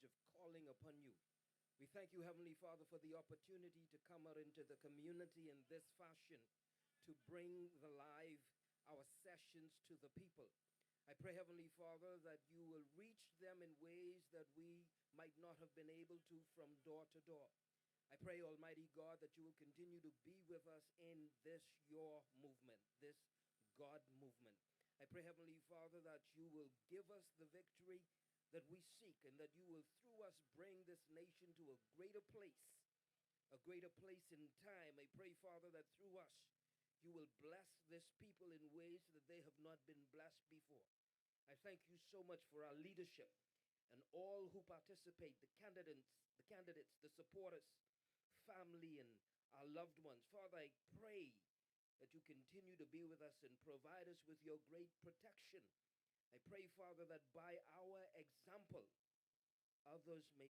of calling upon you. We thank you, Heavenly Father, for the opportunity to come out into the community in this fashion, to bring the live our sessions to the people. I pray, Heavenly Father, that you will reach them in ways that we might not have been able to from door to door. I pray, Almighty God, that you will continue to be with us in this your movement, this God movement. I pray, Heavenly Father, that you will give us the victory that we seek, and that you will, through us, bring this nation to a greater place in time. I pray, Father, that through us, you will bless this people in ways that they have not been blessed before. I thank you so much for our leadership and all who participate, the candidates, the supporters, family, and our loved ones. Father, I pray that you continue to be with us and provide us with your great protection. I pray, Father, that by our example, others may.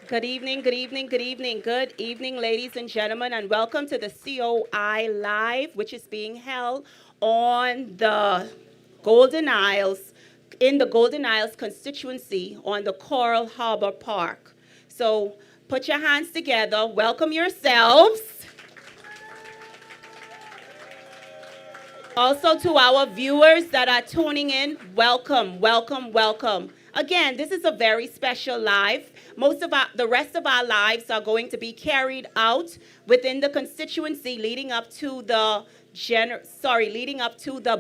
Good evening, good evening, good evening. Good evening, ladies and gentlemen, and welcome to the COI Live, which is being held on the Golden Isles, in the Golden Isles constituency on the Coral Harbour Park. So put your hands together, welcome yourselves. Also to our viewers that are tuning in, welcome, welcome, welcome. Again, this is a very special live. The rest of our lives are going to be carried out within the constituency leading up to the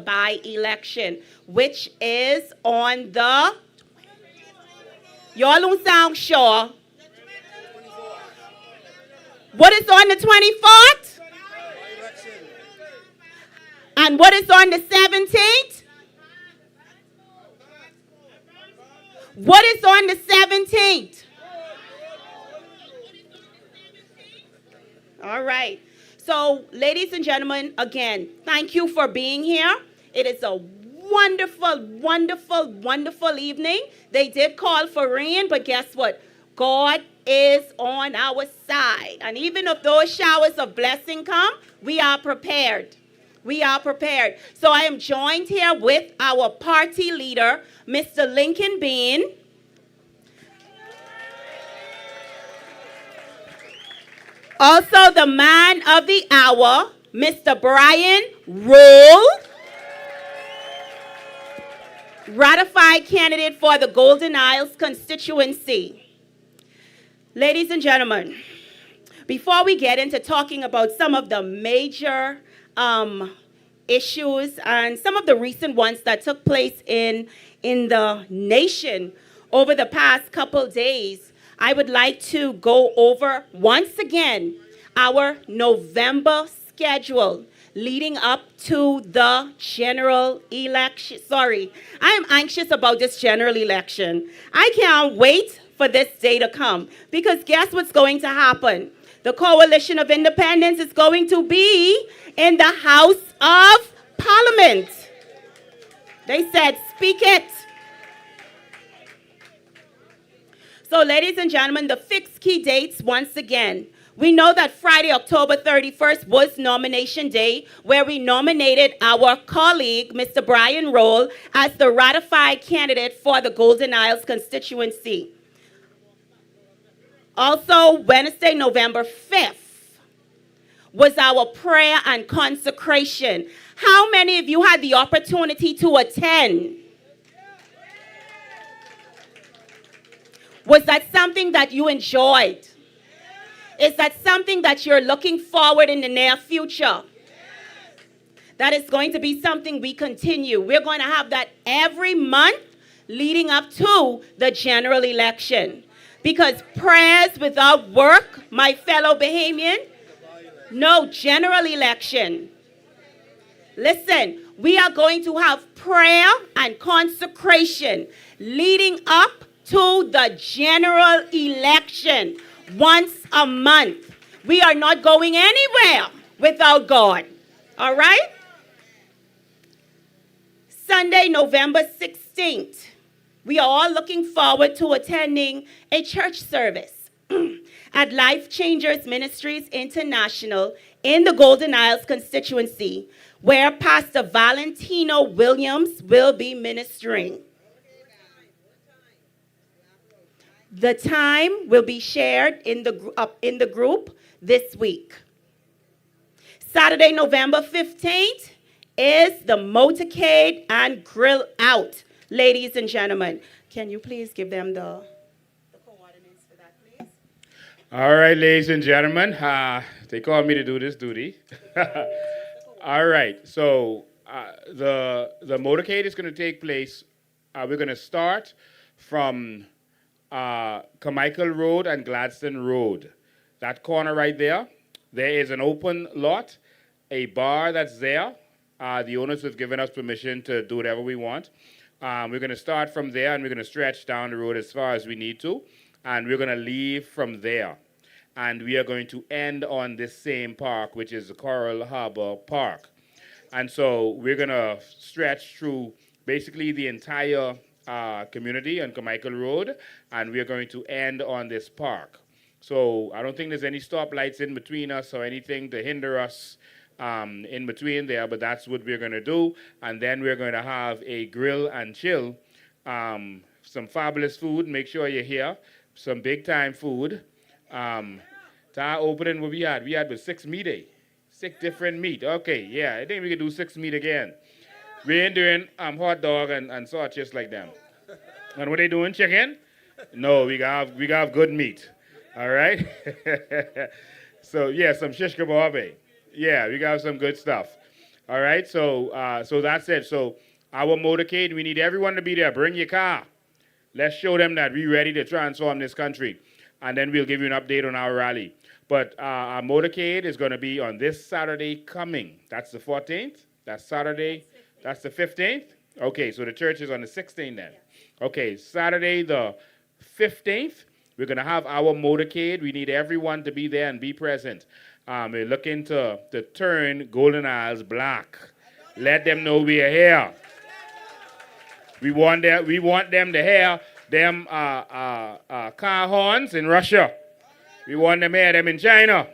by-election, which is on the, y'all don't sound sure. What is on the 24th? And what is on the 17th? What is on the 17th? All right. So, ladies and gentlemen, again, thank you for being here. It is a wonderful, wonderful, wonderful evening. They did call for rain, but guess what? God is on our side. And even if those showers of blessing come, we are prepared. We are prepared. So I am joined here with our party leader, Mr. Lincoln Bean. Also the man of the hour, Mr. Brian Roll. Ratified candidate for the Golden Isles constituency. Ladies and gentlemen, before we get into talking about some of the major issues and some of the recent ones that took place in the nation over the past couple days, I would like to go over once again our November schedule leading up to the general election. Sorry, I am anxious about this general election. I can't wait for this day to come because guess what's going to happen? The Coalition of Independence is going to be in the House of Parliament. They said, speak it. So, ladies and gentlemen, the fixed key dates once again. We know that Friday, October 31st was nomination day, where we nominated our colleague, Mr. Brian Roll, as the ratified candidate for the Golden Isles constituency. Also, Wednesday, November 5th, was our prayer and consecration. How many of you had the opportunity to attend? Was that something that you enjoyed? Is that something that you're looking forward in the near future? That is going to be something we continue. We're going to have that every month leading up to the general election. Because prayers without work, my fellow Bahamian, no general election. Listen, we are going to have prayer and consecration leading up to the general election once a month. We are not going anywhere without God. All right? Sunday, November 16th. We are all looking forward to attending a church service at Life Changers Ministries International in the Golden Isles constituency, where Pastor Valentino Williams will be ministering. The time will be shared in the group this week. Saturday, November 15th is the motorcade and grill out, ladies and gentlemen. Can you please give them the coordinates for that, please? All right, ladies and gentlemen, they called me to do this duty. All right, so the motorcade is going to take place. We're going to start from Carmichael Road and Gladstone Road. That corner right there, there is an open lot, a bar that's there. The owners have given us permission to do whatever we want. We're going to start from there, and we're going to stretch down the road as far as we need to, and we're going to leave from there. And we are going to end on this same park, which is the Coral Harbour Park. And so we're going to stretch through basically the entire community on Carmichael Road, and we're going to end on this park. So I don't think there's any stoplights in between us or anything to hinder us in between there, but that's what we're going to do. And then we're going to have a grill and chill, some fabulous food. Make sure you're here. Some big time food. Ta opening what we had with 6 meat, 6 different meat. Okay, yeah, I think we could do 6 meat again. We ain't doing hot dog and sausages like them. And what they doing, chicken? No, we got good meat. All right? So, yeah, some shish kebab. Yeah, we got some good stuff. All right, so that's it. So our motorcade, we need everyone to be there. Bring your car. Let's show them that we're ready to transform this country. And then we'll give you an update on our rally. But our motorcade is going to be on this Saturday coming. That's the 14th. That's Saturday. That's the 15th. Okay, so the church is on the 16th then. Okay, Saturday the 15th, we're going to have our motorcade. We need everyone to be there and be present. We're looking to turn Golden Isles black. Let them know we are here. We want them to hear them car horns in Russia. We want them to hear them in China.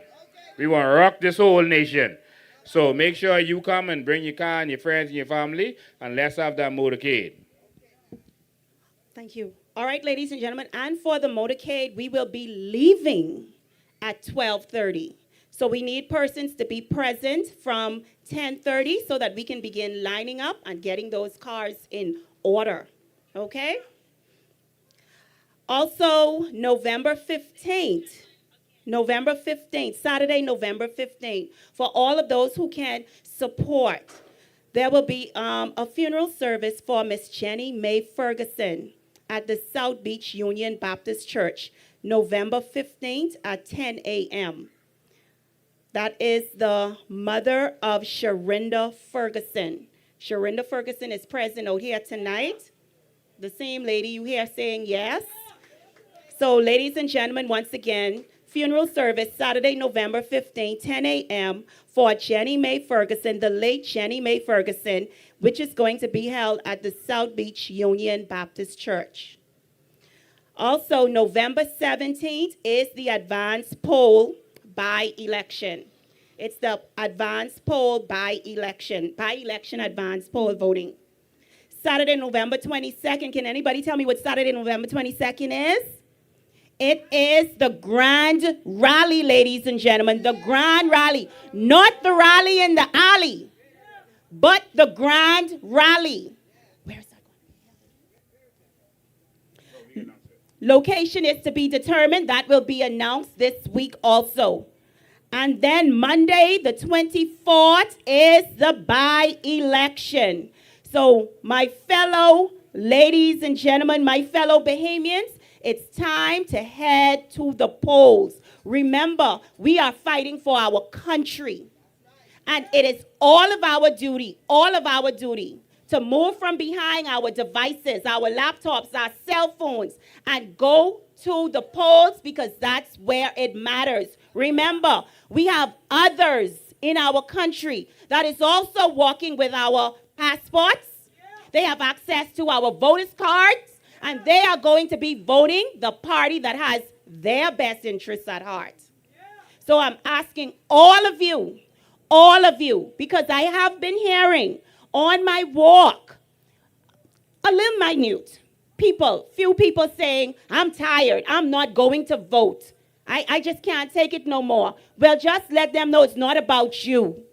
We want to rock this whole nation. So make sure you come and bring your car and your friends and your family, and let's have that motorcade. Thank you. All right, ladies and gentlemen, and for the motorcade, we will be leaving at 12:30. So we need persons to be present from 10:30 so that we can begin lining up and getting those cars in order. Okay? Also, November 15th, Saturday, November 15th, for all of those who can support, there will be a funeral service for Miss Jenny Mae Ferguson at the South Beach Union Baptist Church, November 15th at 10 a.m. That is the mother of Sharinda Ferguson. Sharinda Ferguson is present out here tonight. The same lady you hear saying yes. So, ladies and gentlemen, once again, funeral service Saturday, November 15, 10 a.m. for Jenny Mae Ferguson, the late Jenny Mae Ferguson, which is going to be held at the South Beach Union Baptist Church. Also, November 17th is the advance poll by election. It's the advance poll by election advance poll voting. Saturday, November 22nd. Can anybody tell me what Saturday, November 22nd is? It is the grand rally, ladies and gentlemen, the grand rally. Not the rally in the alley, but the grand rally. Where is that going? Location is to be determined. That will be announced this week also. And then Monday, the 24th, is the by-election. So my fellow ladies and gentlemen, my fellow Bahamians, it's time to head to the polls. Remember, we are fighting for our country. And it is all of our duty to move from behind our devices, our laptops, our cell phones, and go to the polls because that's where it matters. Remember, we have others in our country that is also walking with our passports. They have access to our voters' cards, and they are going to be voting the party that has their best interests at heart. So I'm asking all of you, because I have been hearing on my walk a little minute few people saying, I'm tired, I'm not going to vote. I just can't take it no more. Well, just let them know it's not about you.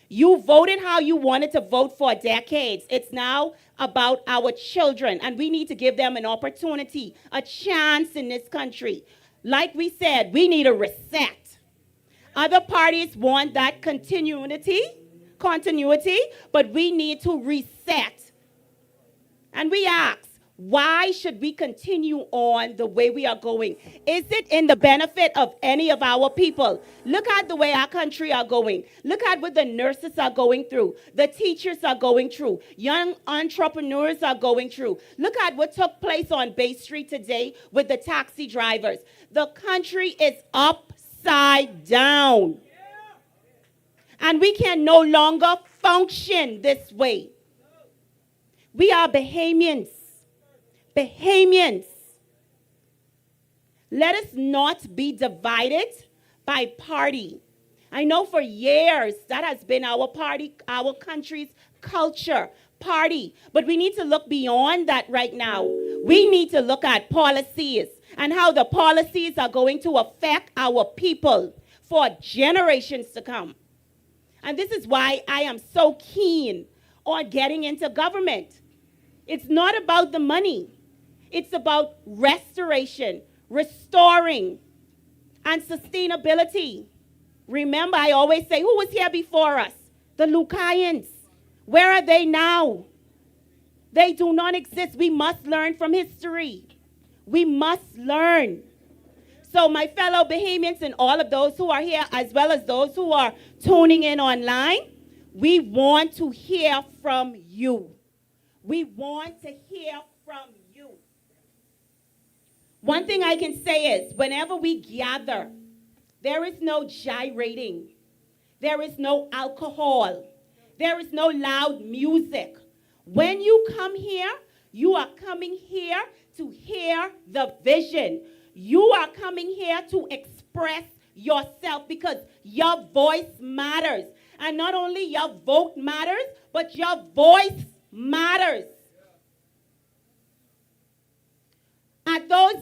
You voted how you wanted to vote for decades. It's now about our children, and we need to give them an opportunity, a chance in this country. Like we said, we need a reset. Other parties want that continuity, but we need to reset. And we ask, why should we continue on the way we are going? Is it in the benefit of any of our people? Look at the way our country are going. Look at what the nurses are going through. The teachers are going through. Young entrepreneurs are going through. Look at what took place on Bay Street today with the taxi drivers. The country is upside down. And we can no longer function this way. We are Bahamians. Let us not be divided by party. I know for years that has been our country's culture, party. But we need to look beyond that right now. We need to look at policies and how the policies are going to affect our people for generations to come. And this is why I am so keen on getting into government. It's not about the money. It's about restoration, restoring, and sustainability. Remember, I always say, who was here before us? The Lucayans. Where are they now? They do not exist. We must learn from history. We must learn. So my fellow Bahamians and all of those who are here, as well as those who are tuning in online, we want to hear from you. We want to hear from you. One thing I can say is, whenever we gather, there is no gyrating. There is no alcohol. There is no loud music. When you come here, you are coming here to hear the vision. You are coming here to express yourself because your voice matters. And not only your vote matters, but your voice matters. At those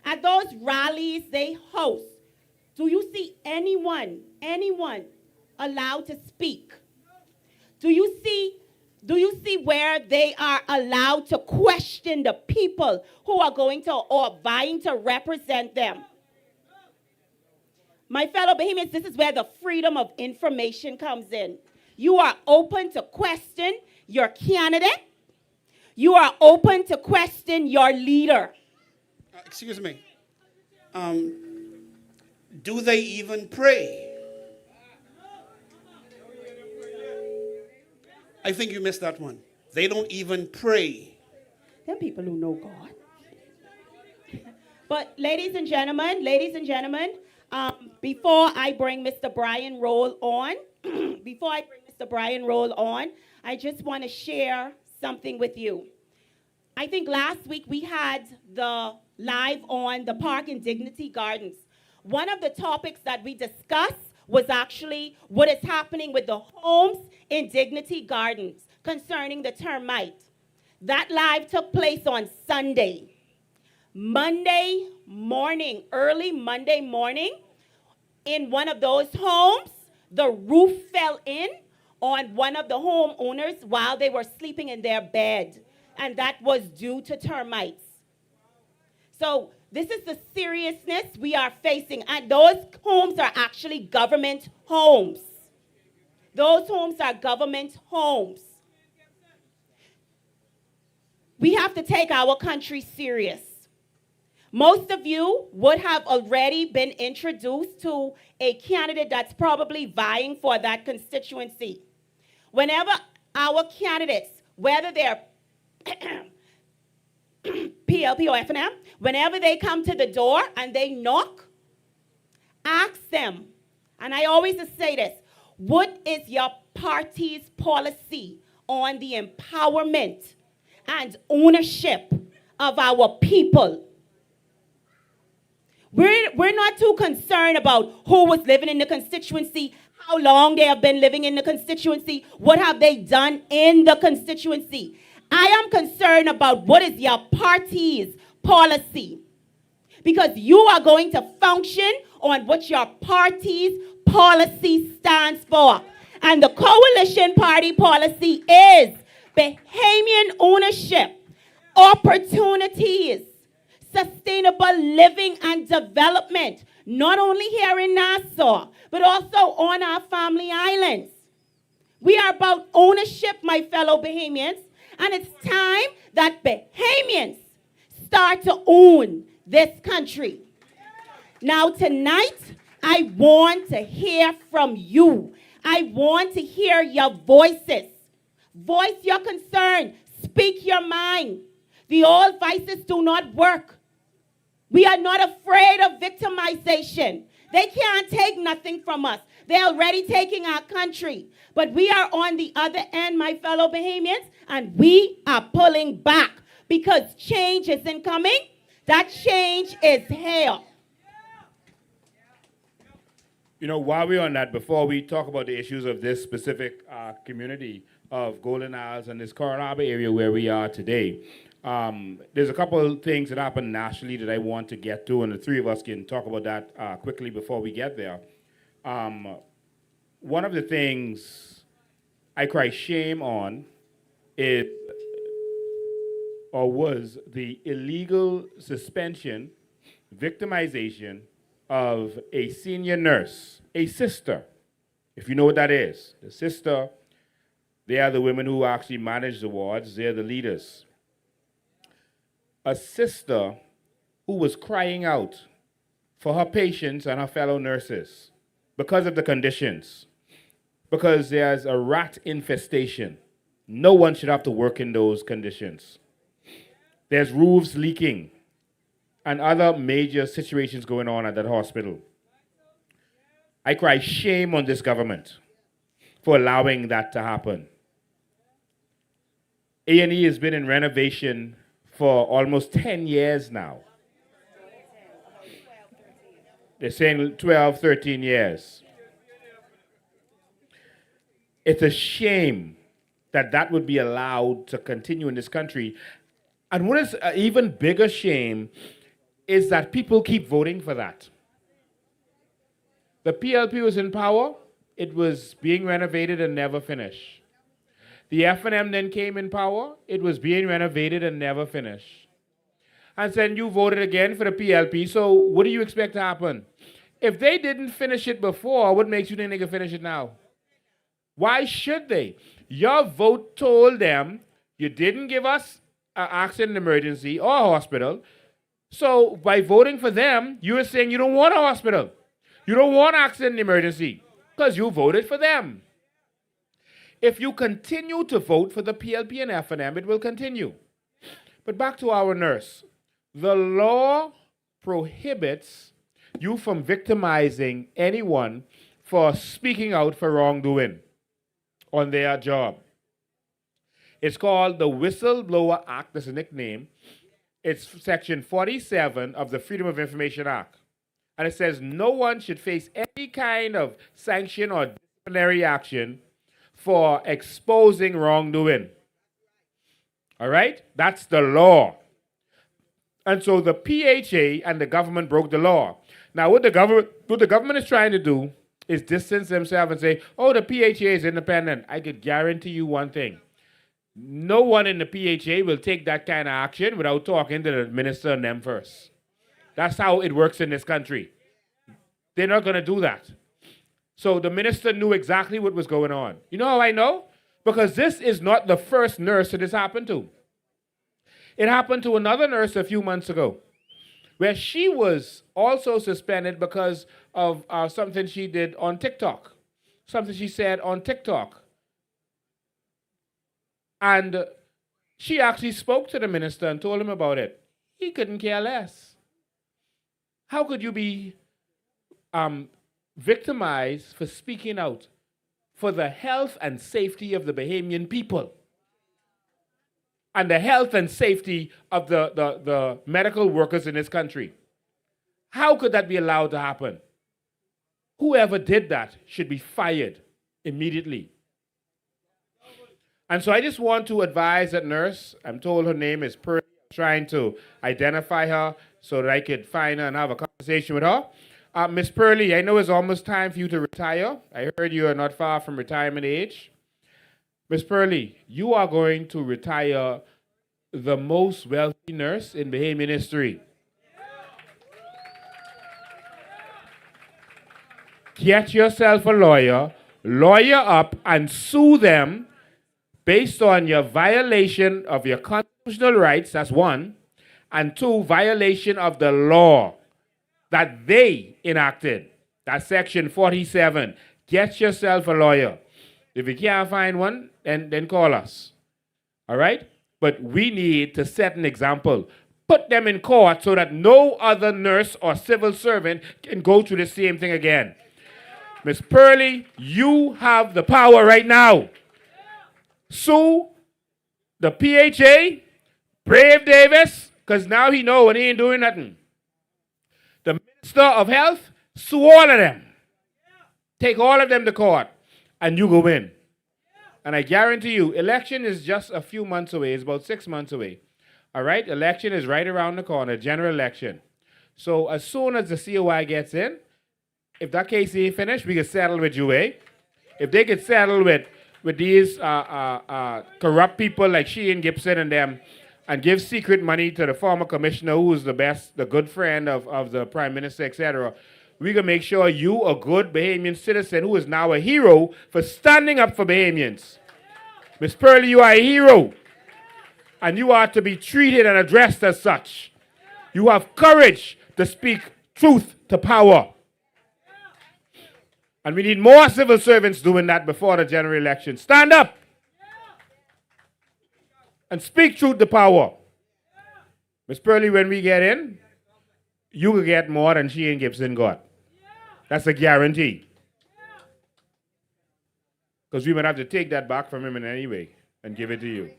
at those rallies they host, do you see anyone allowed to speak? Do you see where they are allowed to question the people who are going to or vying to represent them? My fellow Bahamians, this is where the freedom of information comes in. You are open to question your candidate. You are open to question your leader. Excuse me. Do they even pray? I think you missed that one. They don't even pray. There are people who know God. But ladies and gentlemen, before I bring Mr. Brian Roll on, I just want to share something with you. I think last week we had the live on the park in Dignity Gardens. One of the topics that we discussed was actually what is happening with the homes in Dignity Gardens concerning the termite. That live took place on Sunday. Monday morning, early Monday morning, in one of those homes, the roof fell in on one of the homeowners while they were sleeping in their bed. And that was due to termites. So This is the seriousness we are facing. And those homes are actually government homes. Those homes are government homes. We have to take our country serious. Most of you would have already been introduced to a candidate that's probably vying for that constituency. Whenever our candidates, whether they're PLP or FNM, whenever they come to the door and they knock, ask them, and I always say this, what is your party's policy on the empowerment and ownership of our people? We're not too concerned about who was living in the constituency, how long they have been living in the constituency, what have they done in the constituency. I am concerned about what is your party's policy. Because you are going to function on what your party's policy stands for. And the coalition party policy is Bahamian ownership, opportunities, sustainable living and development, not only here in Nassau, but also on our family islands. We are about ownership, my fellow Bahamians, and it's time that Bahamians start to own this country. Now tonight, I want to hear from you. I want to hear your voices. Voice your concern. Speak your mind. The old vices do not work. We are not afraid of victimization. They can't take nothing from us. They're already taking our country. But we are on the other end, my fellow Bahamians, and we are pulling back because change isn't coming. That change is here. You know, while we're on that, before we talk about the issues of this specific community of Golden Isles and this Coral Harbour area where we are today, there's a couple of things that happen nationally that I want to get to, and the three of us can talk about that quickly before we get there. One of the things I cry shame on is, or was, the illegal suspension, victimization of a senior nurse, a sister. If you know what that is, the sister, they are the women who actually manage the wards, they're the leaders. A sister who was crying out for her patients and her fellow nurses because of the conditions, because there's a rat infestation. No one should have to work in those conditions. There's roofs leaking and other major situations going on at that hospital. I cry shame on this government for allowing that to happen. A&E has been in renovation for almost 10 years now. They're saying 12, 13 years. It's a shame that that would be allowed to continue in this country. And what is an even bigger shame is that people keep voting for that. The PLP was in power. It was being renovated and never finished. The FNM then came in power. It was being renovated and never finished. And then you voted again for the PLP, so what do you expect to happen? If they didn't finish it before, what makes you think they can finish it now? Why should they? Your vote told them you didn't give us an accident emergency or a hospital, so by voting for them, you are saying you don't want a hospital. You don't want accident emergency because you voted for them. If you continue to vote for the PLP and FNM, it will continue. But back to our nurse. The law prohibits you from victimizing anyone for speaking out for wrongdoing on their job. It's called the Whistleblower Act. That's a nickname. It's section 47 of the Freedom of Information Act. And it says no one should face any kind of sanction or disciplinary action for exposing wrongdoing. All right? That's the law. And so the PHA and the government broke the law. Now, what the government is trying to do is distance themselves and say, oh, the PHA is independent. I could guarantee you one thing. No one in the PHA will take that kind of action without talking to the minister and them first. That's how it works in this country. They're not going to do that. So the minister knew exactly what was going on. You know how I know? Because this is not the first nurse that this happened to. It happened to another nurse a few months ago, where she was also suspended because of something she did on TikTok, something she said on TikTok. And she actually spoke to the minister and told him about it. He couldn't care less. How could you be victimized for speaking out for the health and safety of the Bahamian people and the health and safety of the medical workers in this country? How could that be allowed to happen? Whoever did that should be fired immediately. And so I just want to advise that nurse. I'm told her name is Pearl. I'm trying to identify her so that I could find her and have a conversation with her. Miss Pearlie, I know it's almost time for you to retire. I heard you are not far from retirement age. Miss Pearlie, you are going to retire the most wealthy nurse in Bahamian history. Get yourself a lawyer, lawyer up, and sue them based on your violation of your constitutional rights, that's one, and two, violation of the law that they enacted. That's section 47. Get yourself a lawyer. If you can't find one, then call us. All right? But we need to set an example. Put them in court so that no other nurse or civil servant can go through the same thing again. Miss Pearlie, you have the power right now. Sue the PHA, Brave Davis, because now he know when he ain't doing nothing. The Minister of Health, sue all of them. Take all of them to court, and you go win. And I guarantee you, election is just a few months away. It's about 6 months away. All right? Election is right around the corner, general election. So as soon as the COI gets in, if that case ain't finished, we can settle with UA. If they could settle with these corrupt people like Sheehan Gibson and them, and give secret money to the former commissioner who is the good friend of the prime minister, etc., we can make sure you, a good Bahamian citizen who is now a hero for standing up for Bahamians. Miss Pearlie, you are a hero, and you are to be treated and addressed as such. You have courage to speak truth to power. And we need more civil servants doing that before the general election. Stand up and speak truth to power. Miss Pearlie, when we get in, you will get more than she and Gibson got. That's a guarantee. Because we might have to take that back from him in any way and give it to you.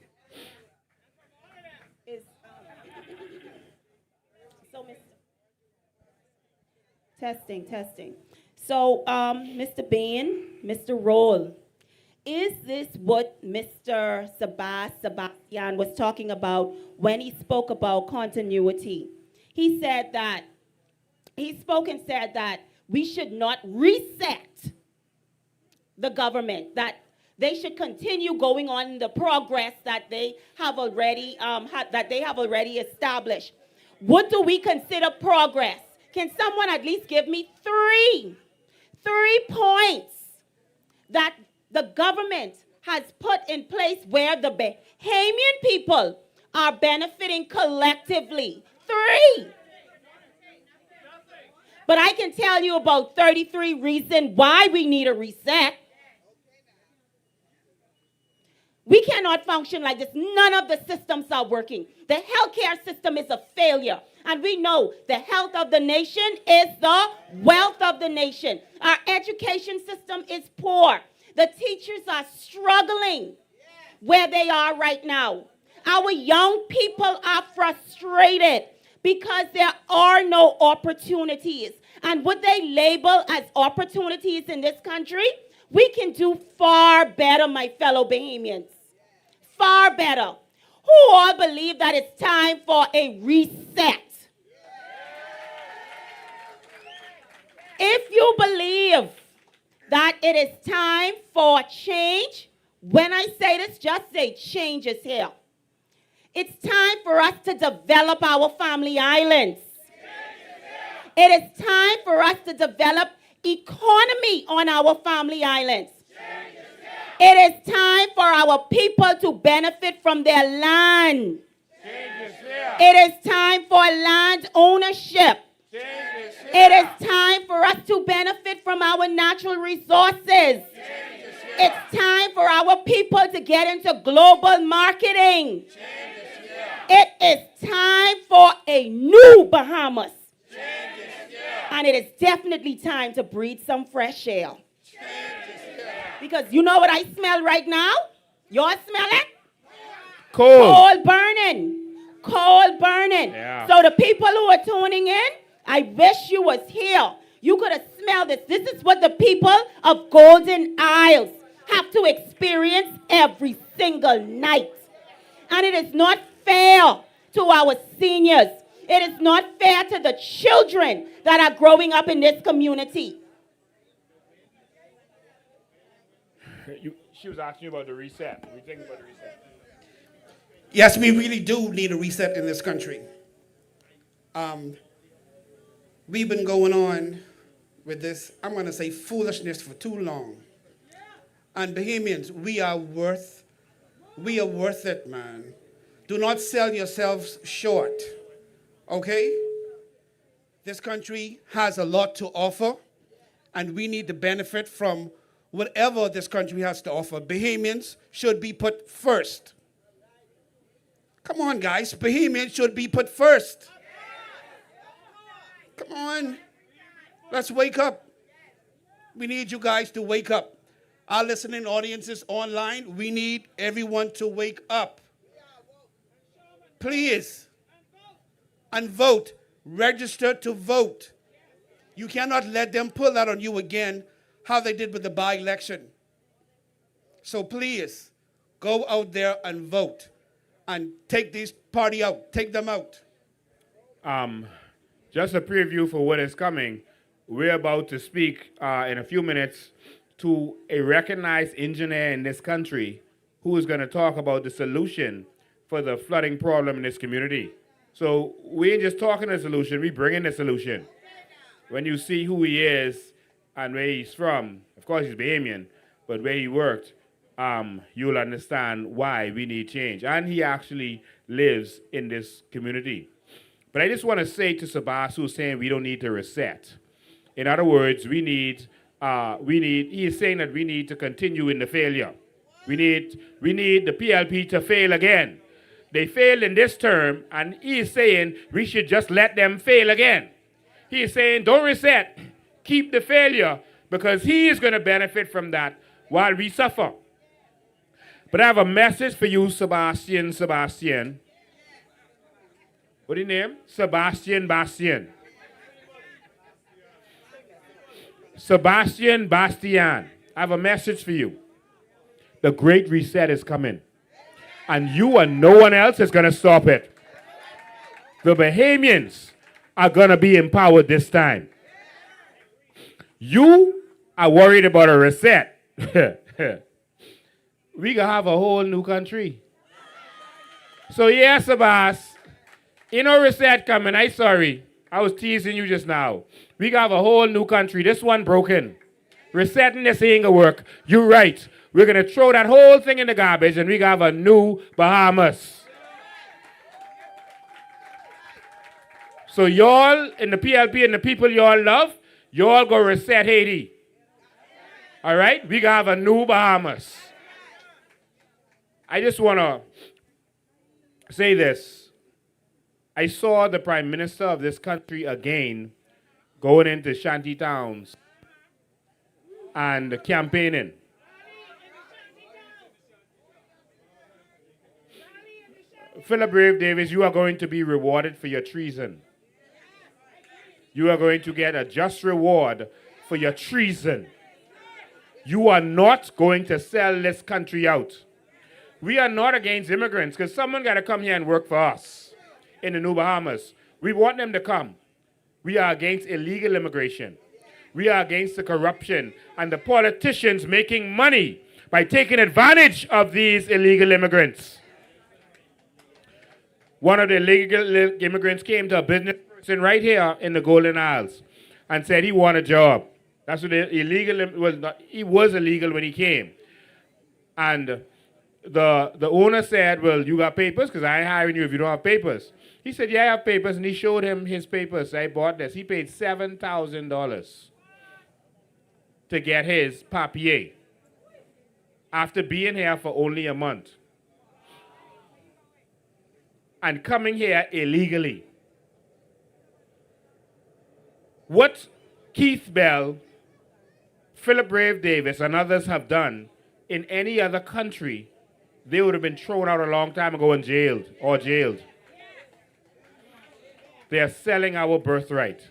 Testing. So, Mr. Bain, Mr. Roll, is this what Mr. Sebastian was talking about when he spoke about continuity? He said that, he spoke and said that we should not reset the government, that they should continue going on in the progress that they have already established. What do we consider progress? Can someone at least give me three points that the government has put in place where the Bahamian people are benefiting collectively? 3. But I can tell you about 33 reasons why we need a reset. We cannot function like this. None of the systems are working. The healthcare system is a failure. And we know the health of the nation is the wealth of the nation. Our education system is poor. The teachers are struggling where they are right now. Our young people are frustrated because there are no opportunities. And what they label as opportunities in this country, we can do far better, my fellow Bahamians. Far better. Who all believe that it's time for a reset? If you believe that it is time for change, when I say this, just say change is here. It's time for us to develop our family islands. It is time for us to develop economy on our family islands. It is time for our people to benefit from their land. It is time for land ownership. It is time for us to benefit from our natural resources. It's time for our people to get into global marketing. It is time for a new Bahamas. And it is definitely time to breathe some fresh air. Because you know what I smell right now? Y'all smell it? Coal burning. Coal burning. Yeah. So the people who are tuning in, I wish you was here. You could have smelled this. This is what the people of Golden Isles have to experience every single night. And it is not fair to our seniors. It is not fair to the children that are growing up in this community. She was asking you about the reset. What do you think about the reset? Yes, we really do need a reset in this country. We've been going on with this, I'm going to say, foolishness for too long. And Bahamians, we are worth it, man. Do not sell yourselves short, okay? This country has a lot to offer, and we need to benefit from whatever this country has to offer. Bahamians should be put first. Come on, guys. Bahamians should be put first. Come on. Let's wake up. We need you guys to wake up. Our listening audiences online, we need everyone to wake up. Please. And vote. Register to vote. You cannot let them pull that on you again, how they did with the by-election. So please, go out there and vote. And take this party out. Take them out. Just a preview for what is coming. We're about to speak in a few minutes to a recognized engineer in this country who is going to talk about the solution for the flooding problem in this community. So we ain't just talking a solution, we bringing the solution. When you see who he is and where he's from, of course he's Bahamian, but where he worked, you'll understand why we need change. And he actually lives in this community. But I just want to say to Sabas, who's saying we don't need to reset. In other words, he is saying that we need to continue in the failure. We need the PLP to fail again. They failed in this term, and he is saying we should just let them fail again. He is saying don't reset, keep the failure, because he is going to benefit from that while we suffer. But I have a message for you, Sebastian. What is your name? Sebastian Bastian. Sebastian Bastian. I have a message for you. The Great Reset is coming. And you and no one else is going to stop it. The Bahamians are going to be empowered this time. You are worried about a reset. We gonna have a whole new country. So yes, Abbas, reset coming. I sorry. I was teasing you just now. We gonna have a whole new country. This one broken. Resetting this ain't gonna work. You're right. We're gonna throw that whole thing in the garbage and we gonna have a new Bahamas. So y'all in the PLP and the people y'all love, y'all go reset Haiti. All right? We gonna have a new Bahamas. I just want to say this. I saw the Prime Minister of this country again going into shanty towns and campaigning. Philip Brave Davis, you are going to be rewarded for your treason. You are going to get a just reward for your treason. You are not going to sell this country out. We are not against immigrants because someone got to come here and work for us in the New Bahamas. We want them to come. We are against illegal immigration. We are against the corruption and the politicians making money by taking advantage of these illegal immigrants. One of the illegal immigrants came to a business person right here in the Golden Isles and said he wanted a job. That's what illegal was. Not, he was illegal when he came, and the owner said, "Well, you got papers? Because I ain't hiring you if you don't have papers." He said, "Yeah, I have papers," and he showed him his papers. I bought this. He paid $7,000 to get his papier after being here for only a month and coming here illegally. What Keith Bell, Philip Brave Davis, and others have done in any other country, they would have been thrown out a long time ago and jailed. They are selling our birthright.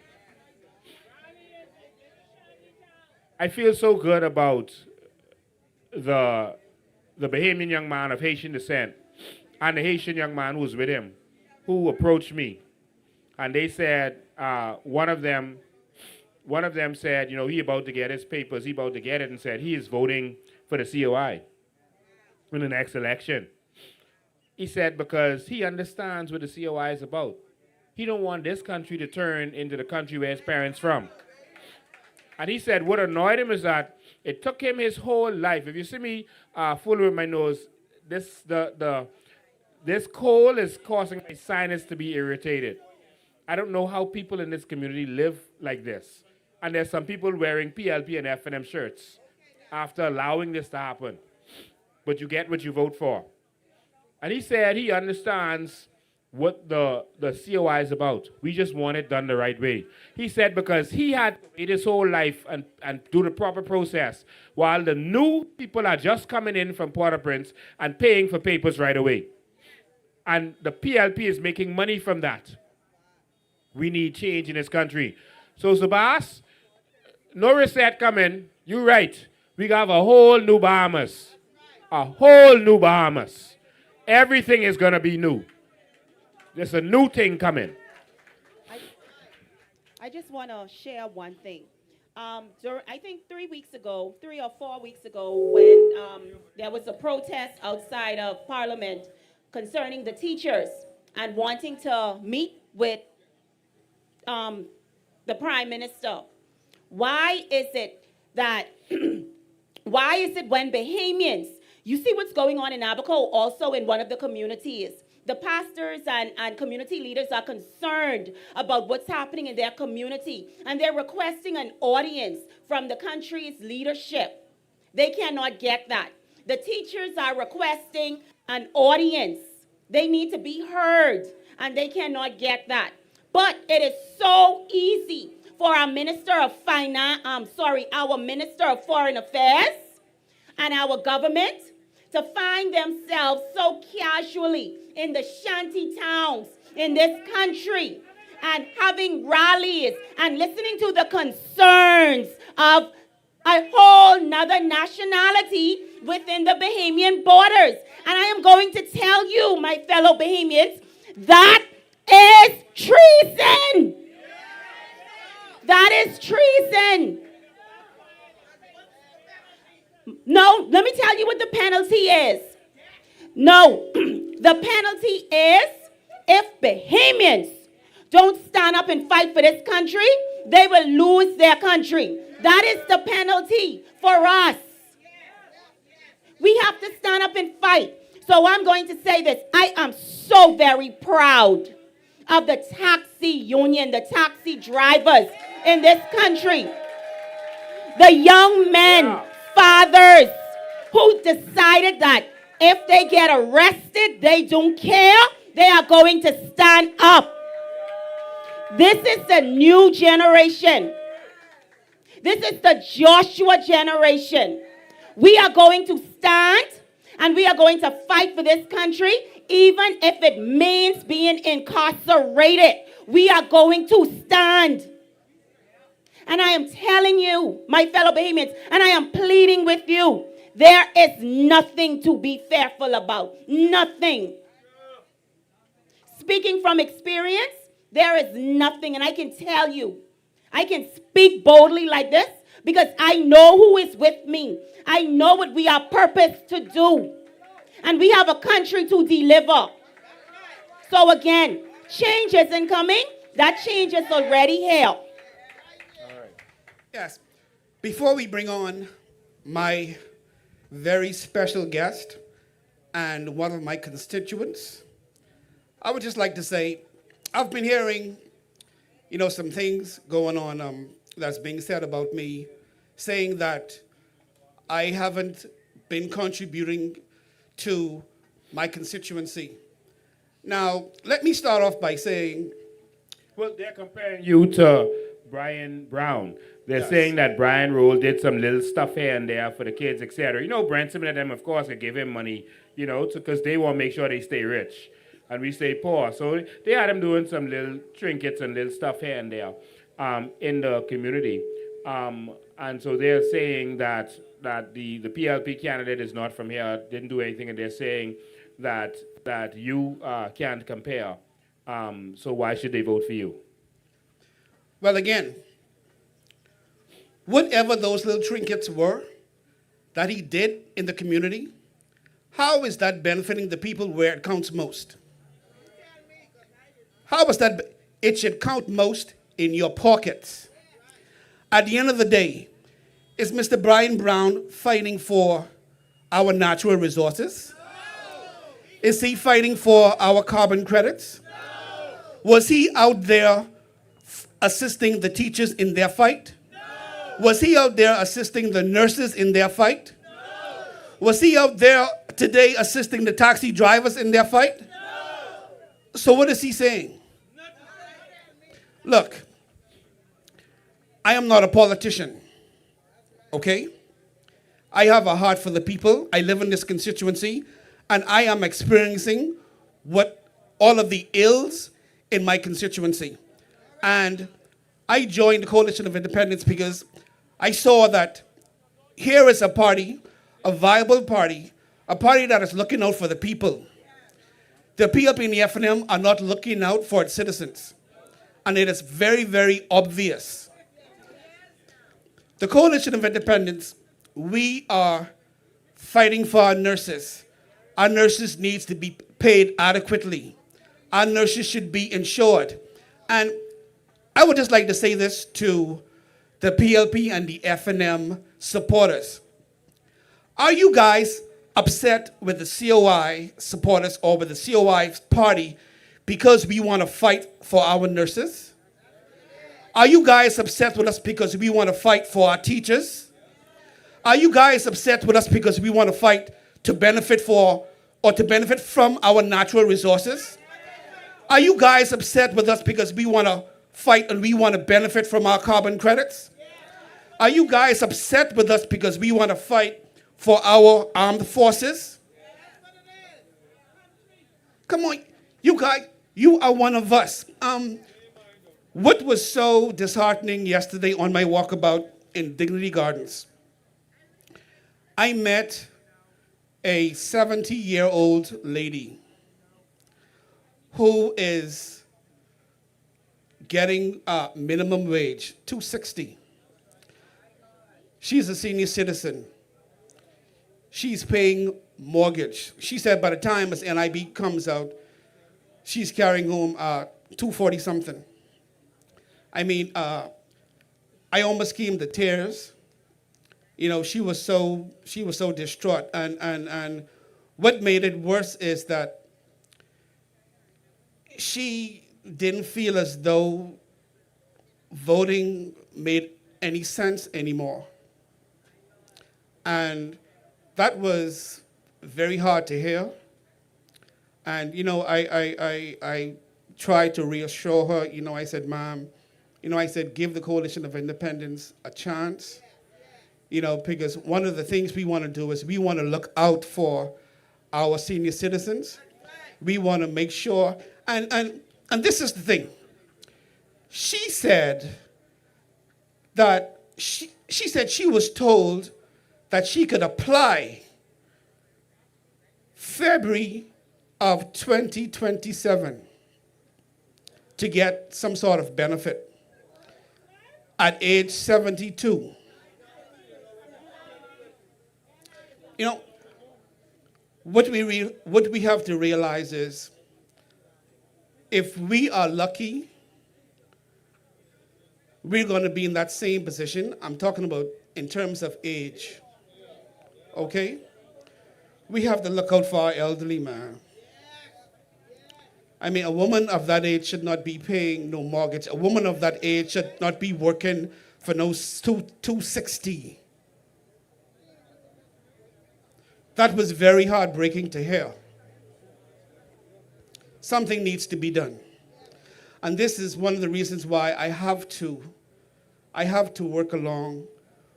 I feel so good about the Bahamian young man of Haitian descent and the Haitian young man who was with him, who approached me. And they said, one of them said, he about to get his papers, he about to get it, and said he is voting for the COI in the next election. He said because he understands what the COI is about. He don't want this country to turn into the country where his parents from. And he said what annoyed him is that it took him his whole life. If you see me fooling with my nose, this coal is causing my sinus to be irritated. I don't know how people in this community live like this. And there's some people wearing PLP and F&M shirts after allowing this to happen. But you get what you vote for. And he said he understands what the COI is about. We just want it done the right way. He said because he had to wait his whole life and do the proper process while the new people are just coming in from Port-au-Prince and paying for papers right away. And the PLP is making money from that. We need change in this country. So, Zabas, no reset coming. You're right. We got a whole new Bahamas. A whole new Bahamas. Everything is going to be new. There's a new thing coming. I just want to share one thing. I think 3 or 4 weeks ago, when there was a protest outside of Parliament concerning the teachers and wanting to meet with the Prime Minister. Why is it when Bahamians, you see what's going on in Abaco, also in one of the communities, the pastors and community leaders are concerned about what's happening in their community, and they're requesting an audience from the country's leadership. They cannot get that. The teachers are requesting an audience. They need to be heard, and they cannot get that. But it is so easy for our Minister of our Minister of Foreign Affairs and our government to find themselves so casually in the shanty towns in this country and having rallies and listening to the concerns of a whole nother nationality within the Bahamian borders. And I am going to tell you, my fellow Bahamians, that is treason. That is treason. No, let me tell you what the penalty is. No, the penalty is if Bahamians don't stand up and fight for this country, they will lose their country. That is the penalty for us. We have to stand up and fight. So I'm going to say this. I am so very proud of the taxi union, the taxi drivers in this country. The young men, fathers, who decided that if they get arrested, they don't care. They are going to stand up. This is the new generation. This is the Joshua generation. We are going to stand and we are going to fight for this country, even if it means being incarcerated. We are going to stand. And I am telling you, my fellow Bahamians, and I am pleading with you, there is nothing to be fearful about. Nothing. Speaking from experience, there is nothing. And I can tell you, I can speak boldly like this because I know who is with me. I know what we are purposed to do. And we have a country to deliver. So again, change isn't coming. That change is already here. Yes. Before we bring on my very special guest and one of my constituents, I would just like to say I've been hearing, some things going on that's being said about me, saying that I haven't been contributing to my constituency. Now, let me start off by saying, Well, they're comparing you to Brian Brown. They're Yes. saying that Brian Roll did some little stuff here and there for the kids, etc. Brent, some of them, of course, could give him money, because they want to make sure they stay rich and we stay poor. So they had him doing some little trinkets and little stuff here and there in the community. And so they're saying that the PLP candidate is not from here, didn't do anything, and they're saying that you can't compare. So why should they vote for you? well, again, whatever those little trinkets were that he did in the community, how is that benefiting the people where it counts most? How is that? It should count most in your pockets. At the end of the day, is Mr. Brian Brown fighting for our natural resources? Is he fighting for our carbon credits? Was he out there assisting the teachers in their fight? Was he out there assisting the nurses in their fight? Was he out there today assisting the taxi drivers in their fight? So what is he saying? Look, I am not a politician, okay? I have a heart for the people. I live in this constituency, and I am experiencing what all of the ills in my constituency. And I joined the Coalition of Independence because I saw that here is a party, a viable party, a party that is looking out for the people. The PLP and the FNM are not looking out for its citizens. And it is very, very obvious. The Coalition of Independence, we are fighting for our nurses. Our nurses need to be paid adequately. Our nurses should be insured. And I would just like to say this to the PLP and the FNM supporters. Are you guys upset with the COI supporters or with the COI party because we want to fight for our nurses? Are you guys upset with us because we want to fight for our teachers? Are you guys upset with us because we want to fight to benefit for or to benefit from our natural resources? Are you guys upset with us because we want to fight and we want to benefit from our carbon credits? Are you guys upset with us because we want to fight for our armed forces? Come on, you guys, you are one of us. What was so disheartening yesterday on my walkabout in Dignity Gardens, I met a 70-year-old lady who is getting minimum wage, $2.60. She's a senior citizen. She's paying mortgage. She said by the time this NIB comes out, she's carrying home $240 something. I mean, I almost came to tears. She was so distraught. And what made it worse is that she didn't feel as though voting made any sense anymore. And that was very hard to hear. And, I tried to reassure her. I said, Ma'am, I said, give the Coalition of Independence a chance. Because one of the things we want to do is we want to look out for our senior citizens. We want to make sure, and this is the thing. She said that she said she was told that she could apply February of 2027 to get some sort of benefit at age 72. What we have to realize is if we are lucky we're going to be in that same position. I'm talking about in terms of age. Okay? We have to look out for our elderly, man. I mean, a woman of that age should not be paying no mortgage. A woman of that age should not be working for no 260. That was very heartbreaking to hear. Something needs to be done. And this is one of the reasons why I have to work along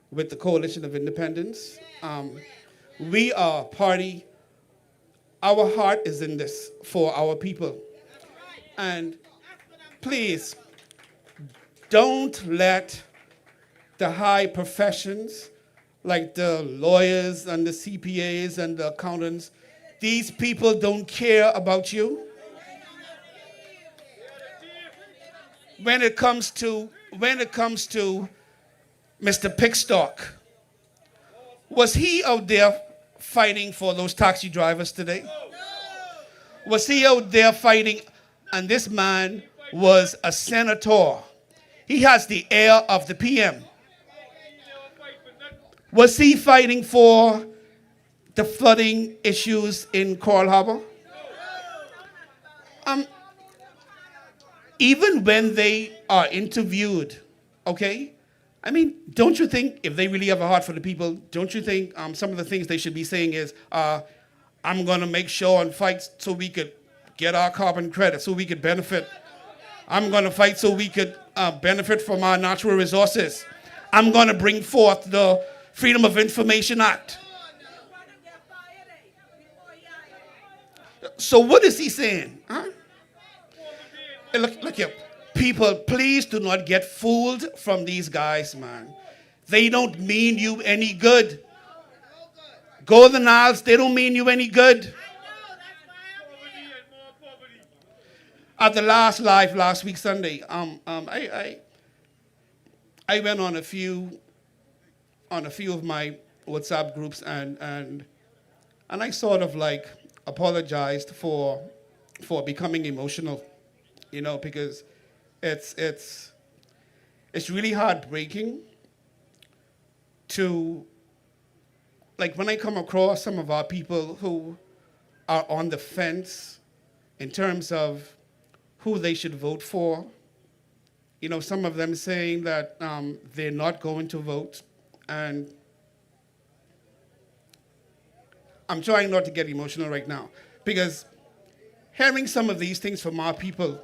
with the Coalition of Independence. We are a party. Our heart is in this for our people. And please, don't let the high professions, like the lawyers and the CPAs and the accountants, these people don't care about you. When it comes to Mr. Pickstock, was he out there fighting for those taxi drivers today? Was he out there fighting? And this man was a senator. He has the air of the PM. Was he fighting for the flooding issues in Coral Harbour? Even when they are interviewed, okay? I mean, don't you think if they really have a heart for the people, don't you think some of the things they should be saying is, I'm going to make sure and fight so we could get our carbon credit, so we could benefit. I'm going to fight so we could benefit from our natural resources. I'm going to bring forth the Freedom of Information Act. So what is he saying? Huh? Look here. People, please do not get fooled from these guys, man. They don't mean you any good. Golden Isles, they don't mean you any good. At the last live last week Sunday, I went on a few of my WhatsApp groups and I sort of like apologized for becoming emotional, you know, because it's really heartbreaking to, like, when I come across some of our people who are on the fence in terms of who they should vote for. You know, some of them saying that they're not going to vote. And I'm trying not to get emotional right now because hearing some of these things from our people,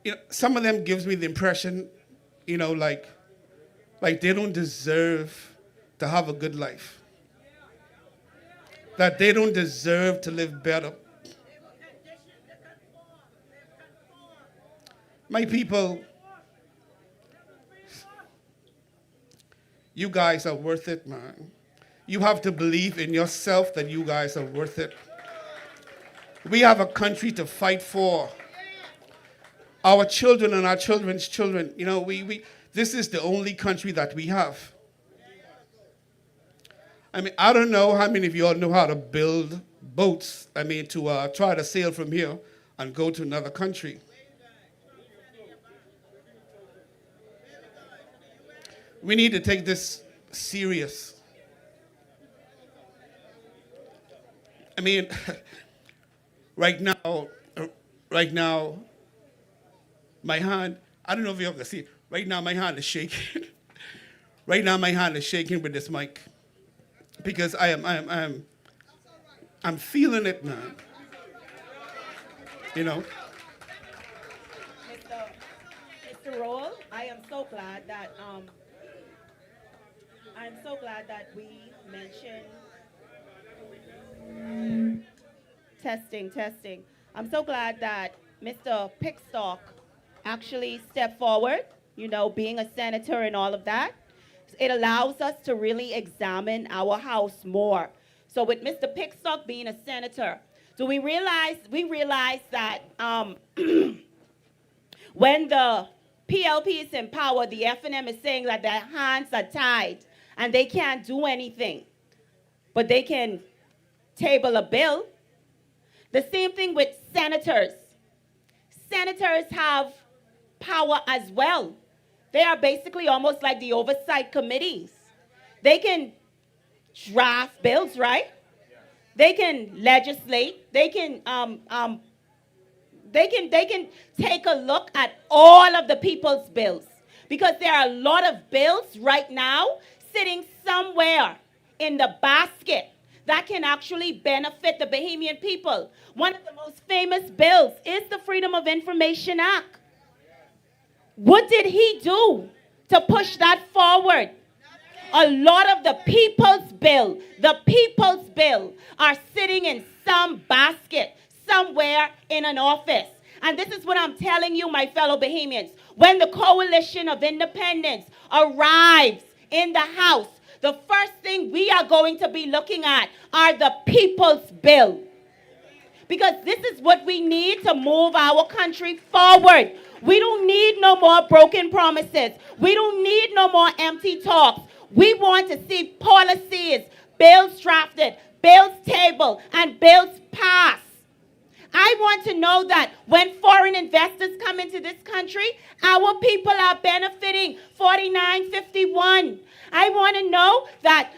you know, some of them gives me the impression, you know, like they don't deserve to have a good life. That they don't deserve to live better. My people, you guys are worth it, man. You have to believe in yourself that you guys are worth it. We have a country to fight for. Our children and our children's children, you know, this is the only country that we have. I mean, I don't know how many of you all know how to build boats, I mean, to try to sail from here and go to another country. We need to take this serious. I mean, right now, my hand, I don't know if you all can see it. Right now, my hand is shaking. Right now, my hand is shaking with this mic. Because I'm feeling it, man. You know? Mr. Roll, I am so glad that we mentioned testing. I'm so glad that Mr. Pickstock actually stepped forward, you know, being a senator and all of that. It allows us to really examine our house more. So with Mr. Pickstock being a senator, do we realize that when the PLP is in power, the FNM is saying that their hands are tied and they can't do anything, but they can table a bill. The same thing with senators. Senators have power as well. They are basically almost like the oversight committees. They can draft bills, right? They can legislate. They can take a look at all of the people's bills, because there are a lot of bills right now sitting somewhere in the basket that can actually benefit the Bahamian people. One of the most famous bills is the Freedom of Information Act. What did he do to push that forward? A lot of the people's bill are sitting in some basket somewhere in an office. And this is what I'm telling you, my fellow Bahamians. When the Coalition of Independence arrives in the House, the first thing we are going to be looking at are the people's bill. Because this is what we need to move our country forward. We don't need no more broken promises. We don't need no more empty talks. We want to see policies, bills drafted, bills tabled, and bills passed. I want to know that when foreign investors come into this country, our people are benefiting 4951. I want to know that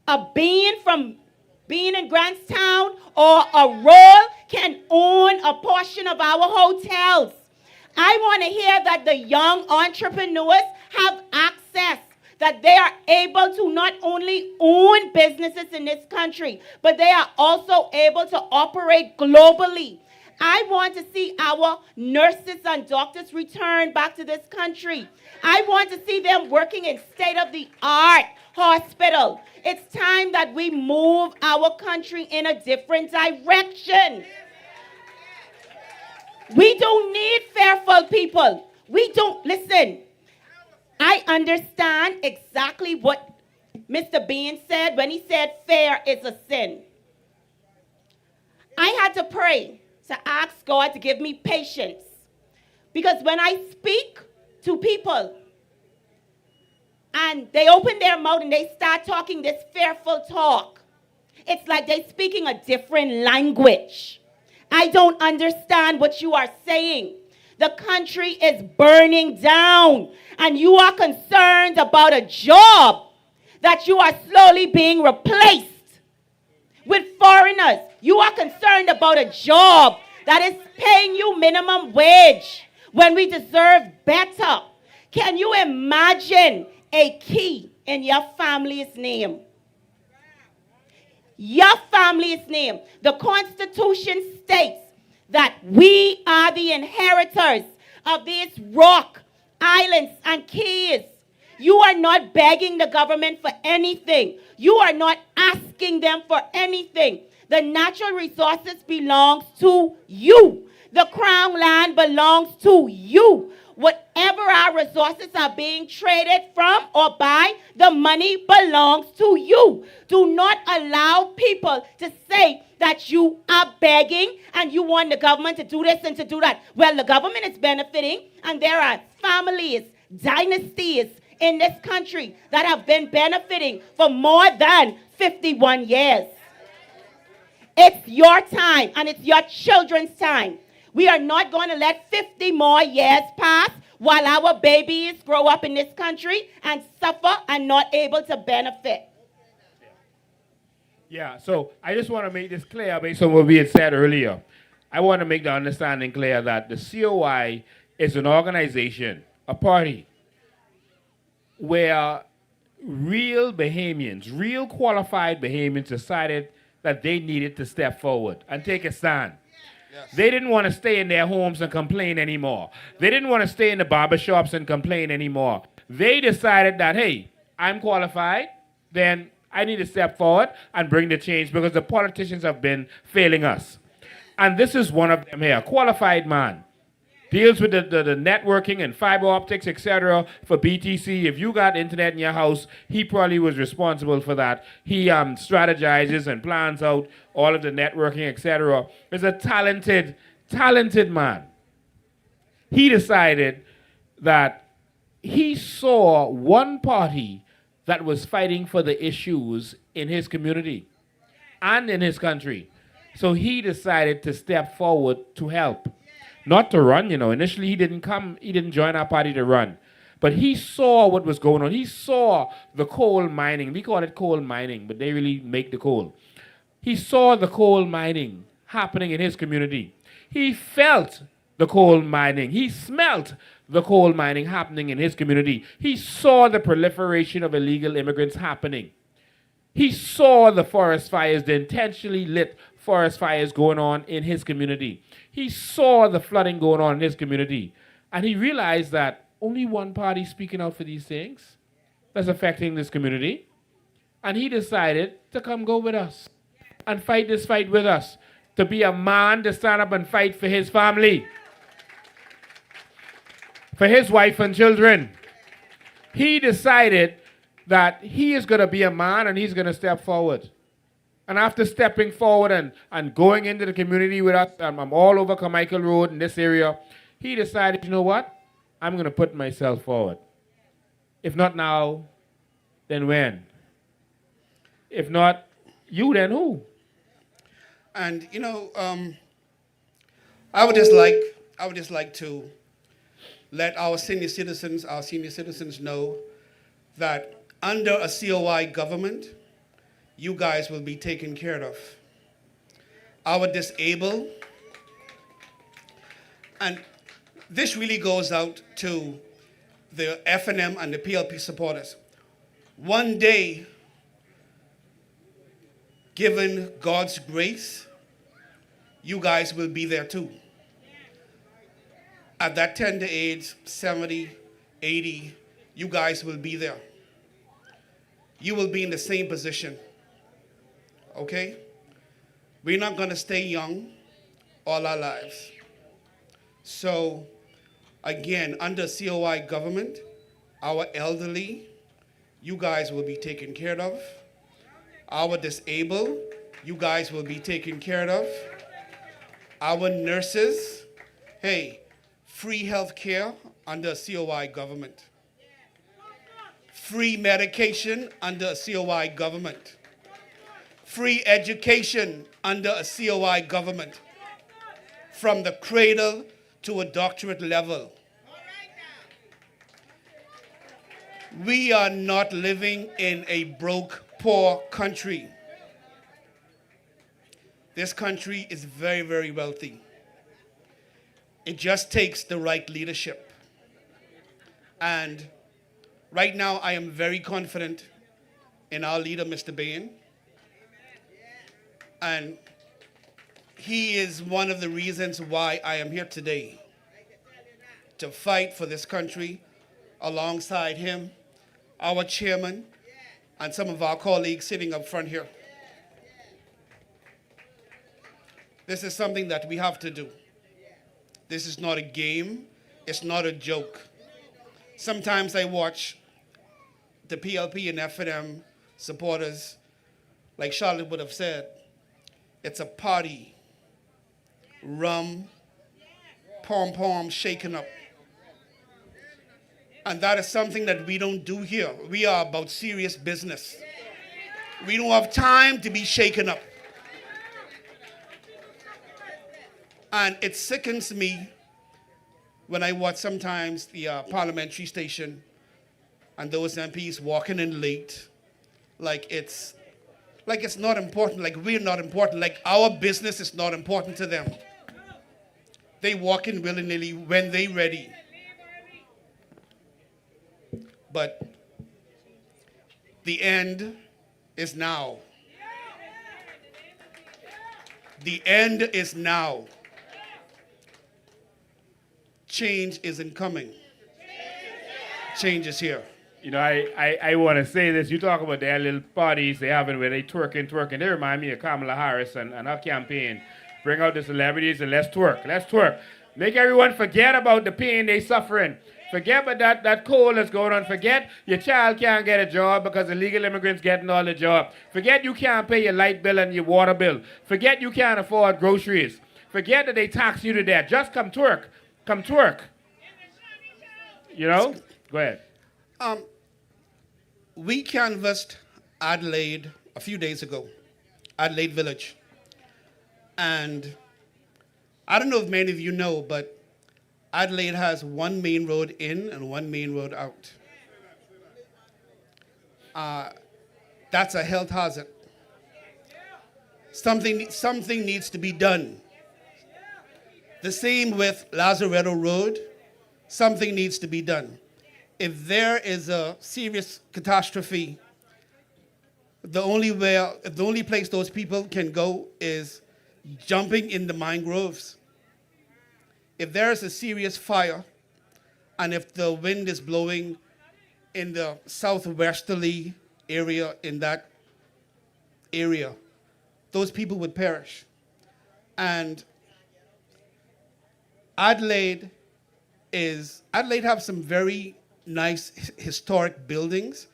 a being from being in Grantstown or a role can own a portion of our hotels. I want to hear that the young entrepreneurs have access, that they are able to not only own businesses in this country, but they are also able to operate globally. I want to see our nurses and doctors return back to this country. I want to see them working in state-of-the-art hospital. It's time that we move our country in a different direction. We don't need fearful people. We don't, listen, I understand exactly what Mr. Bean said when he said fear is a sin. I had to pray to ask God to give me patience. Because when I speak to people and they open their mouth and they start talking this fearful talk, it's like they're speaking a different language. I don't understand what you are saying. The country is burning down, and you are concerned about a job that you are slowly being replaced with foreigners. You are concerned about a job that is paying you minimum wage when we deserve better. Can you imagine a key in your family's name? Your family's name. The Constitution states that we are the inheritors of these rock, islands, and keys. You are not begging the government for anything. You are not asking them for anything. The natural resources belongs to you. The crown land belongs to you. Whatever our resources are being traded from or by, the money belongs to you. Do not allow people to say that you are begging and you want the government to do this and to do that. Well, the government is benefiting, and there are families, dynasties in this country that have been benefiting for more than 51 years. It's your time, and it's your children's time. We are not going to let 50 more years pass while our babies grow up in this country and suffer and not able to benefit. Yeah, so I just want to make this clear based on what we had said earlier. I want to make the understanding clear that the COI is an organization, a party, where real Bahamians, real qualified Bahamians decided that they needed to step forward and take a stand. Yes. They didn't want to stay in their homes and complain anymore. They didn't want to stay in the barbershops and complain anymore. They decided that, hey, I'm qualified, then I need to step forward and bring the change because the politicians have been failing us. And this is one of them here, a qualified man. Deals with the networking and fiber optics, etc. for BTC. If you got internet in your house, he probably was responsible for that. He strategizes and plans out all of the networking, etc. He's a talented man. He decided that he saw one party that was fighting for the issues in his community and in his country. So he decided to step forward to help. Not to run, you know. Initially, he didn't join our party to run. But he saw what was going on. He saw the coal mining. We call it coal mining, but they really make the coal. He saw the coal mining happening in his community. He felt the coal mining. He smelt the coal mining happening in his community. He saw the proliferation of illegal immigrants happening. He saw the forest fires, the intentionally lit forest fires going on in his community. He saw the flooding going on in his community. And he realized that only one party speaking out for these things that's affecting this community. And he decided to come go with us and fight this fight with us, to be a man to stand up and fight for his family, for his wife and children. He decided that he is going to be a man and he's going to step forward. And after stepping forward and going into the community with us, I'm all over Carmichael Road in this area, he decided, you know what? I'm going to put myself forward. If not now, then when? If not you, then who? And you know, I would just like to let our senior citizens know that under a COI government, you guys will be taken care of. Our disabled, and this really goes out to the FNM and the PLP supporters. One day, given God's grace, you guys will be there too. At that tender age, 70, 80, you guys will be there. You will be in the same position. Okay? We're not going to stay young all our lives. So, again, under COI government, our elderly, you guys will be taken care of. Our disabled, you guys will be taken care of. Our nurses, hey, free health care under COI government. Free medication under a COI government. Free education under a COI government. From the cradle to a doctorate level. We are not living in a broke, poor country. This country is very, very wealthy. It just takes the right leadership. And right now, I am very confident in our leader, Mr. Bain. And he is one of the reasons why I am here today, to fight for this country alongside him, our chairman, and some of our colleagues sitting up front here. This is something that we have to do. This is not a game. It's not a joke. Sometimes I watch the PLP and FNM supporters, like Charlotte would have said, it's a party. Rum, pom-pom shaken up. And that is something that we don't do here. We are about serious business. We don't have time to be shaken up. And it sickens me when I watch sometimes the parliamentary station and those MPs walking in late, like it's not important, like we're not important, like our business is not important to them. They walk in willy-nilly when they're ready. But the end is now. The end is now. Change isn't coming. Change is here. You know, I want to say this. You talk about their little parties they having where they twerking. They remind me of Kamala Harris and her campaign. Bring out the celebrities and let's twerk. Make everyone forget about the pain they suffering. Forget about that coal that's going on. Forget your child can't get a job because illegal immigrants getting all the job. Forget you can't pay your light bill and your water bill. Forget you can't afford groceries. Forget that they tax you to death. Just come twerk. Come twerk. You know? Go ahead. We canvassed Adelaide a few days ago, Adelaide Village. And I don't know if many of you know, but Adelaide has one main road in and one main road out. That's a health hazard. Something needs to be done. The same with Lazaretto Road. Something needs to be done. If there is a serious catastrophe, the only place those people can go is jumping in the mangroves. If there is a serious fire, and if the wind is blowing in the southwesterly area in that area, those people would perish. And Adelaide have some very nice historic buildings.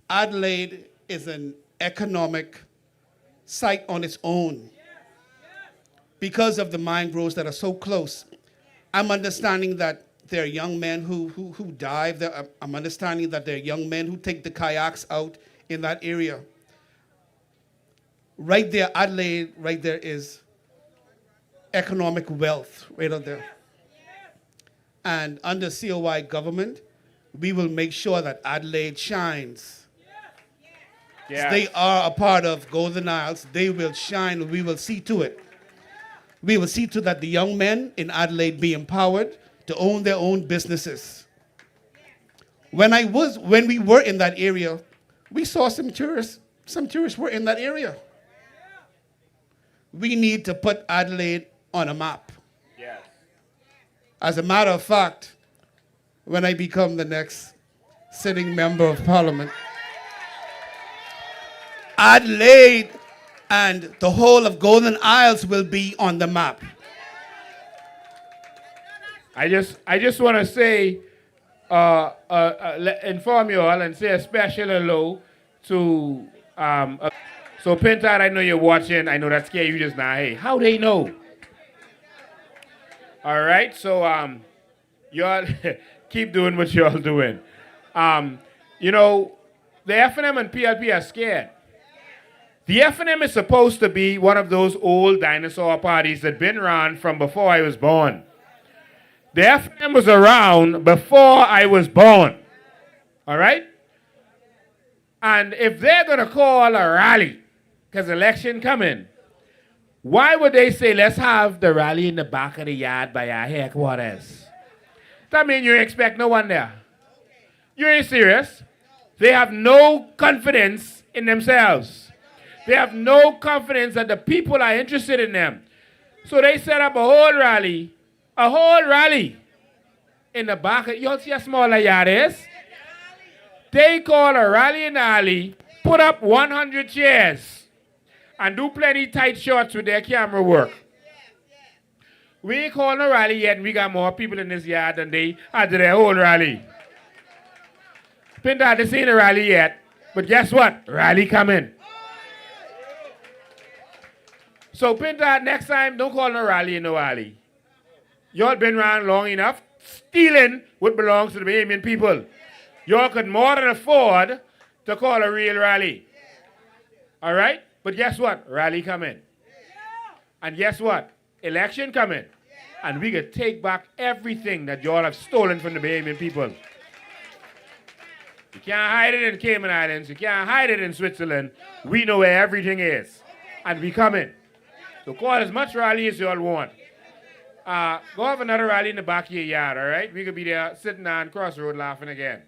Adelaide is an economic site on its own because of the mangroves that are so close. I'm understanding that there are young men who dive. I'm understanding that there are young men who take the kayaks out in that area. Right there, Adelaide, right there is economic wealth right out there. And under COI government, we will make sure that Adelaide shines. Yeah. They are a part of Golden Isles. They will shine. We will see to it. We will see to that the young men in Adelaide be empowered to own their own businesses. When we were in that area, we saw some tourists. Some tourists were in that area. We need to put Adelaide on a map. Yes. As a matter of fact, when I become the next sitting member of parliament, Adelaide and the whole of Golden Isles will be on the map. I just want to say, inform you all and say a special hello to, so Pintard, I know you're watching. I know that scared you just now. Hey, how they know? All right, so y'all keep doing what y'all doing. You know, the F&M and PLP are scared. The F&M is supposed to be one of those old dinosaur parties that been around from before I was born. The F&M was around before I was born. All right? And if they're going to call a rally, because election coming, why would they say, let's have the rally in the back of the yard by our headquarters? That means you expect no one there. You ain't serious. They have no confidence in themselves. They have no confidence that the people are interested in them. So they set up a whole rally in the back of, you see how small the yard is? They call a rally in the alley, put up 100 chairs, and do plenty tight shots with their camera work. We ain't calling a rally yet, and we got more people in this yard than they had to their whole rally. Pinta, this ain't a rally yet, but guess what? Rally coming. So Pinta, next time, don't call no rally in no alley. Y'all been around long enough, stealing what belongs to the Bahamian people. Y'all could more than afford to call a real rally. All right? But guess what? Rally coming. And guess what? Election coming. And we could take back everything that y'all have stolen from the Bahamian people. You can't hide it in Cayman Islands. You can't hide it in Switzerland. We know where everything is. And we coming. So call as much rally as y'all want. Go have another rally in the back of your yard, all right? We could be there sitting on Crossroad laughing again.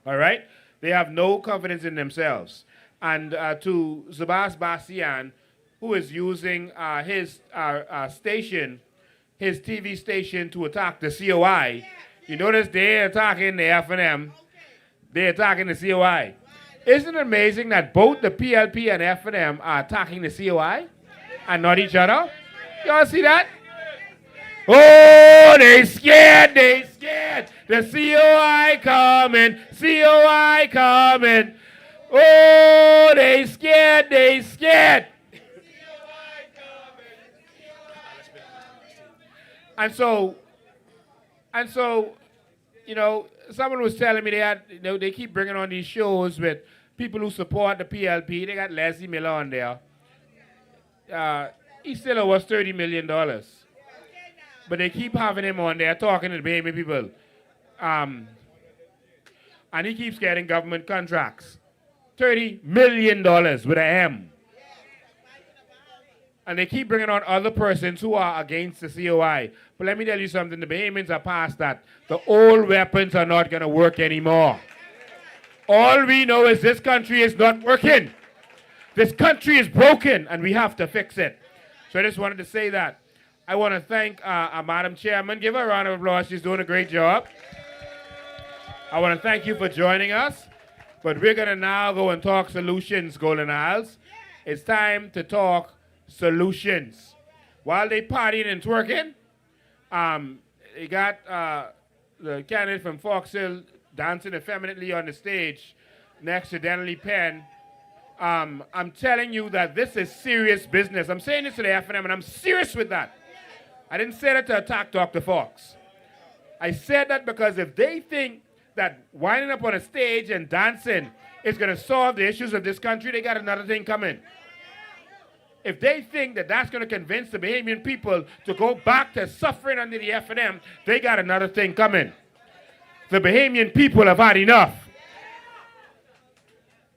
All right? They have no confidence in themselves. And to Zabas Bastian, who is using his station, his TV station to attack the COI, you notice they're attacking the F&M, they're attacking the COI. Isn't it amazing that both the PLP and F&M are attacking the COI and not each other? Y'all see that? Oh, they scared. The COI coming. Oh, they scared. And so, you know, someone was telling me they keep bringing on these shows with people who support the PLP. They got Leslie Miller on there. He still owes us $30 million. But they keep having him on there talking to the Bahamian people. And he keeps getting government contracts. $30 million with an M. And they keep bringing on other persons who are against the COI. But let me tell you something, the Bahamians are past that. The old weapons are not going to work anymore. All we know is this country is not working. This country is broken, and we have to fix it. So I just wanted to say that. I want to thank Madam Chairman. Give her a round of applause. She's doing a great job. I want to thank you for joining us. But we're going to now go and talk solutions, Golden Isles. It's time to talk solutions. While they partying and twerking, they got the candidate from Fox Hill dancing effeminately on the stage next to Denley Penn. I'm telling you that this is serious business. I'm saying this to the FNM, and I'm serious with that. I didn't say that to attack Dr. Fox. I said that because if they think that winding up on a stage and dancing is going to solve the issues of this country, they got another thing coming. If they think that that's going to convince the Bahamian people to go back to suffering under the FNM, they got another thing coming. The Bahamian people have had enough.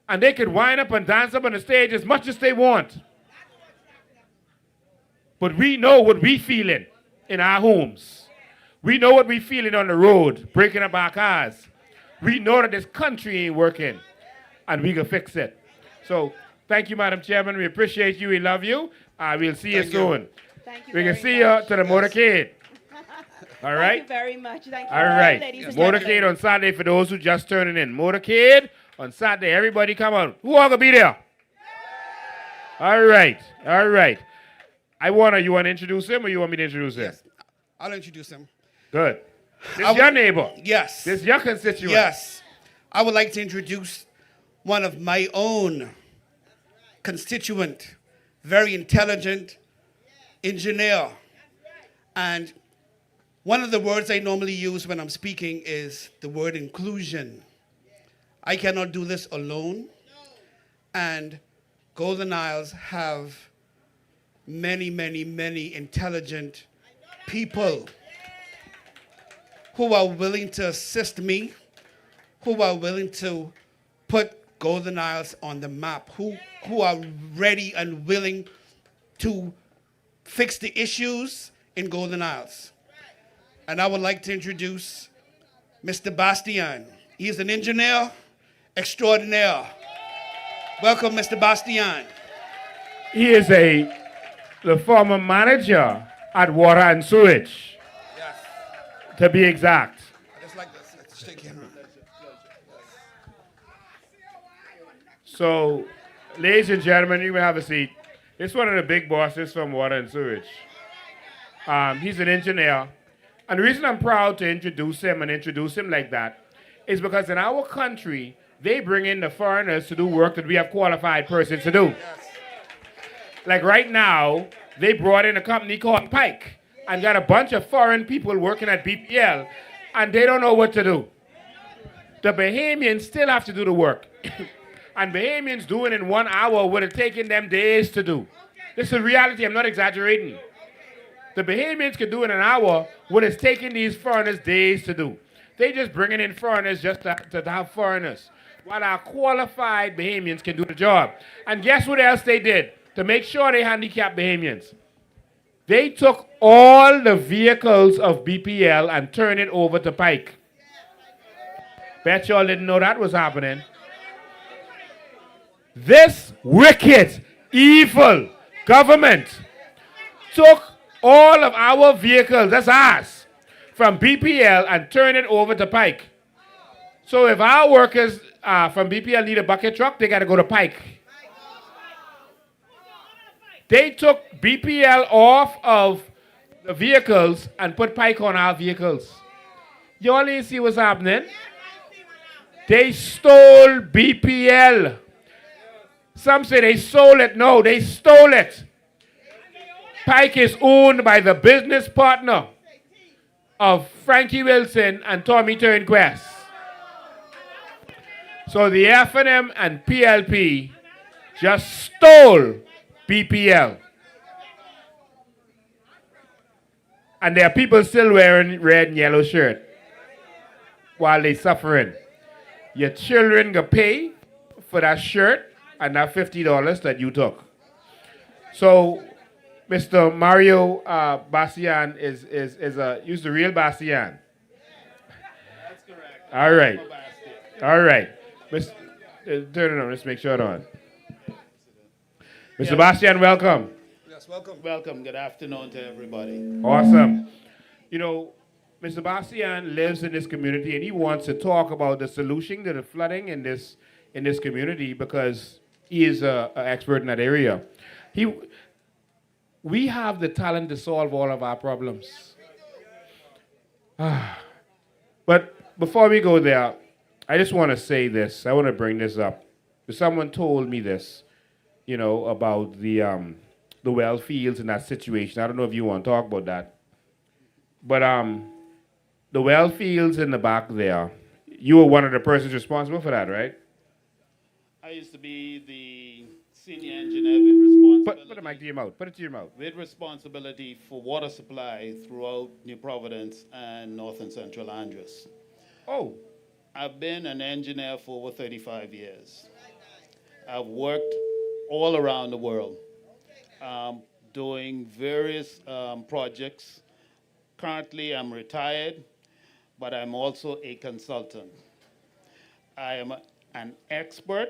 And they could wind up and dance up on the stage as much as they want. But we know what we feeling in our homes. We know what we feeling on the road, breaking up our cars. We know that this country ain't working, and we can fix it. So, thank you, Madam Chairman. We appreciate you. We love you. We'll see you soon. Thank you We can see much. you to the motorcade. All right? Thank you very much. Thank you. All right. Ladies and Motorcade gentlemen. on Saturday for those who just turning in. Motorcade on Saturday. Everybody come on. Who all gonna be there? All right. All right. You want to introduce him or you want me to introduce him? Yes, I'll introduce him. Good. This is your neighbor. Yes. This is your constituent. Yes. I would like to introduce one of my own constituent, very intelligent engineer. And one of the words I normally use when I'm speaking is the word inclusion. I cannot do this alone. And Golden Isles have many, many, many intelligent people who are willing to assist me, who are willing to put Golden Isles on the map, who are ready and willing to fix the issues in Golden Isles. And I would like to introduce Mr. Bastian. He is an engineer extraordinaire. Welcome, Mr. Bastian. He is the former manager at Water and Sewage, Yes. to be exact. I just like this. Let's shake your hand. So, ladies and gentlemen, you may have a seat. This is one of the big bosses from Water and Sewage. He's an engineer. And the reason I'm proud to introduce him like that is because in our country, they bring in the foreigners to do work that we have qualified persons to do. Yes. Like right now, they brought in a company called Pike and got a bunch of foreign people working at BPL, and they don't know what to do. The Bahamians still have to do the work. And Bahamians do it in 1 hour would have taken them days to do. This is a reality, I'm not exaggerating. The Bahamians could do it in an hour what it's taking these foreigners days to do. They just bringing in foreigners just to have foreigners, while our qualified Bahamians can do the job. And guess what else they did to make sure they handicap Bahamians? They took all the vehicles of BPL and turned it over to Pike. Bet y'all didn't know that was happening. This wicked, evil government took all of our vehicles, that's ours, from BPL and turned it over to Pike. So if our workers from BPL need a bucket truck, they got to go to Pike. They took BPL off of the vehicles and put Pike on our vehicles. Y'all ain't see what's happening? They stole BPL. Some say they sold it. No, they stole it. Pike is owned by the business partner of Frankie Wilson and Tommy Turnquest. So the F&M and PLP just stole BPL. And there are people still wearing red and yellow shirt while they suffering. Your children gonna pay for that shirt and that $50 that you took. So, Mr. Mario Bastian is a use the real Bastian. That's correct. All right, Basket. all right. Miss, turn it on. Let's make sure it's on. Mr. Yeah. Bastian, welcome. Yes, welcome. Welcome. Good afternoon to everybody. Awesome. You know, Mr. Bastian lives in this community and he wants to talk about the solution to the flooding in this community because he is an expert in that area. We have the talent to solve all of our problems. But before we go there, I just want to say this. I want to bring this up. Someone told me this, you know, about the well fields and that situation. I don't know if you want to talk about that. But the well fields in the back there, you were one of the persons responsible for that, right? I used to be the senior engineer with responsibility. Put the mic to your mouth. Put it to your mouth. With responsibility for water supply throughout New Providence and North and Central Andros. Oh, I've been an engineer for over 35 years. I've worked all around the world, doing various projects. Currently, I'm retired, but I'm also a consultant. I am an expert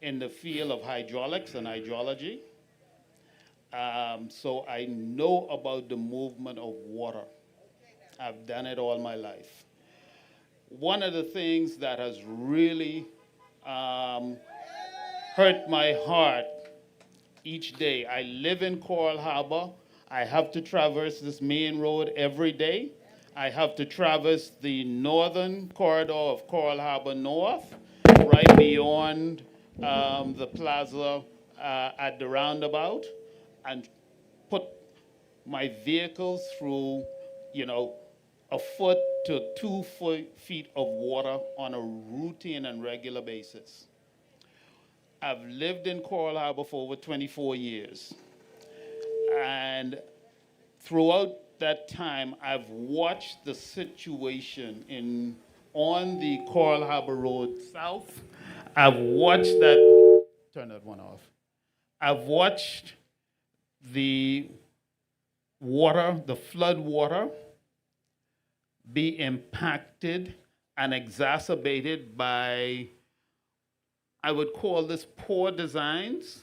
in the field of hydraulics and hydrology. So I know about the movement of water. I've done it all my life. One of the things that has really hurt my heart each day, I live in Coral Harbour. I have to traverse this main road every day. I have to traverse the northern corridor of Coral Harbour North, right beyond the plaza at the roundabout, and put my vehicles through, you know, a foot to 2 feet of water on a routine and regular basis. I've lived in Coral Harbour for over 24 years. And throughout that time, I've watched the situation on the Coral Harbour Road South. I've watched that, turn that one off. I've watched the water, the flood water, be impacted and exacerbated by, I would call this poor designs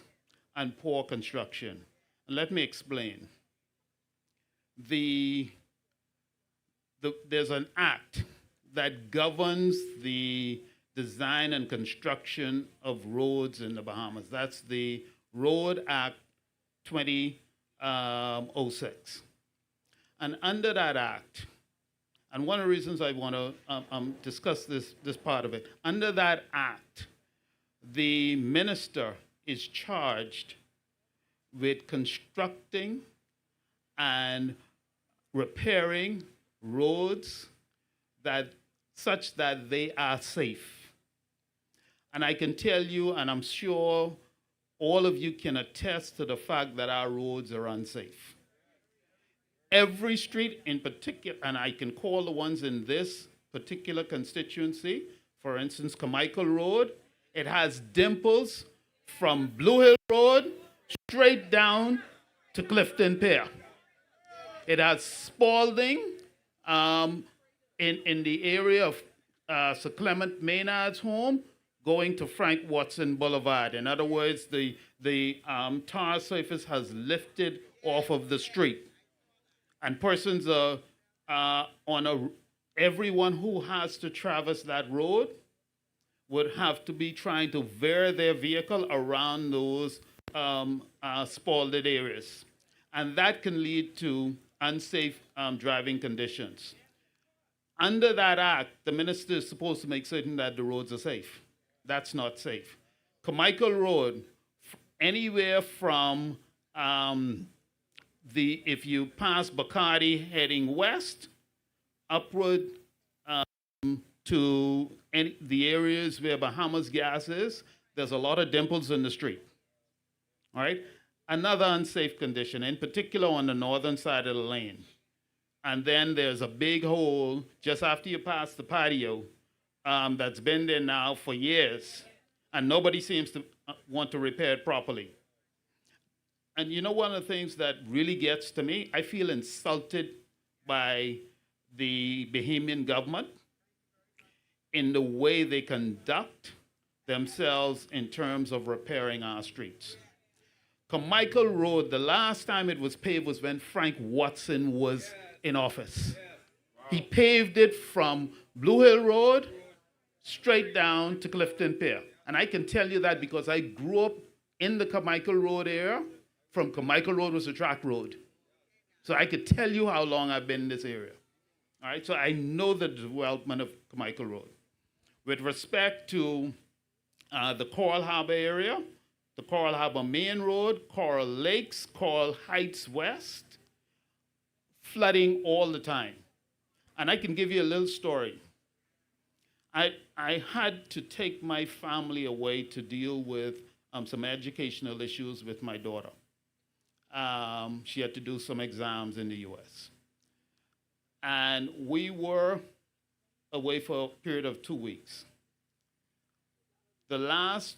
and poor construction. Let me explain. There's an act that governs the design and construction of roads in the Bahamas. That's the Road Act 2006. And under that act, and one of the reasons I want to discuss this part of it, under that act, the minister is charged with constructing and repairing roads such that they are safe. And I can tell you, and I'm sure all of you can attest to the fact that our roads are unsafe. Every street in particular, and I can call the ones in this particular constituency, for instance, Carmichael Road, it has dimples from Blue Hill Road straight down to Clifton Pier. It has Spalding in the area of Sir Clement Maynard's home going to Frank Watson Boulevard. In other words, the tar surface has lifted off of the street. And persons everyone who has to traverse that road would have to be trying to veer their vehicle around those spalded areas. And that can lead to unsafe driving conditions. Under that act, the minister is supposed to make certain that the roads are safe. That's not safe. Carmichael Road, anywhere from if you pass Bacardi heading west, upward to the areas where Bahamas Gas is, there's a lot of dimples in the street. All right? Another unsafe condition, in particular on the northern side of the lane. And then there's a big hole just after you pass the patio that's been there now for years, and nobody seems to want to repair it properly. And you know, one of the things that really gets to me, I feel insulted by the Bahamian government in the way they conduct themselves in terms of repairing our streets. Carmichael Road, the last time it was paved was when Frank Watson was in office. He paved it from Blue Hill Road straight down to Clifton Pier. And I can tell you that because I grew up in the Carmichael Road area. From Carmichael Road was a track road. So I could tell you how long I've been in this area. All right, so I know the development of Carmichael Road. With respect to the Coral Harbour area, the Coral Harbour Main Road, Coral Lakes, Coral Heights West, flooding all the time. And I can give you a little story. I had to take my family away to deal with some educational issues with my daughter. She had to do some exams in the US. And we were away for a period of 2 weeks. The last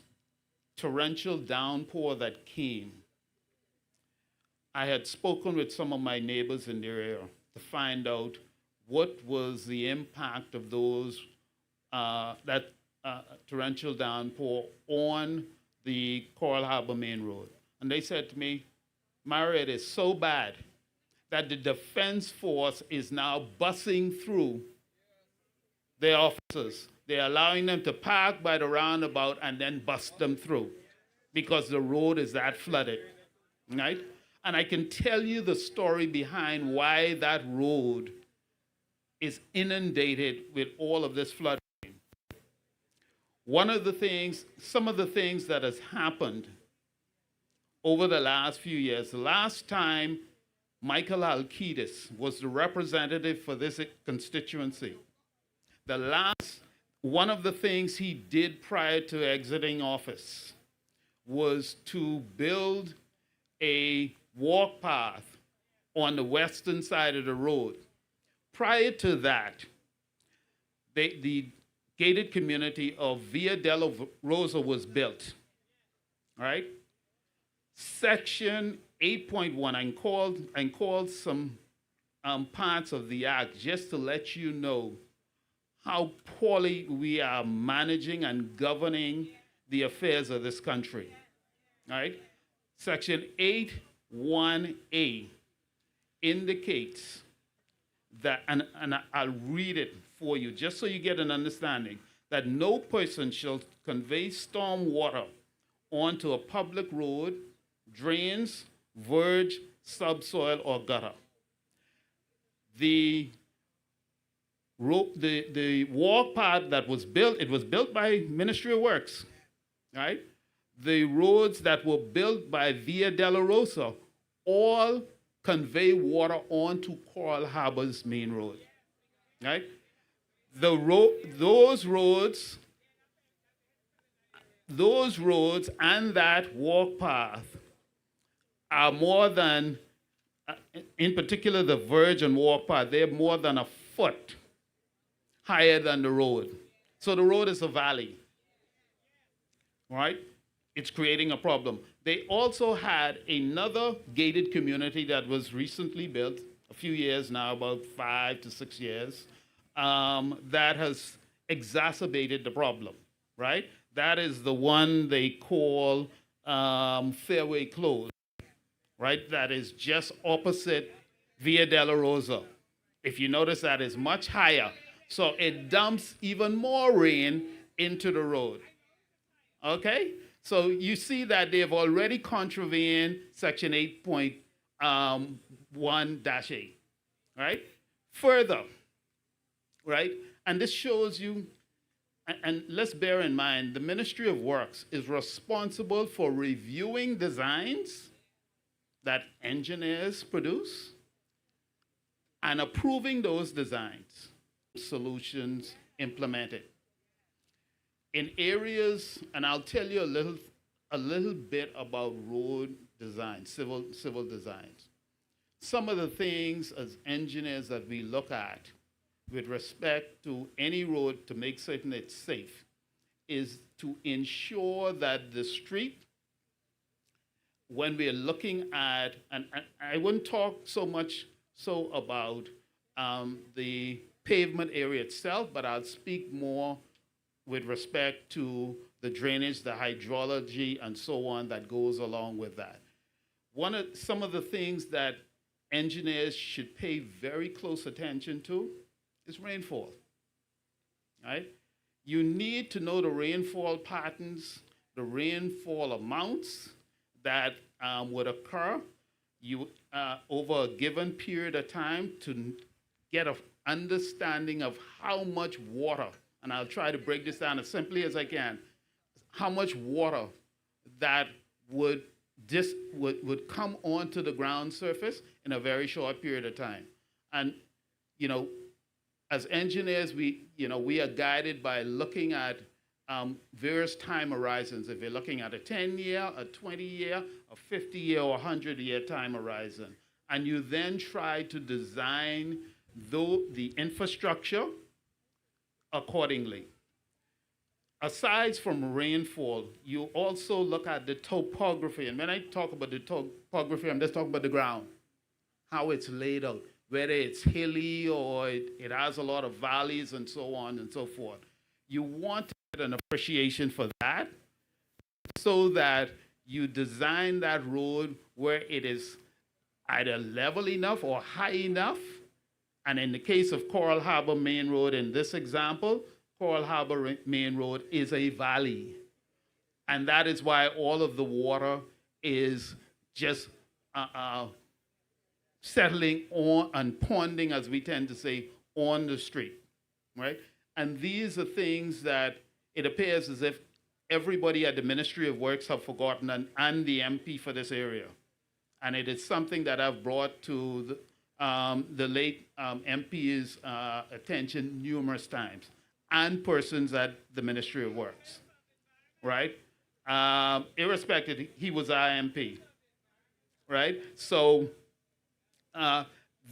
torrential downpour that came, I had spoken with some of my neighbors in the area to find out what was the impact of those that torrential downpour on the Coral Harbour Main Road. And they said to me, Mario, it is so bad that the Defense Force is now bussing through their officers. They're allowing them to park by the roundabout and then bust them through because the road is that flooded, right? And I can tell you the story behind why that road is inundated with all of this flooding. Some of the things that has happened over the last few years, the last time Michael Alkides was the representative for this constituency, one of the things he did prior to exiting office was to build a walk path on the western side of the road. Prior to that, the gated community of Via della Rosa was built, all right? Section 8.1, I called some parts of the act just to let you know how poorly we are managing and governing the affairs of this country, all right? Section 8.1A indicates that, and I'll read it for you just so you get an understanding, that no person shall convey storm water onto a public road, drains, verge, subsoil, or gutter. The walk path that was built, it was built by Ministry of Works, right? The roads that were built by Via della Rosa all convey water onto Coral Harbour's main road, right? Those roads and that walk path are more than, in particular the verge and walk path, they're more than a foot higher than the road. So the road is a valley, right? It's creating a problem. They also had another gated community that was recently built, a few years now, about 5 to 6 years, that has exacerbated the problem, right? That is the one they call Fairway Close, right? That is just opposite Via della Rosa. If you notice, that is much higher. So it dumps even more rain into the road, okay? So you see that they've already contravened Section 8.1-8, right? Further, right? And this shows you, and let's bear in mind, the Ministry of Works is responsible for reviewing designs that engineers produce and approving those designs, solutions implemented. In areas, and I'll tell you a little bit about road design, civil designs. some of the things as engineers that we look at with respect to any road to make certain it's safe is to ensure that the street, when we're looking at, and I wouldn't talk so much so about the pavement area itself, but I'll speak more with respect to the drainage, the hydrology, and so on that goes along with that. Some of the things that engineers should pay very close attention to is rainfall, right? You need to know the rainfall patterns, the rainfall amounts that would occur over a given period of time to get an understanding of how much water, and I'll try to break this down as simply as I can, how much water that would come onto the ground surface in a very short period of time. And, as engineers, we are guided by looking at various time horizons. If you're looking at a 10-year, a 20-year, a 50-year, or 100-year time horizon, and you then try to design the infrastructure accordingly. Aside from rainfall, you also look at the topography. And when I talk about the topography, I'm just talking about the ground, how it's laid out, whether it's hilly or it has a lot of valleys and so on and so forth. You want to get an appreciation for that so that you design that road where it is either level enough or high enough. And in the case of Coral Harbour Main Road, in this example, Coral Harbour Main Road is a valley. And that is why all of the water is just settling on and ponding, as we tend to say, on the street, right? And these are things that it appears as if everybody at the Ministry of Works have forgotten, and the MP for this area. And it is something that I've brought to the late MP's attention numerous times, and persons at the Ministry of Works, right? Irrespective, he was our MP, right? So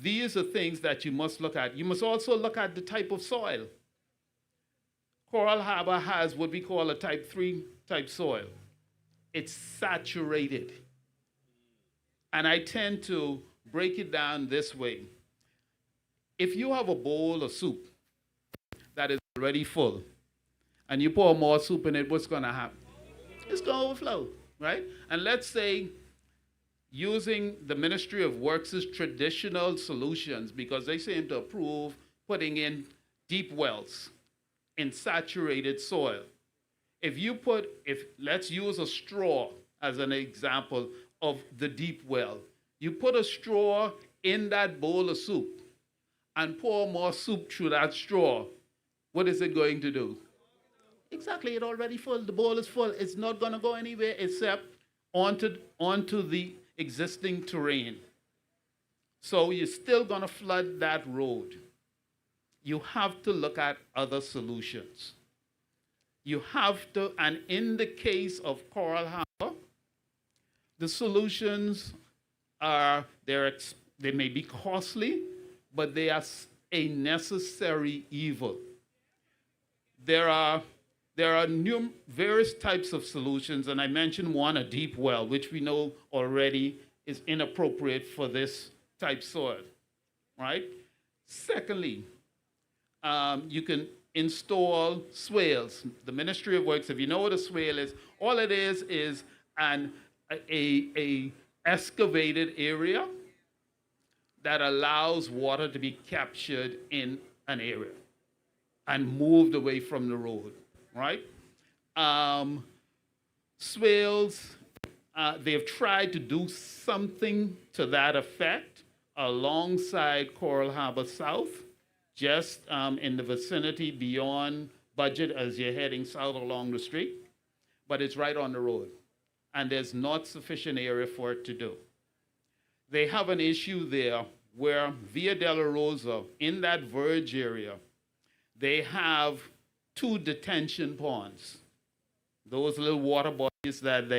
these are things that you must look at. You must also look at the type of soil. Coral Harbour has what we call a type 3 type soil. It's saturated. And I tend to break it down this way. If you have a bowl of soup that is already full, and you pour more soup in it, what's going to happen? It's going to overflow, right? And let's say, using the Ministry of Works' traditional solutions, because they seem to approve putting in deep wells in saturated soil. Let's use a straw as an example of the deep well. You put a straw in that bowl of soup and pour more soup through that straw. What is it going to do? Exactly, it's already full. The bowl is full. It's not going to go anywhere except onto the existing terrain. So you're still going to flood that road. You have to look at other solutions. You have to, and in the case of Coral Harbour, the solutions they may be costly, but they are a necessary evil. There are various types of solutions, and I mentioned one, a deep well, which we know already is inappropriate for this type soil, right? Secondly, you can install swales. The Ministry of Works, if you know what a swale is, all it is an excavated area that allows water to be captured in an area and moved away from the road, right? Swales, they've tried to do something to that effect alongside Coral Harbour South, just in the vicinity beyond Budget as you're heading south along the street, but it's right on the road, and there's not sufficient area for it to do. They have an issue there where Via della Rosa, in that verge area, they have 2 detention ponds. Those little water bodies that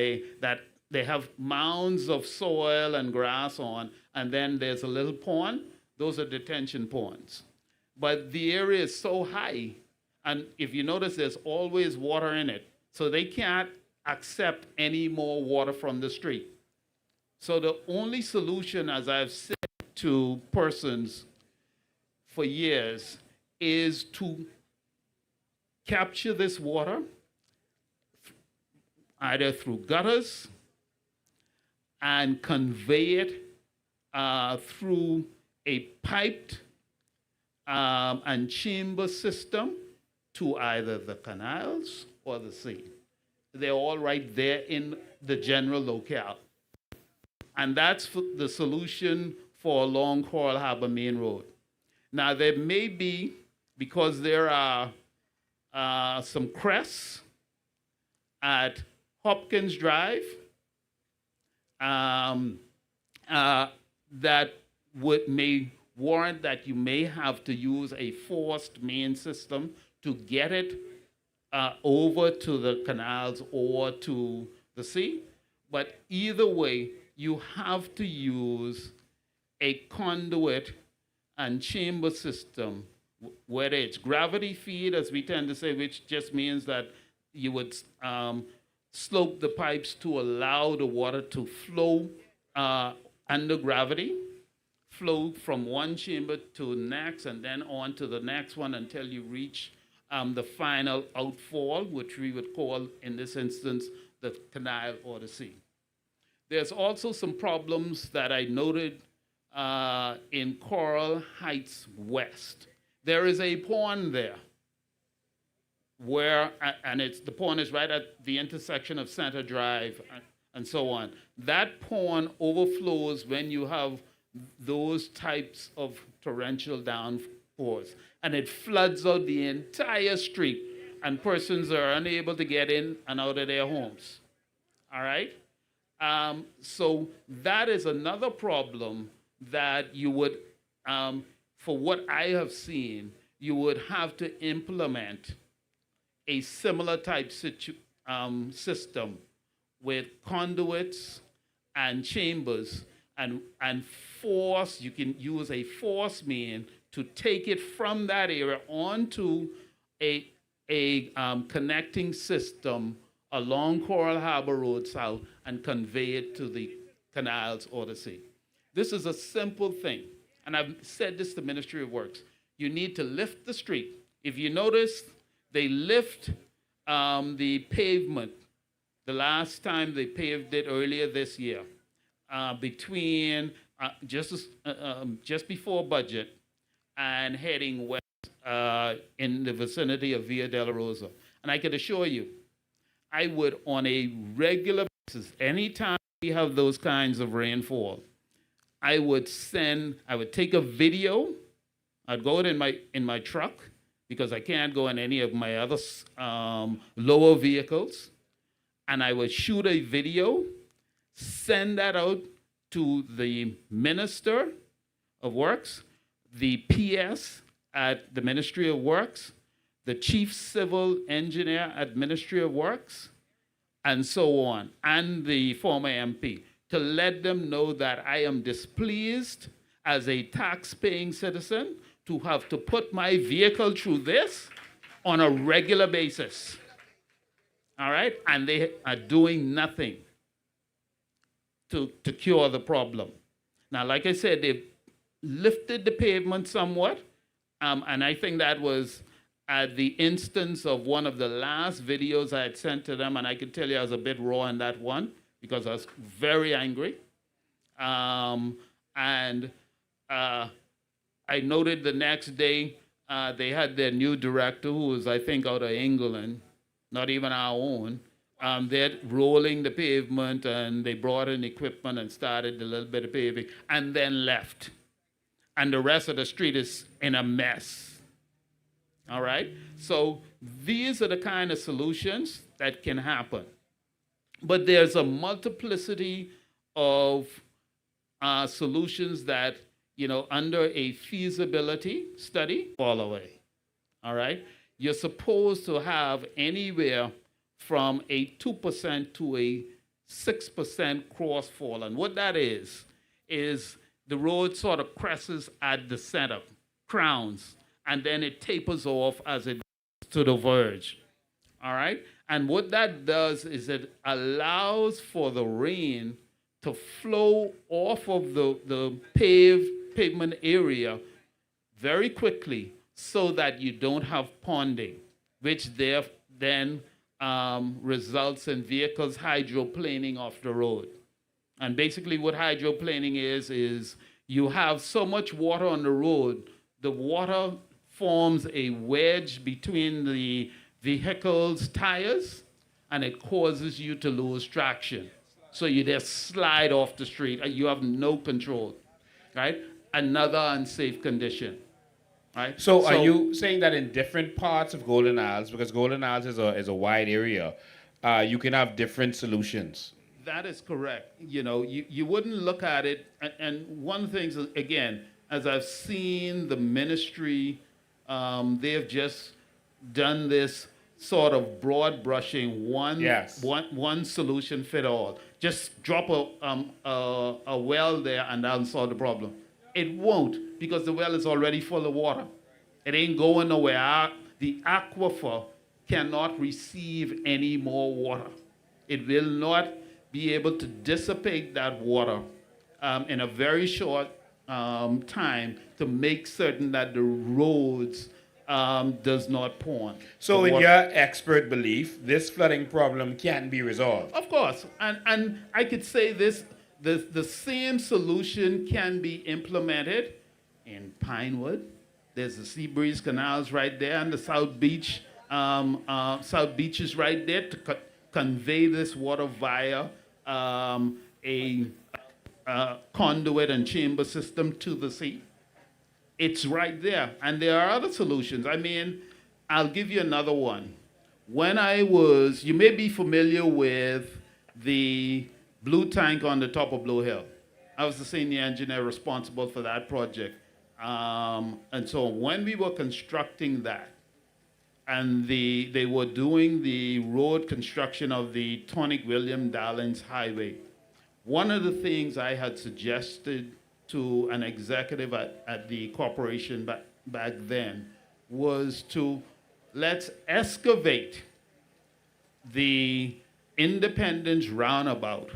they have mounds of soil and grass on, and then there's a little pond. Those are detention ponds. But the area is so high, and if you notice, there's always water in it. So they can't accept any more water from the street. So the only solution, as I've said to persons for years, is to capture this water either through gutters and convey it through a piped and chamber system to either the canals or the sea. They're all right there in the general locale. And that's the solution for along Coral Harbor Main Road. Now, there may be, because there are some crests at Hopkins Drive that may warrant that you may have to use a forced main system to get it over to the canals or to the sea. But either way, you have to use a conduit and chamber system, whether it's gravity feed, as we tend to say, which just means that you would slope the pipes to allow the water to flow under gravity, flow from one chamber to the next, and then on to the next one until you reach the final outfall, which we would call, in this instance, the canal or the sea. There's also some problems that I noted in Coral Heights West. There is a pond there where, and the pond is right at the intersection of Center Drive and so on. That pond overflows when you have those types of torrential downpours, and it floods out the entire street, and persons are unable to get in and out of their homes. All right? So that is another problem that you would, for what I have seen, you would have to implement a similar type system with conduits and chambers and force. You can use a force main to take it from that area onto a connecting system along Coral Harbor Road South and convey it to the canals or the sea. This is a simple thing, and I've said this to Ministry of Works. You need to lift the street. If you notice, they lift the pavement the last time they paved it earlier this year, between just before budget and heading west in the vicinity of Via Della Rosa. And I can assure you, I would, on a regular basis, anytime we have those kinds of rainfall, I would take a video. I'd go in my truck, because I can't go in any of my other lower vehicles, and I would shoot a video, send that out to the Minister of Works, the PS at the Ministry of Works, the Chief Civil Engineer at Ministry of Works, and so on, and the former MP, to let them know that I am displeased as a tax-paying citizen to have to put my vehicle through this on a regular basis. All right? And they are doing nothing to cure the problem. Now, like I said, they've lifted the pavement somewhat, and I think that was at the instance of one of the last videos I had sent to them, and I can tell you I was a bit raw in that one because I was very angry. I noted the next day they had their new director, who was, I think, out of England, not even our own. They're rolling the pavement, and they brought in equipment and started a little bit of paving, and then left. And the rest of the street is in a mess. All right? So these are the kind of solutions that can happen. But there's a multiplicity of solutions that, under a feasibility study, fall away. All right? You're supposed to have anywhere from a 2% to a 6% crossfall. And what that is the road sort of crests at the center, crowns, and then it tapers off as it goes to the verge. All right? And what that does is it allows for the rain to flow off of the pavement area very quickly so that you don't have ponding, which then results in vehicles hydroplaning off the road. And basically what hydroplaning is you have so much water on the road, the water forms a wedge between the vehicle's tires, and it causes you to lose traction. So you just slide off the street, and you have no control, right? Another unsafe condition, right? So are you saying that in different parts of Golden Isles, because Golden Isles is a wide area, you can have different solutions? That is correct. You know, you wouldn't look at it, and one of the things, again, as I've seen the ministry, they have just done this sort of broad brushing, one solution fit all. Just drop a well there and that'll solve the problem. It won't, because the well is already full of water. It ain't going nowhere. The aquifer cannot receive any more water. It will not be able to dissipate that water in a very short time to make certain that the roads does not pond. So in your expert belief, this flooding problem can be resolved? Of course. And I could say this, the same solution can be implemented in Pinewood. There's the Sea Breeze Canals right there, and the South Beach is right there to convey this water via a conduit and chamber system to the sea. It's right there. And there are other solutions. I mean, I'll give you another one. You may be familiar with the blue tank on the top of Blue Hill. I was the senior engineer responsible for that project. And so when we were constructing that, and they were doing the road construction of the Tonic William Dallins Highway, one of the things I had suggested to an executive at the corporation back then was to let's excavate the Independence roundabout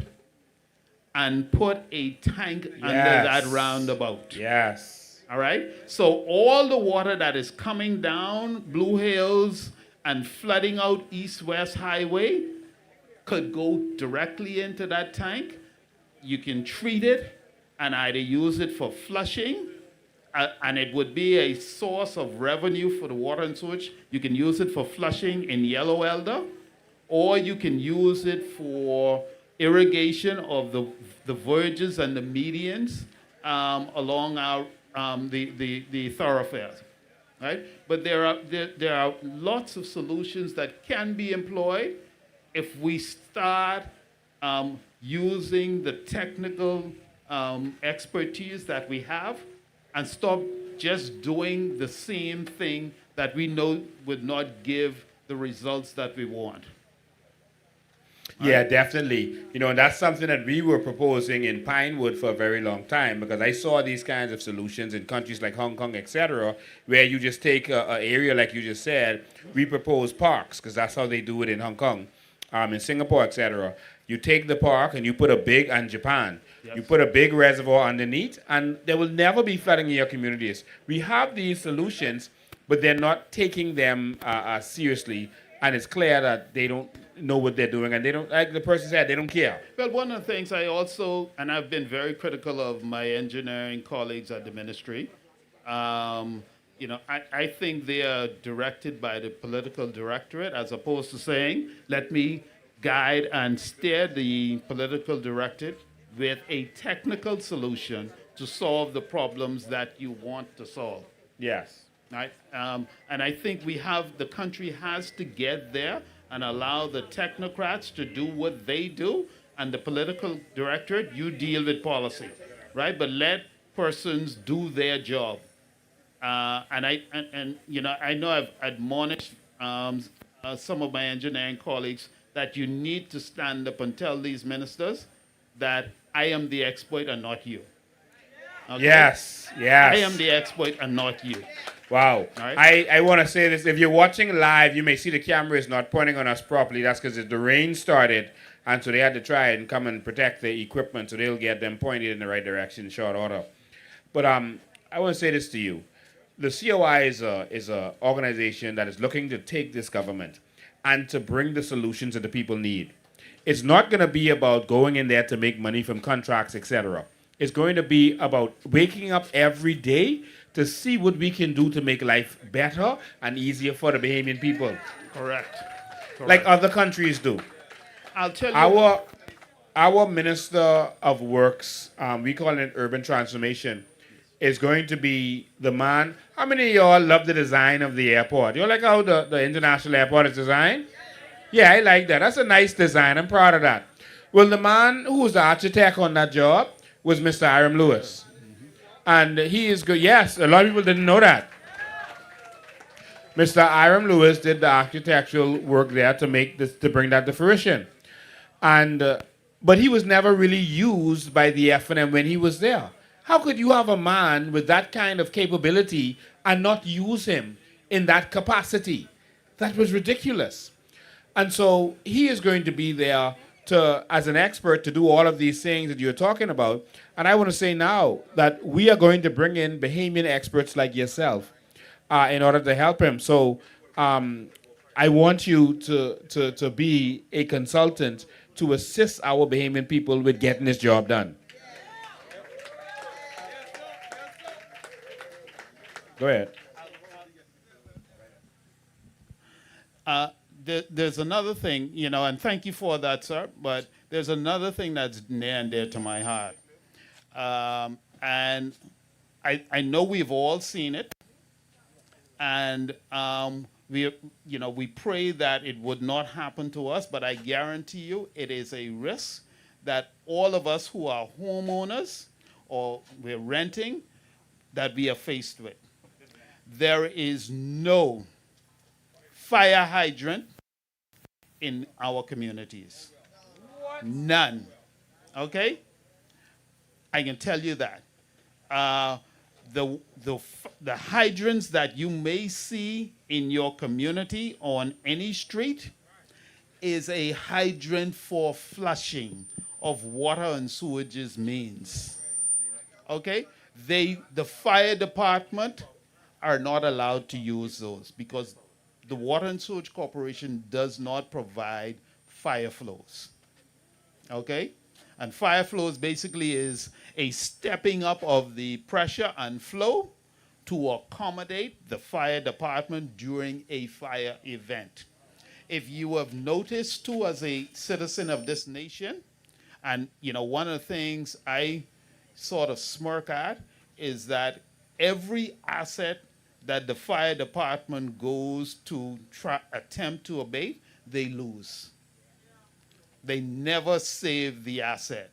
and put a tank under that roundabout. Yes. All right? So all the water that is coming down Blue Hills and flooding out East-West Highway could go directly into that tank. You can treat it and either use it for flushing, and it would be a source of revenue for the water and sewage. You can use it for flushing in Yellow Elder, or you can use it for irrigation of the verges and the medians along our the thoroughfares, right? But there are lots of solutions that can be employed if we start using the technical expertise that we have and stop just doing the same thing that we know would not give the results that we want. Yeah, definitely. You know, and that's something that we were proposing in Pinewood for a very long time, because I saw these kinds of solutions in countries like Hong Kong, etc., where you just take an area like you just said. We propose parks, because that's how they do it in Hong Kong, in Singapore, etc. You take the park and you put and Japan, yes, you put a big reservoir underneath, and there will never be flooding in your communities. We have these solutions, but they're not taking them seriously, and it's clear that they don't know what they're doing, and they don't, like the person said, they don't care. Well, one of the things I've been very critical of my engineering colleagues at the ministry. I think they are directed by the political directorate as opposed to saying, let me guide and steer the political directorate with a technical solution to solve the problems that you want to solve. Yes. Right? And I think the country has to get there and allow the technocrats to do what they do, and the political directorate, you deal with policy, right? But let persons do their job. I know I've admonished some of my engineering colleagues that you need to stand up and tell these ministers that I am the expert and not you. Okay? Yes, yes. I am the expert and not you. Wow. Right. I want to say this. If you're watching live, you may see the camera is not pointing on us properly. That's because the rain started, and so they had to try and come and protect the equipment so they'll get them pointed in the right direction in short order. But I want to say this to you. The COI is a organization that is looking to take this government and to bring the solutions that the people need. It's not going to be about going in there to make money from contracts, etc. It's going to be about waking up every day to see what we can do to make life better and easier for the Bahamian people, Correct. like other countries do. I'll tell you. Our Minister of Works, we call it urban transformation, is going to be the man. How many of y'all love the design of the airport? You like how the international airport is designed? Yeah, I like that. That's a nice design. I'm proud of that. Well, the man who was the architect on that job was Mr. Hiram Lewis. And he is good. Yes, a lot of people didn't know that. Mr. Hiram Lewis did the architectural work there to make this, to bring that to fruition. And but he was never really used by the F&M when he was there. How could you have a man with that kind of capability and not use him in that capacity? That was ridiculous. And so he is going to be there to, as an expert, to do all of these things that you're talking about. And I want to say now that we are going to bring in Bahamian experts like yourself in order to help him. So I want you to be a consultant to assist our Bahamian people with getting this job done. Go ahead. There's another thing, and thank you for that, sir, but there's another thing that's near and dear to my heart. And I know we've all seen it, and we pray that it would not happen to us, but I guarantee you it is a risk that all of us who are homeowners or we're renting, that we are faced with. There is no fire hydrant in our communities. None. Okay? I can tell you that. The hydrants that you may see in your community on any street is a hydrant for flushing of water and sewages mains. Okay? The fire department are not allowed to use those because the Water and Sewage Corporation does not provide fire flows. Okay? And fire flows basically is a stepping up of the pressure and flow to accommodate the fire department during a fire event. If you have noticed too, as a citizen of this nation, and one of the things I sort of smirk at is that every asset that the fire department goes to attempt to abate, they lose. They never save the asset.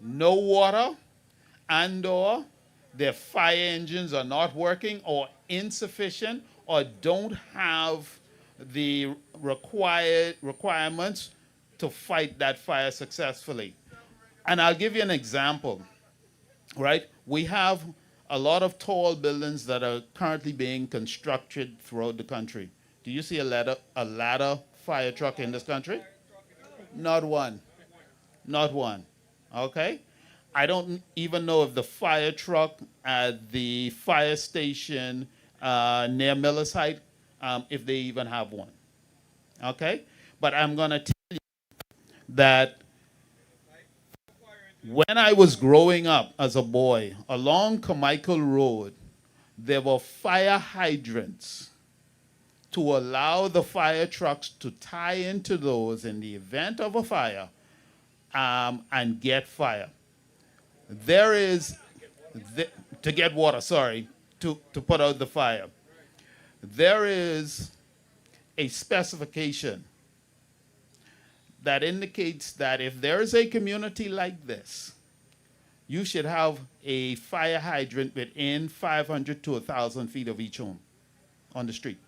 No water, and/or their fire engines are not working or insufficient or don't have the requirements to fight that fire successfully. And I'll give you an example, right? We have a lot of tall buildings that are currently being constructed throughout the country. Do you see a ladder fire truck in this country? Not one. Not one. Okay? I don't even know if the fire truck at the fire station near Miller's Height, if they even have one. Okay? But I'm going to tell you that when I was growing up as a boy, along Carmichael Road, there were fire hydrants to allow the fire trucks to tie into those in the event of a fire and get fire. There is, to get water, sorry, to put out the fire. There is a specification that indicates that if there is a community like this, you should have a fire hydrant within 500 to 1,000 feet of each home on the street.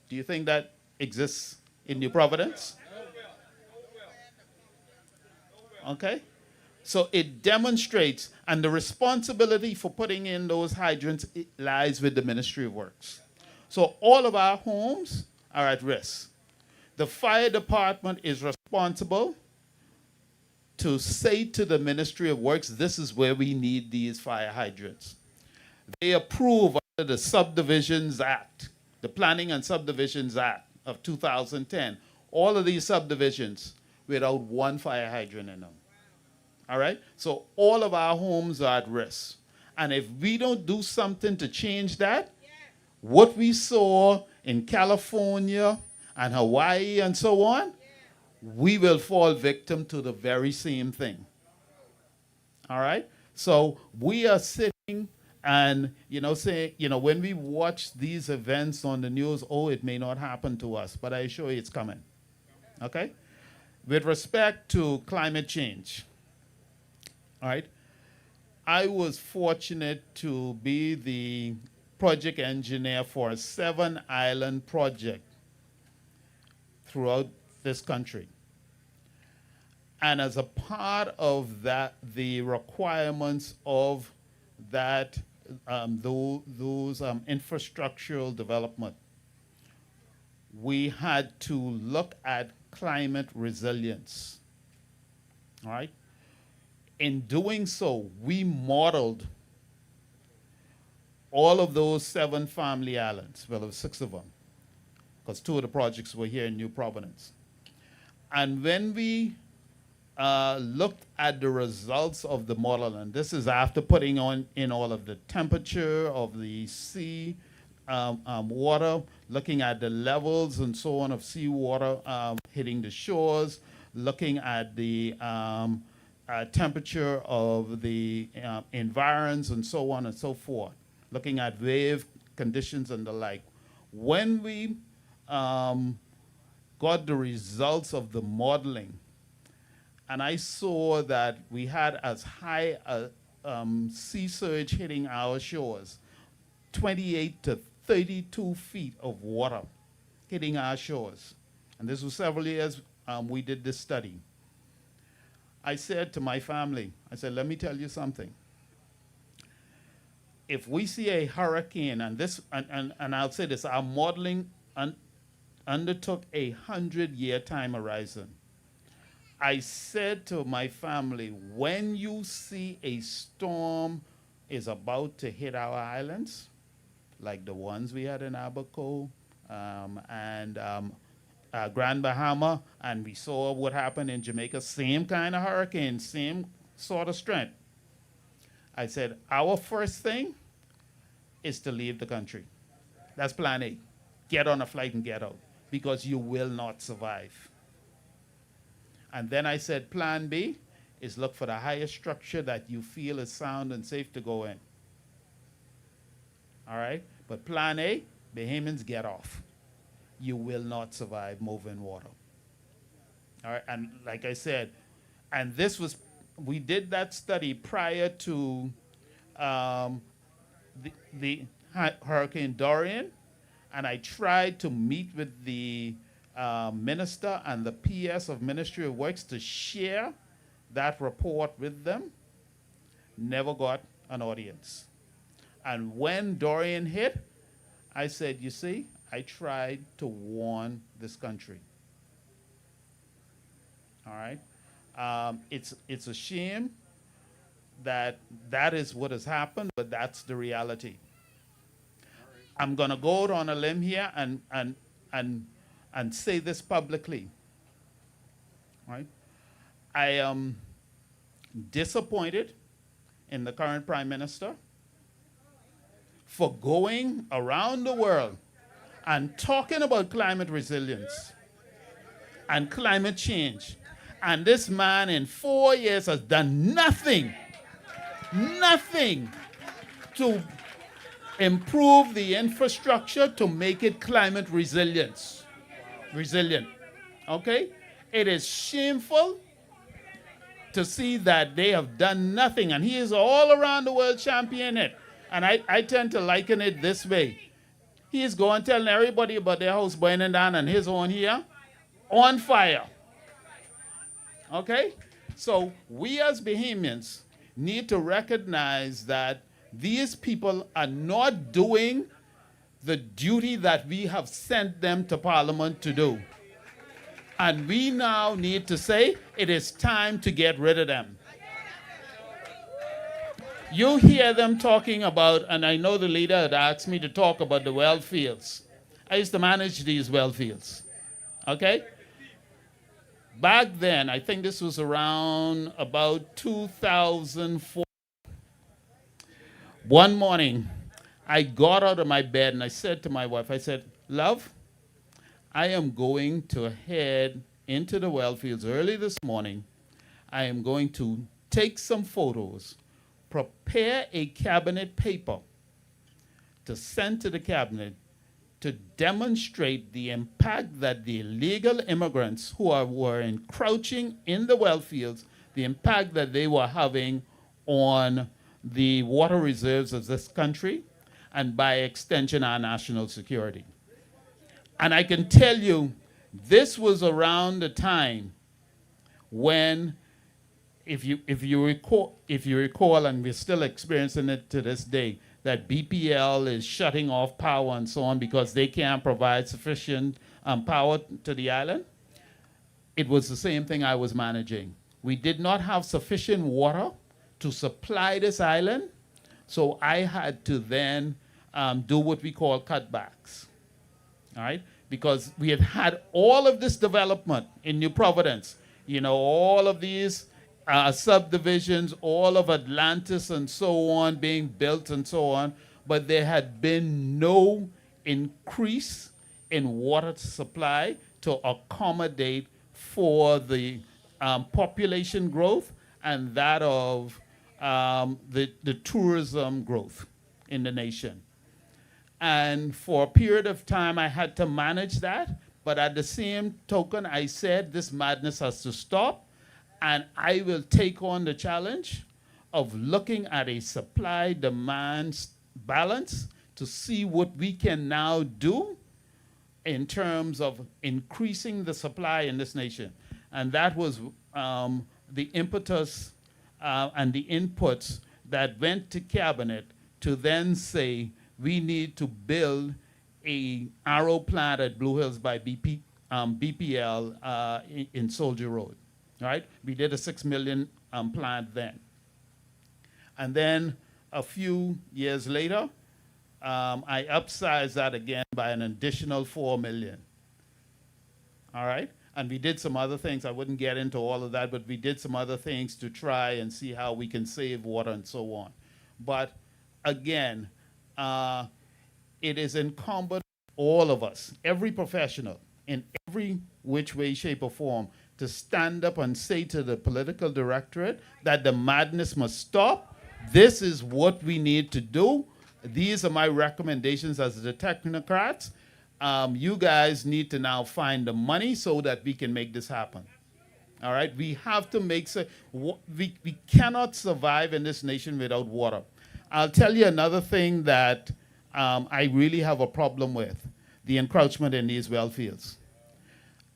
Do you think that exists in New Providence? Okay? So it demonstrates, and the responsibility for putting in those hydrants lies with the Ministry of Works. So all of our homes are at risk. The fire department is responsible to say to the Ministry of Works, this is where we need these fire hydrants. They approve under the Subdivisions Act, the Planning and Subdivisions Act of 2010, all of these subdivisions without one fire hydrant in them. All right? So all of our homes are at risk. And if we don't do something to change that, what we saw in California and Hawaii and so on, we will fall victim to the very same thing. All right? So we are sitting and, saying, when we watch these events on the news, oh, it may not happen to us, but I assure you it's coming. Okay? With respect to climate change, all right, I was fortunate to be the project engineer for a 7-island project throughout this country. And as a part of that, the requirements of that, those infrastructural development, we had to look at climate resilience. All right? In doing so, we modeled all of those 7 family islands, well, there were 6 of them, because 2 of the projects were here in New Providence. And when we looked at the results of the model, and this is after putting in all of the temperature of the sea water, looking at the levels and so on of seawater hitting the shores, looking at the temperature of the environs and so on and so forth, looking at wave conditions and the like. When we got the results of the modeling, and I saw that we had as high a sea surge hitting our shores, 28 to 32 feet of water hitting our shores. And this was several years we did this study. I said to my family, I said, let me tell you something. If we see a hurricane, and I'll say this, our modeling undertook a 100-year time horizon. I said to my family, when you see a storm is about to hit our islands, like the ones we had in Abaco and Grand Bahama, and we saw what happened in Jamaica, same kind of hurricane, same sort of strength. I said, our first thing is to leave the country. That's plan A. Get on a flight and get out, because you will not survive. And then I said, plan B is look for the highest structure that you feel is sound and safe to go in. All right? But plan A, Bahamians, get off. You will not survive moving water. All right? And like I said, and this was, we did that study prior to the Hurricane Dorian, and I tried to meet with the minister and the PS of Ministry of Works to share that report with them. Never got an audience. And when Dorian hit, I said, you see, I tried to warn this country. All right? It's a shame that that is what has happened, but that's the reality. I'm going to go out on a limb here and say this publicly. Right? I am disappointed in the current Prime Minister for going around the world and talking about climate resilience and climate change. And this man in 4 years has done nothing to improve the infrastructure to make it climate resilient. Okay? It is shameful to see that they have done nothing, and he is all around the world championing it. And I tend to liken it this way. He is going telling everybody about their house burning down and his own here, on fire. Okay? So we as Bahamians need to recognize that these people are not doing the duty that we have sent them to Parliament to do. And we now need to say it is time to get rid of them. You hear them talking about, and I know the leader had asked me to talk about the well fields. I used to manage these well fields. Okay? Back then, I think this was around about 2004. One morning, I got out of my bed and I said to my wife, I said, love, I am going to head into the well fields early this morning. I am going to take some photos, prepare a cabinet paper to send to the cabinet to demonstrate the impact that the illegal immigrants who were encroaching in the well fields, the impact that they were having on the water reserves of this country, and by extension, our national security. And I can tell you, this was around the time when, if you recall, and we're still experiencing it to this day, that BPL is shutting off power and so on because they can't provide sufficient power to the island. It was the same thing I was managing. We did not have sufficient water to supply this island, so I had to then do what we call cutbacks, all right? Because we had had all of this development in New Providence, you know, all of these subdivisions, all of Atlantis and so on being built and so on, but there had been no increase in water supply to accommodate for the population growth and that of the tourism growth in the nation. And for a period of time, I had to manage that, but at the same token, I said this madness has to stop, and I will take on the challenge of looking at a supply-demand balance to see what we can now do in terms of increasing the supply in this nation. And that was the impetus and the inputs that went to cabinet to then say we need to build a RO plant at Blue Hills by BPL in Soldier Road. Right? We did a $6 million plant then. And then a few years later, I upsized that again by an additional $4 million. All right? And we did some other things. I wouldn't get into all of that, but we did some other things to try and see how we can save water and so on. But again, it is incumbent on all of us, every professional, in every which way, shape, or form, to stand up and say to the political directorate that the madness must stop. This is what we need to do. These are my recommendations as the technocrats. You guys need to now find the money so that we can make this happen. All right? We have to make we cannot survive in this nation without water. I'll tell you another thing that I really have a problem with, the encroachment in these well fields.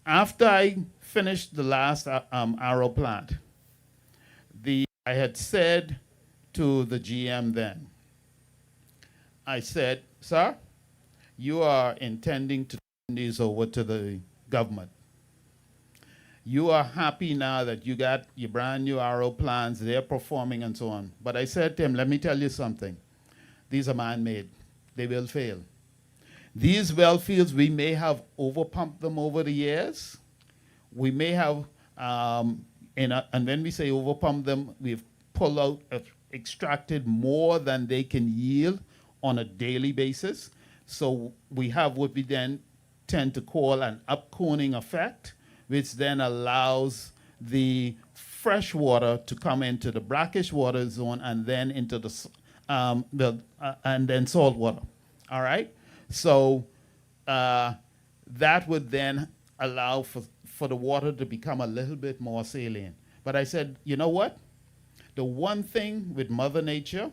After I finished the last RO plant, I had said to the GM then, I said, sir, you are intending to turn these over to the government. You are happy now that you got your brand new RO plants, they're performing and so on. But I said to him, let me tell you something. These are man-made. They will fail. These well fields, we may have overpumped them over the years. We may have, and when we say overpump them, we've pulled out, extracted more than they can yield on a daily basis. So we have what we then tend to call an upconing effect, which then allows the fresh water to come into the brackish water zone and then into and then salt water. All right? So that would then allow for the water to become a little bit more saline. But I said, you know what? The one thing with Mother Nature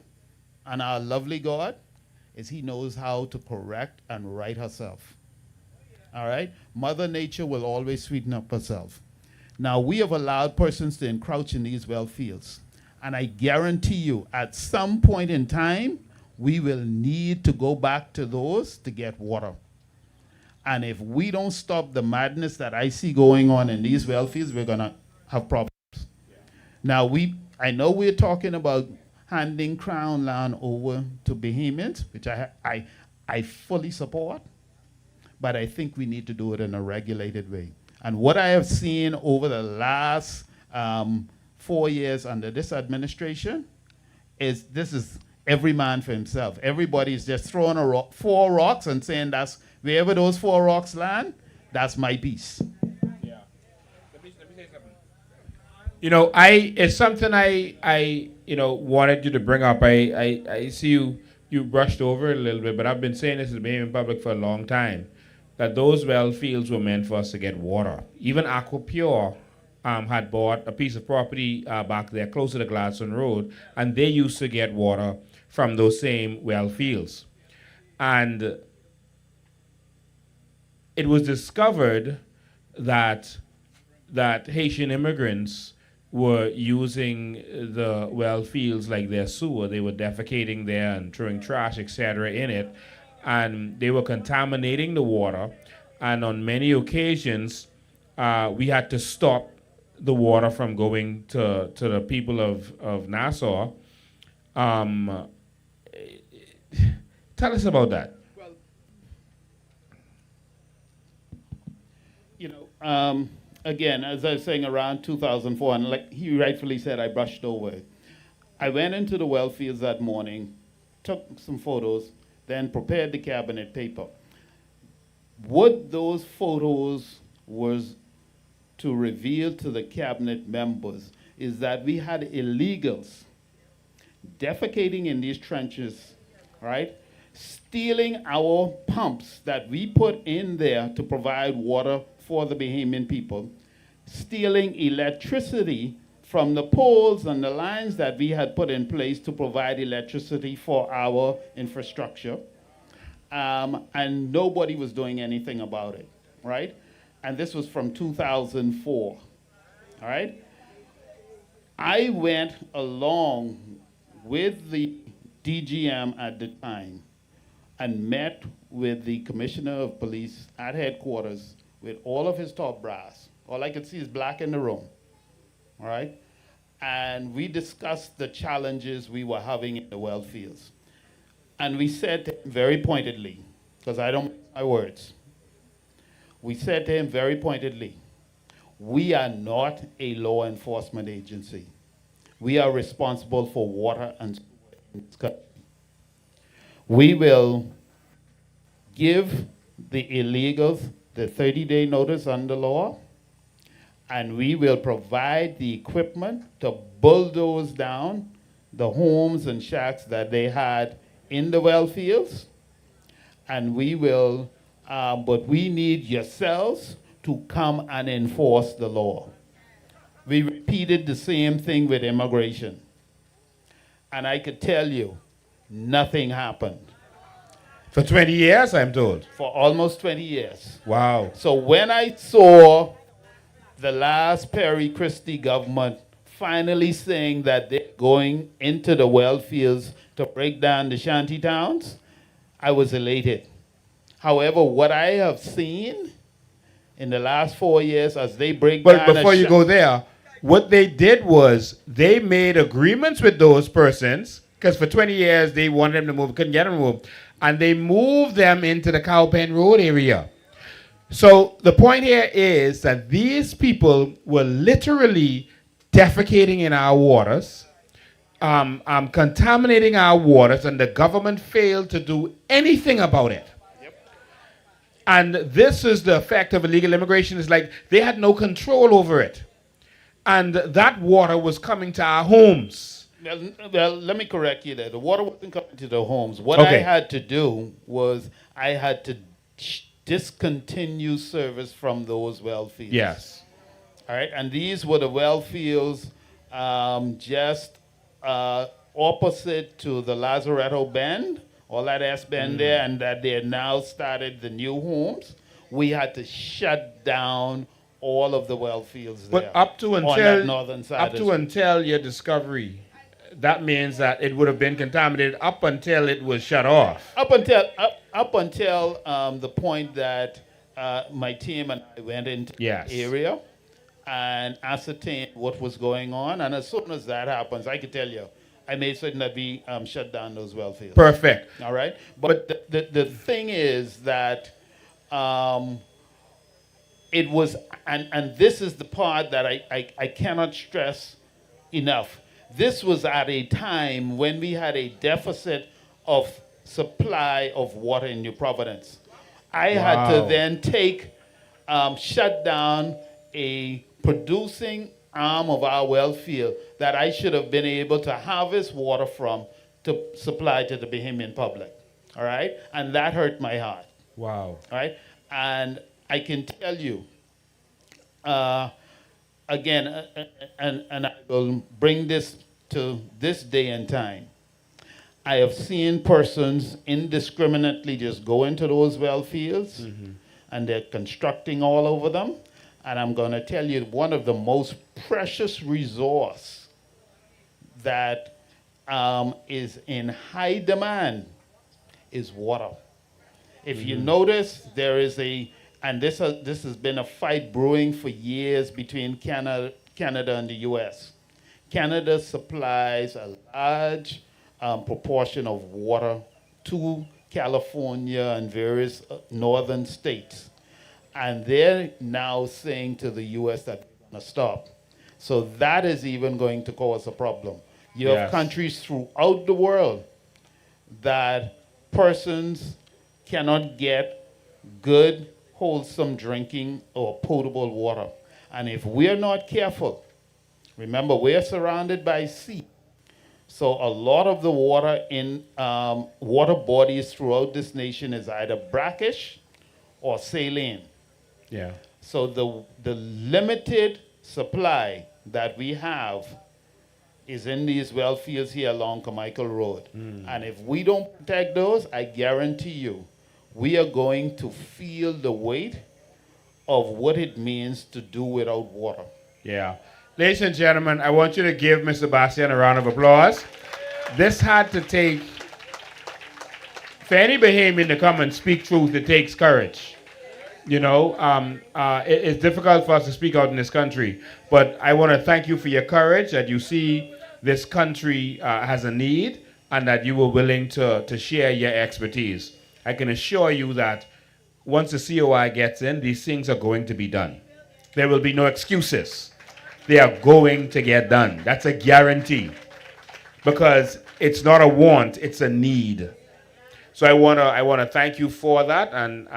and our lovely God is he knows how to correct and right herself. All right? Mother Nature will always sweeten up herself. Now, we have allowed persons to encroach in these well fields. And I guarantee you, at some point in time, we will need to go back to those to get water. And if we don't stop the madness that I see going on in these well fields, we're going to have problems. Now, I know we're talking about handing Crown land over to Bahamians, which I fully support, but I think we need to do it in a regulated way. And what I have seen over the last 4 years under this administration is this is every man for himself. Everybody's just throwing four rocks and saying that's wherever those 4 rocks land, that's my piece. Yeah. Let me say something. You know, it's something I wanted you to bring up. I see you brushed over it a little bit, but I've been saying this to the Bahamian public for a long time, that those well fields were meant for us to get water. Even AquaPure had bought a piece of property back there closer to Gladstone Road, and they used to get water from those same well fields. And it was discovered that Haitian immigrants were using the well fields like their sewer. They were defecating there and throwing trash, etc., in it, and they were contaminating the water. And on many occasions, we had to stop the water from going to the people of Nassau. Tell us about that. Again, as I was saying, around 2004, and like he rightfully said, I brushed over it. I went into the well fields that morning, took some photos, then prepared the cabinet paper. What those photos was to reveal to the cabinet members is that we had illegals defecating in these trenches, right? Stealing our pumps that we put in there to provide water for the Bahamian people, stealing electricity from the poles and the lines that we had put in place to provide electricity for our infrastructure. And nobody was doing anything about it, right? And this was from 2004, all right? I went along with the DGM at the time and met with the Commissioner of Police at headquarters with all of his top brass. All I could see is black in the room, all right? And we discussed the challenges we were having in the well fields. And we said to him very pointedly, because I don't mince my words, we said to him very pointedly, we are not a law enforcement agency. We are responsible for water and sewer in this country. We will give the illegals the 30-day notice under law, and we will provide the equipment to bulldoze down the homes and shacks that they had in the well fields, and we will, but we need yourselves to come and enforce the law. We repeated the same thing with immigration. And I could tell you, nothing happened. For 20 years, I'm told. For almost 20 years. Wow. So when I saw the last Perry Christie government finally saying that they're going into the well fields to break down the shanty towns, I was elated. However, what I have seen in the last 4 years as they break down... But before you go there, what they did was they made agreements with those persons, because for 20 years they wanted them to move, couldn't get them moved, and they moved them into the Cowpen Road area. So the point here is that these people were literally defecating in our waters, contaminating our waters, and the government failed to do anything about it. And this is the effect of illegal immigration. It's like they had no control over it. And that water was coming to our homes. Well, let me correct you there. The water wasn't coming to the homes. What I had to do was I had to discontinue service from those well fields. Yes. All right, and these were the well fields just opposite to the Lazaretto Bend, all that S Bend there, and that they had now started the new homes. we had to shut down all of the well fields there But up to on that until northern side. up to until your discovery, that means that it would have been contaminated up until it was shut off. Up until the point that my team and I went into Yes. the area and ascertained what was going on. And as soon as that happens, I can tell you, I made certain that we shut down those well fields. Perfect. All right. But the thing is that it was, and this is the part that I cannot stress enough. This was at a time when we had a deficit of supply of water in New Providence. I had to Wow. then shut down a producing arm of our well field that I should have been able to harvest water from to supply to the Bahamian public. All right? And that hurt my heart. Wow. All right? And I can tell you, again, and I will bring this to this day and time. I have seen persons indiscriminately just go into those well fields and they're constructing all over them. And I'm going to tell you, one of the most precious resource that is in high demand is water. If you notice, there is and this has been a fight brewing for years between Canada and the U.S. Canada supplies a large proportion of water to California and various northern states. And they're now saying to the U.S. that they're going to stop. So that is even going to cause a problem. You have Yes. countries throughout the world that persons cannot get good, wholesome drinking or potable water. And if we're not careful, remember, we're surrounded by sea. So a lot of the water in water bodies throughout this nation is either brackish or saline. Yeah. So the limited supply that we have is in these well fields here along Carmichael Road. And if we don't protect those, I guarantee you, we are going to feel the weight of what it means to do without water. Yeah. Ladies and gentlemen, I want you to give Mr. Bastian a round of applause. This had to take, for any Bahamian to come and speak truth, it takes courage. You know, it's difficult for us to speak out in this country, but I want to thank you for your courage that you see this country has a need and that you were willing to share your expertise. I can assure you that once the COI gets in, these things are going to be done. There will be no excuses. They are going to get done. That's a guarantee. Because it's not a want, it's a need. So I wanna thank you for that, and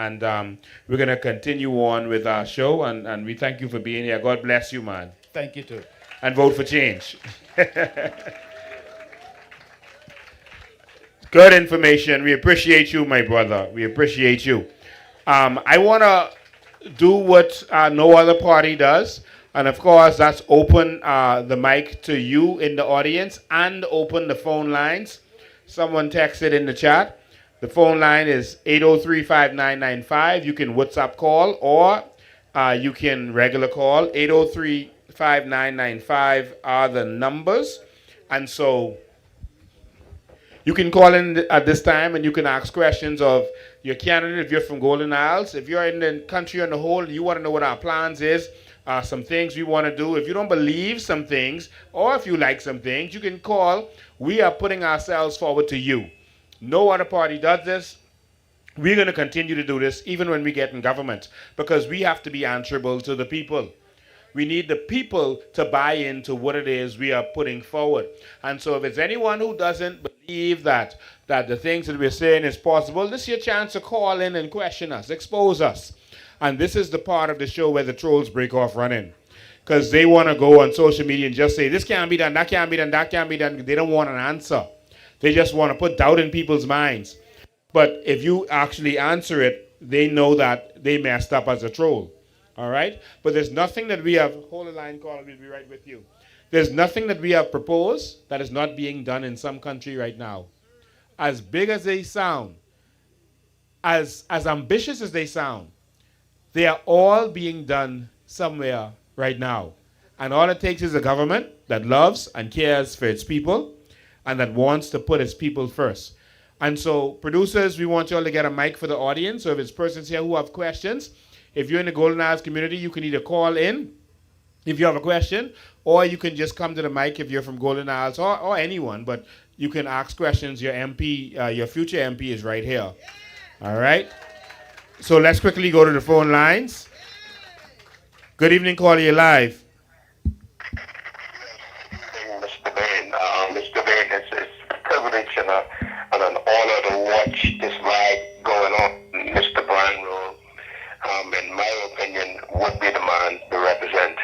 we're gonna continue on with our show, and we thank you for being here. God bless you, man. Thank you too. And vote for change. Good information. We appreciate you, my brother. We appreciate you. I wanna do what no other party does. And of course, that's open the mic to you in the audience and open the phone lines. Someone texted in the chat. The phone line is 803-5995. You can WhatsApp call or you can regular call. 803-5995 are the numbers. And so you can call in at this time and you can ask questions of your candidate if you're from Golden Isles. If you're in the country on the whole and you want to know what our plans is, some things we want to do. If you don't believe some things, or if you like some things, you can call. We are putting ourselves forward to you. No other party does this. We're going to continue to do this even when we get in government because we have to be answerable to the people. We need the people to buy into what it is we are putting forward. And so if it's anyone who doesn't believe that the things that we're saying is possible, this is your chance to call in and question us, expose us. And this is the part of the show where the trolls break off running. Because they want to go on social media and just say, this can't be done, that can't be done, that can't be done. They don't want an answer. They just want to put doubt in people's minds. But if you actually answer it, they know that they messed up as a troll. All right? But there's nothing that we have, hold the line, call, we'll be right with you. There's nothing that we have proposed that is not being done in some country right now. As big as they sound, as ambitious as they sound, They are all being done somewhere right now. And all it takes is a government that loves and cares for its people and that wants to put its people first. And so, producers, we want you all to get a mic for the audience. So if it's persons here who have questions, if you're in the Golden Isles community, you can either call in if you have a question, or you can just come to the mic if you're from Golden Isles or anyone, but you can ask questions. Your MP, your future MP is right here. All right? So let's quickly go to the phone lines. Good evening, caller, you're live. Mr. Bain. Mr. Bain, it's a privilege and an honor to watch this ride going on. Mr. Brian Rowe, in my opinion, would be the man to represent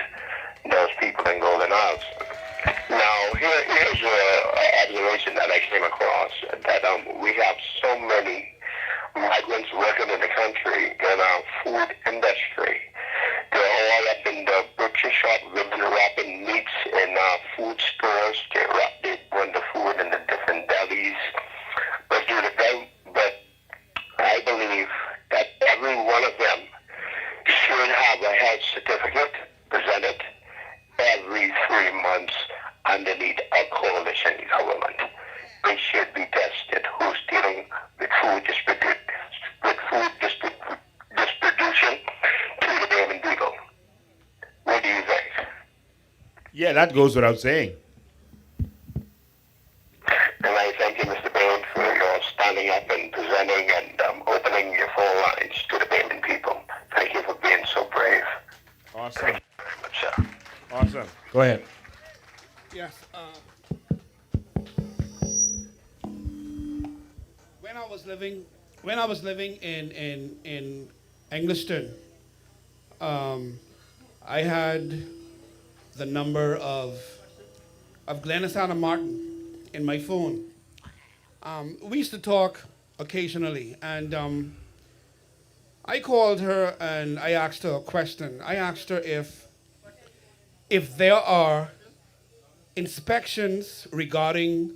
those people in Golden Isles. Now, here's an observation that I came across, that we have so many migrants working in the country in our food industry. They're all up in the butcher shop, ribbon wrapping meats in food stores. They run the food in the different delis. But I believe that every one of them should have a health certificate presented every 3 months underneath a coalition government. They should be tested who's dealing with distribution to the German people. What do you think? Yeah, that goes without saying. And I thank you, Mr. Bain, for your standing up and presenting and opening your phone lines to the Bayman people. Thank you for being so brave. Awesome. Thank you very much, sir. Awesome. Go ahead. Yes. When I was living in Engliston, I had the number of Glennis Anna Martin in my phone. We used to talk occasionally, and I called her and I asked her a question. I asked her if there are inspections regarding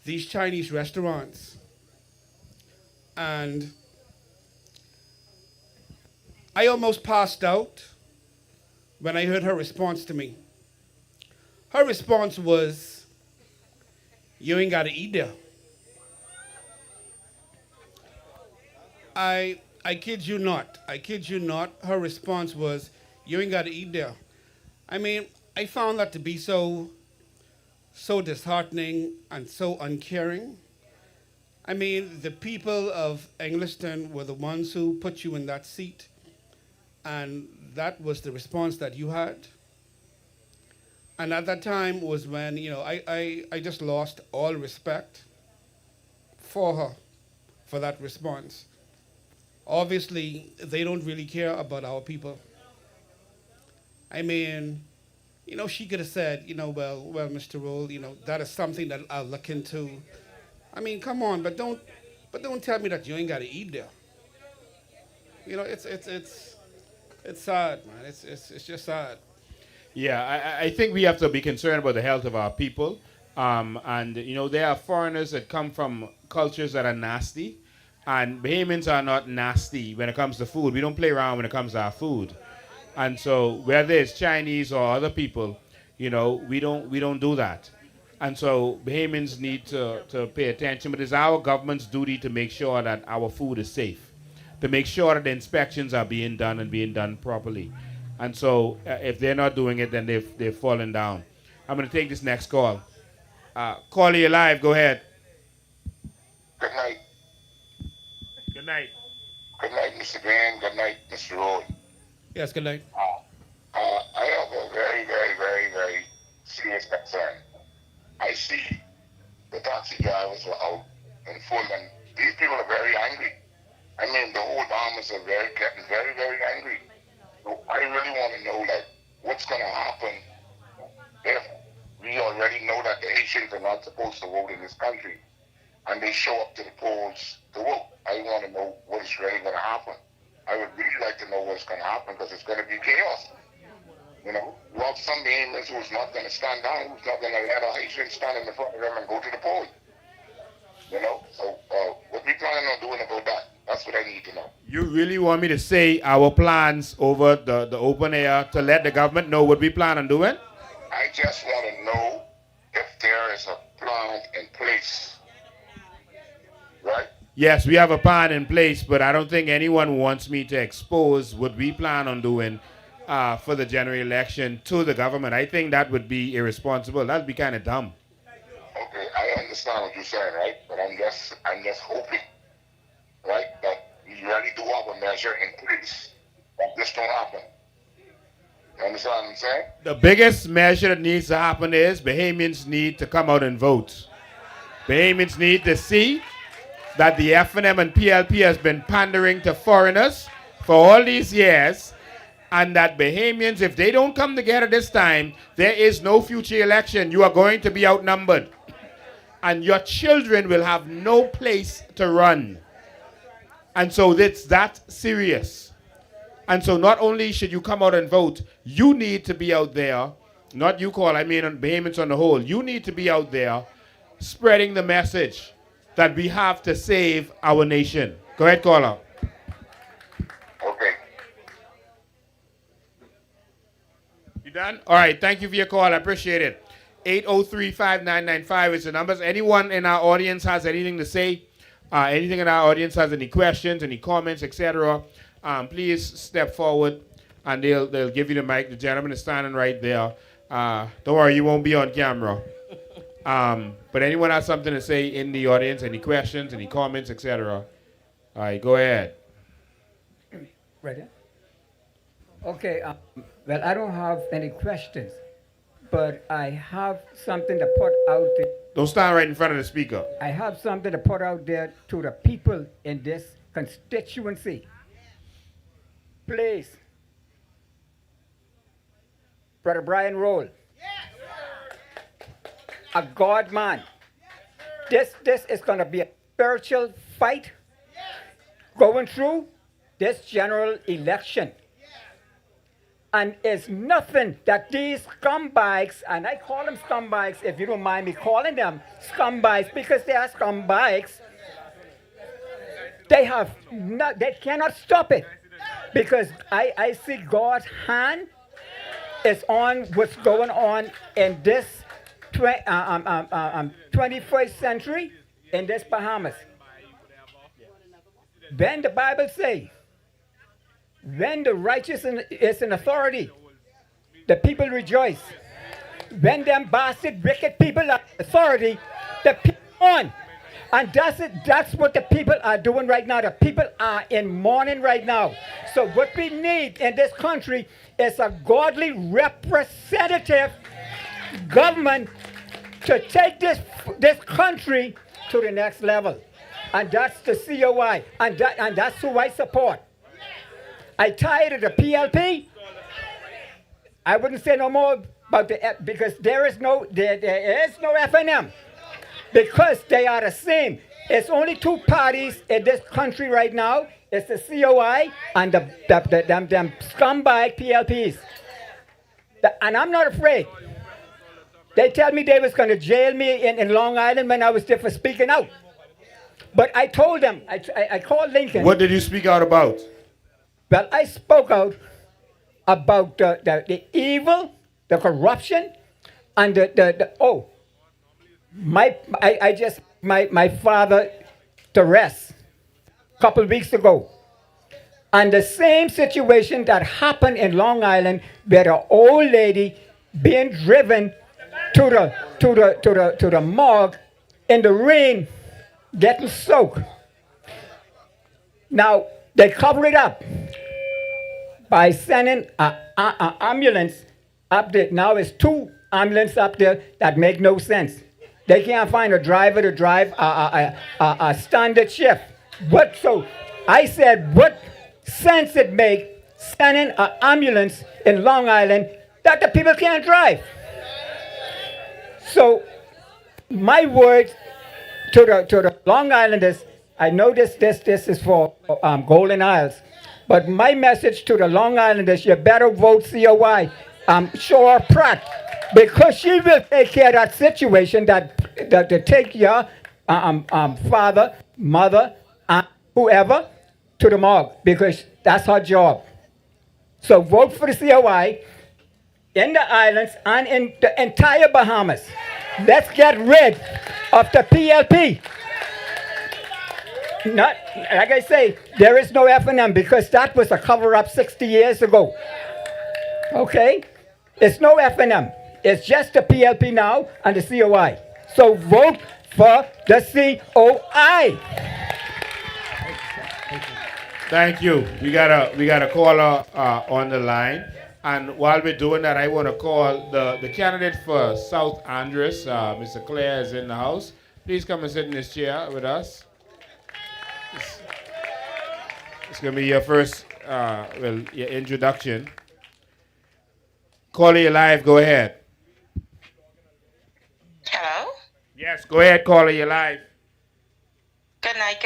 these Chinese restaurants. And I almost passed out when I heard her response to me. Her response was, "You ain't got to eat there." I kid you not. I kid you not. Her response was, "You ain't got to eat there." I mean, I found that to be so disheartening and so uncaring. I mean, the people of Engliston were the ones who put you in that seat, and that was the response that you had. And at that time was when, I just lost all respect for her, for that response. Obviously, they don't really care about our people. I mean, she could have said, well, Mr. Roll, that is something that I'll look into. I mean, come on, but don't tell me that you ain't got to eat there. It's sad, man. It's just sad. Yeah, I think we have to be concerned about the health of our people. And, there are foreigners that come from cultures that are nasty. And Bahamians are not nasty when it comes to food. We don't play around when it comes to our food. And so whether it's Chinese or other people, we don't do that. And so Bahamians need to pay attention. But it's our government's duty to make sure that our food is safe, to make sure that the inspections are being done and being done properly. And so if they're not doing it, then they've fallen down. I'm going to take this next call. Caller, you're live. Go ahead. Good night. Good night. Good night, Mr. Graham. Good night, Mr. Roy. Yes, good night. I have a very, very, very, very serious concern. I see the taxi drivers are out in full, and these people are very angry. I mean, the old farmers are getting very, very angry. So I really want to know, what's going to happen if we already know that the Asians are not supposed to vote in this country, and they show up to the polls to vote. I want to know what is really going to happen. I would really like to know what's going to happen, because it's going to be chaos. You have some Bahamians who's not going to stand down, who's not going to let a Haitian stand in the front of them and go to the poll. So what we planning on doing about that? That's what I need to know. You really want me to say our plans over the open air to let the government know what we plan on doing? I just want to know if there is a plan in place, right? Yes, we have a plan in place, but I don't think anyone wants me to expose what we plan on doing for the general election to the government. I think that would be irresponsible. That would be kind of dumb. Okay, I understand what you're saying, right? But I'm just hoping, right, that we really do have a measure in place that this don't happen. You understand what I'm saying? The biggest measure that needs to happen is Bahamians need to come out and vote. Bahamians need to see that the FNM and PLP has been pandering to foreigners for all these years, and that Bahamians, if they don't come together this time, there is no future election. You are going to be outnumbered. And your children will have no place to run. And so it's that serious. And so not only should you come out and vote, you need to be out there, not you call, I mean Bahamians on the whole, you need to be out there spreading the message that we have to save our nation. Go ahead, caller. Okay. You done? All right, thank you for your call. I appreciate it. 803-5995 is the numbers. Anyone in our audience has anything to say? Anything in our audience has any questions, any comments, etc., please step forward and they'll give you the mic. The gentleman is standing right there. Don't worry, you won't be on camera. But anyone has something to say in the audience, any questions, any comments, etc.? All right, go ahead. Right. Okay, well, I don't have any questions, but I have something to put out there. Don't stand right in front of the speaker. I have something to put out there to the people in this constituency. Please, Brother Brian Roll, a God man. This is going to be a spiritual fight going through this general election. And it's nothing that these scumbags, and I call them scumbags if you don't mind me calling them scumbags because they are scumbags, they cannot stop it. Because I see God's hand is on what's going on in this 21st century in this Bahamas. When the Bible says, when the righteous is in authority, the people rejoice. When them bastard wicked people are in authority, the people on. And that's what the people are doing right now. The people are in mourning right now. So what we need in this country is a godly representative government to take this country to the next level. And that's the COI. And that's who I support. I tired of the PLP. I wouldn't say no more about because there is no FNM. Because they are the same. It's only two parties in this country right now. It's the COI and them scumbag PLPs. And I'm not afraid. They tell me they was going to jail me in Long Island when I was there for speaking out. But I told them, I called Lincoln. What did you speak out about? Well, I spoke out about the evil, the corruption, and my father to rest a couple of weeks ago. And the same situation that happened in Long Island where the old lady being driven to the morgue in the rain, getting soaked. Now, they cover it up by sending an ambulance up there. Now it's two ambulances up there that make no sense. They can't find a driver to drive a standard shift. So I said, what sense it make sending an ambulance in Long Island that the people can't drive? So my word to the Long Islanders, I know this is for Golden Isles, but my message to the Long Islanders, you better vote COI. Shore Pratt, because she will take care of that situation that to take your father, mother, whoever, to the morgue because that's her job. So vote for the COI in the islands and in the entire Bahamas. Let's get rid of the PLP. Not, like I say, there is no F&M because that was a cover-up 60 years ago. Okay? It's no F&M. It's just the PLP now and the COI. So vote for the COI. Thank you. We got a caller on the line. And while we're doing that, I want to call the candidate for South Andres. Mr. Claire is in the house. Please come and sit in this chair with us. It's going to be your first, your introduction. Caller, you live. Go ahead. Hello? Yes, go ahead, caller, you live. Good night,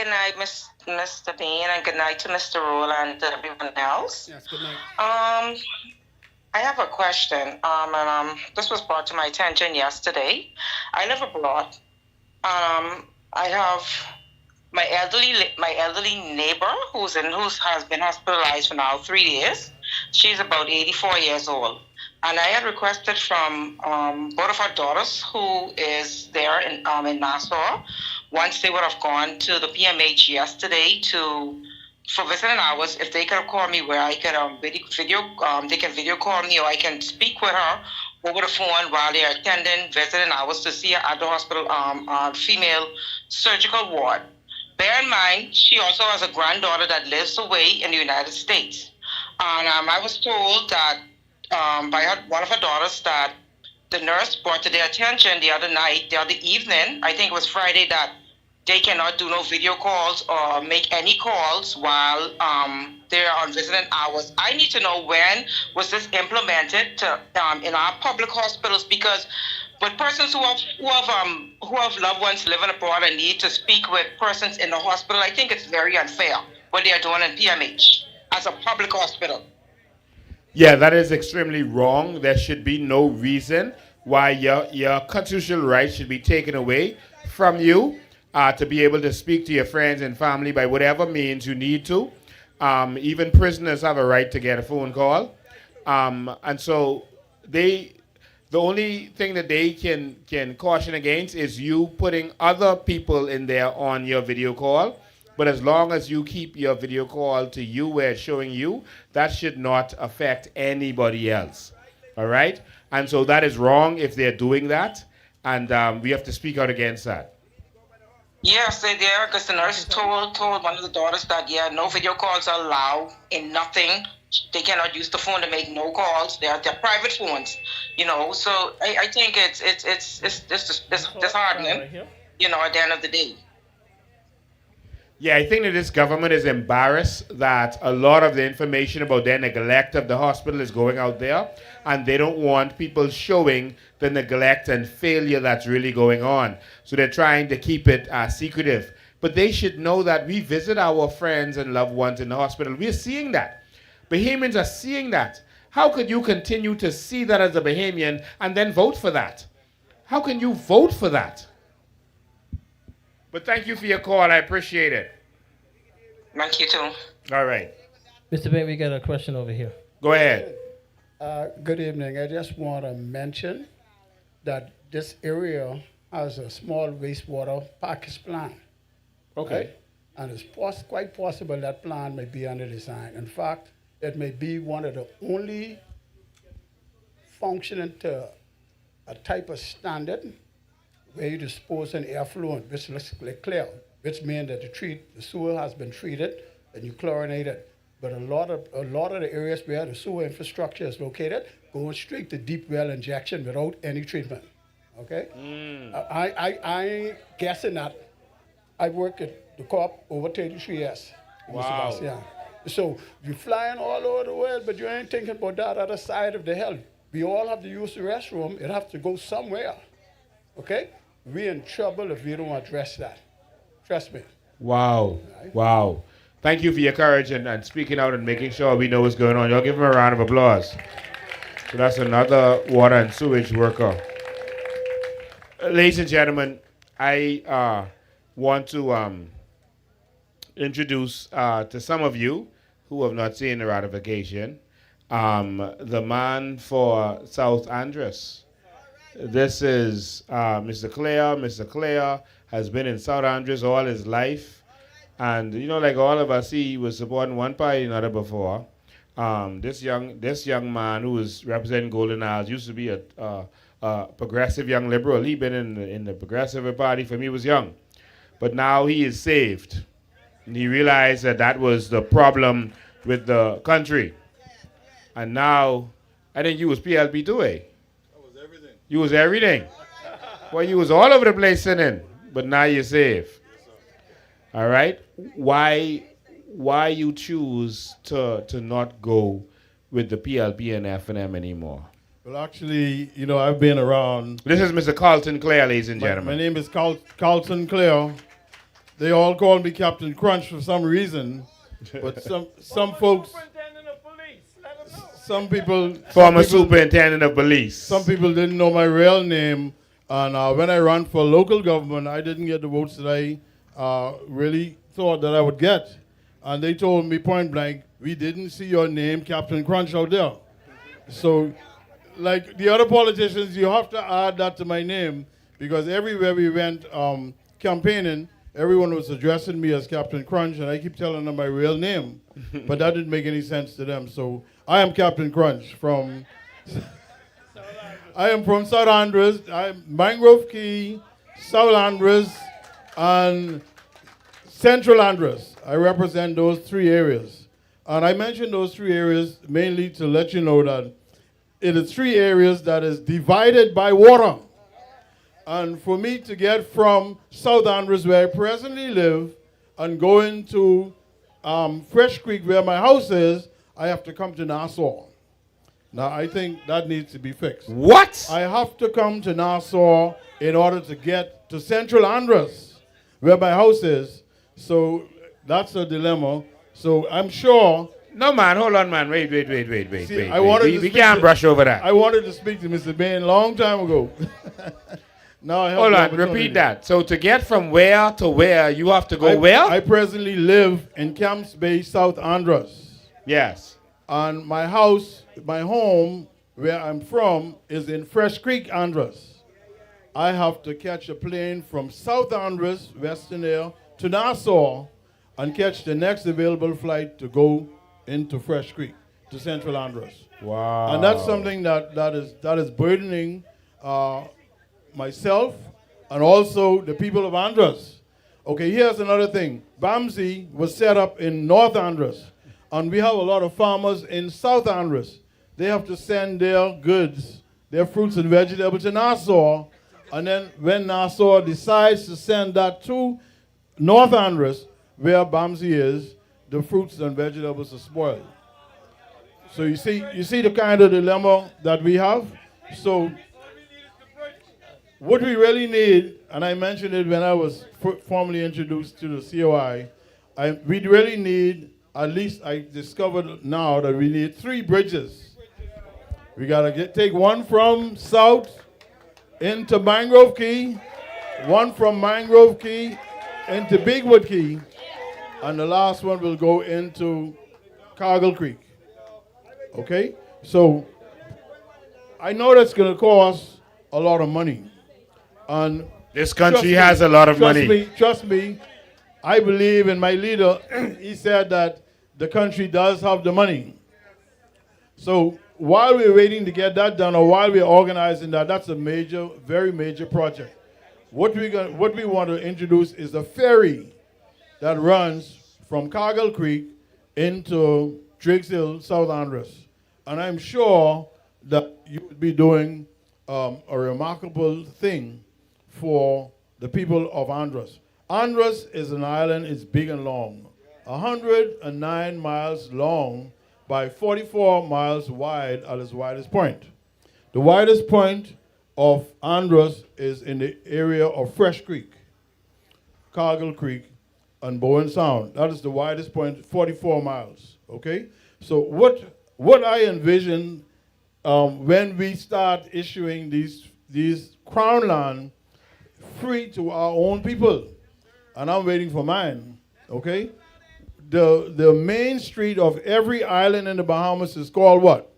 Mr. Bean, and good night to Mr. Rule and everyone else. Yes, good night. I have a question, and this was brought to my attention yesterday. I live abroad. I have my elderly neighbor who has been hospitalized for now 3 days. She's about 84 years old. And I had requested from both of our daughters who is there in Nassau, once they would have gone to the PMH yesterday for visiting hours, if they could have called me where I could they can video call me or I can speak with her over the phone while they're attending visiting hours to see her at the hospital female surgical ward. Bear in mind, she also has a granddaughter that lives away in the United States. And I was told that by one of her daughters that the nurse brought to their attention the other evening, I think it was Friday, that they cannot do no video calls or make any calls while they're on visiting hours. I need to know when was this implemented in our public hospitals, because with persons who have loved ones living abroad and need to speak with persons in the hospital, I think it's very unfair what they are doing in PMH as a public hospital. Yeah, that is extremely wrong. There should be no reason why your constitutional rights should be taken away from you to be able to speak to your friends and family by whatever means you need to. Even prisoners have a right to get a phone call. And so the only thing that they can caution against is you putting other people in there on your video call. But as long as you keep your video call to you where it's showing you, that should not affect anybody else. All right? And so that is wrong if they're doing that. And we have to speak out against that. Yes, they did, because the nurse told one of the daughters that, no video calls are allowed in nothing. They cannot use the phone to make no calls. They're private phones, So I think it's disheartening, at the end of the day. Yeah, I think that this government is embarrassed that a lot of the information about their neglect of the hospital is going out there, and they don't want people showing the neglect and failure that's really going on. So they're trying to keep it secretive. But they should know that we visit our friends and loved ones in the hospital. We're seeing that. Bahamians are seeing that. How could you continue to see that as a Bahamian and then vote for that? How can you vote for that? But thank you for your call. I appreciate it. Thank you, too. All right. Mr. Bain, we got a question over here. Go ahead. Good evening. I just want to mention that this area has a small wastewater package plant. Okay. Right? And it's quite possible that plant may be under design. In fact, it may be one of the only functioning to a type of standard where you dispose an effluent, which looks like clear, which means that the sewer has been treated and you chlorinate it. But a lot of the areas where the sewer infrastructure is located, going straight to deep well injection without any treatment. Okay? I guessing that I work at the co-op over 33 years. Wow. Yeah. So you're flying all over the world, but you ain't thinking about that other side of the hell. We all have to use the restroom. It has to go somewhere. Okay? We're in trouble if we don't address that. Trust me. Wow. Right? Wow. Thank you for your courage and speaking out and making sure we know what's going on. Y'all give him a round of applause. So that's another water and sewage worker. Ladies and gentlemen, I want to introduce to some of you who have not seen the ratification, the man for South Andres. This is Mr. Clare. Mr. Clare has been in South Andres all his life. And, you know, like all of us, he was supporting one party or another before. This young man who was representing Golden Isles used to be a progressive young liberal. He been in the progressive party from he was young. But now he is saved. And he realized that that was the problem with the country. And now, I think you was PLP too, eh? You was everything. Well, you was all over the place sinning, but now you're saved. All right? Why you choose to not go with the PLP and F&M anymore? Well, actually, you know, I've been around. This is Mr. Carlton Clare, ladies and My gentlemen. name is Carlton Clare. They all call me Captain Crunch for some reason, but some folks, Former superintendent of police. Some people didn't know my real name, and when I ran for local government, I didn't get the votes that I really thought that I would get. And they told me point blank, we didn't see your name, Captain Crunch, out there. So, like the other politicians, you have to add that to my name, because everywhere we went campaigning, everyone was addressing me as Captain Crunch, and I keep telling them my real name. But that didn't make any sense to them. So I am Captain Crunch from... I am from South Andres, I'm Mangrove Key, South Andres, and Central Andres. I represent those three areas. And I mentioned those three areas mainly to let you know that it is three areas that is divided by water. And for me to get from South Andres, where I presently live, and go into Fresh Creek, where my house is, I have to come to Nassau. Now, I think that needs to be fixed. What? I have to come to Nassau in order to get to Central Andres, where my house is. So that's a dilemma. So I'm sure... No, man, hold on, man. Wait. See, We can't brush over that. I wanted to speak to Mr. Bain a long time ago. Now I have Hold the on, opportunity. repeat that. So to get from where to where, you have to go where? I presently live in Camps Bay, South Andres. Yes. And my house, my home, where I'm from, is in Fresh Creek, Andres. I have to catch a plane from South Andres, Western Air, to Nassau, and catch the next available flight to go into Fresh Creek, to Central Andres. Wow. And that's something that is burdening myself and also the people of Andres. Okay, here's another thing. BAMSI was set up in North Andres, and we have a lot of farmers in South Andres. They have to send their goods, their fruits and vegetables to Nassau, and then when Nassau decides to send that to North Andres, where BAMSI is, the fruits and vegetables are spoiled. So you see the kind of dilemma that we have. So what we really need, and I mentioned it when I was formally introduced to the COI, we really need, at least I discovered now that we need 3 bridges. We gotta take one from south into Mangrove Key, one from Mangrove Key into Bigwood Key, and the last one will go into Cargill Creek. Okay? So I know that's going to cost a lot of money. And this country has a lot of money. Trust me, I believe in my leader. He said that the country does have the money. So while we're waiting to get that done, or while we're organizing that, that's a major, very major project. What we want to introduce is a ferry that runs from Cargill Creek into Driggs Hill, South Andres. And I'm sure that you would be doing a remarkable thing for the people of Andres. Andres is an island, it's big and long. 109 miles long by 44 miles wide at its widest point. The widest point of Andres is in the area of Fresh Creek, Cargill Creek, and Bowen Sound. That is the widest point, 44 miles, okay? So what I envision when we start issuing these crown land free to our own people, and I'm waiting for mine, okay? the main street of every island in the Bahamas is called what?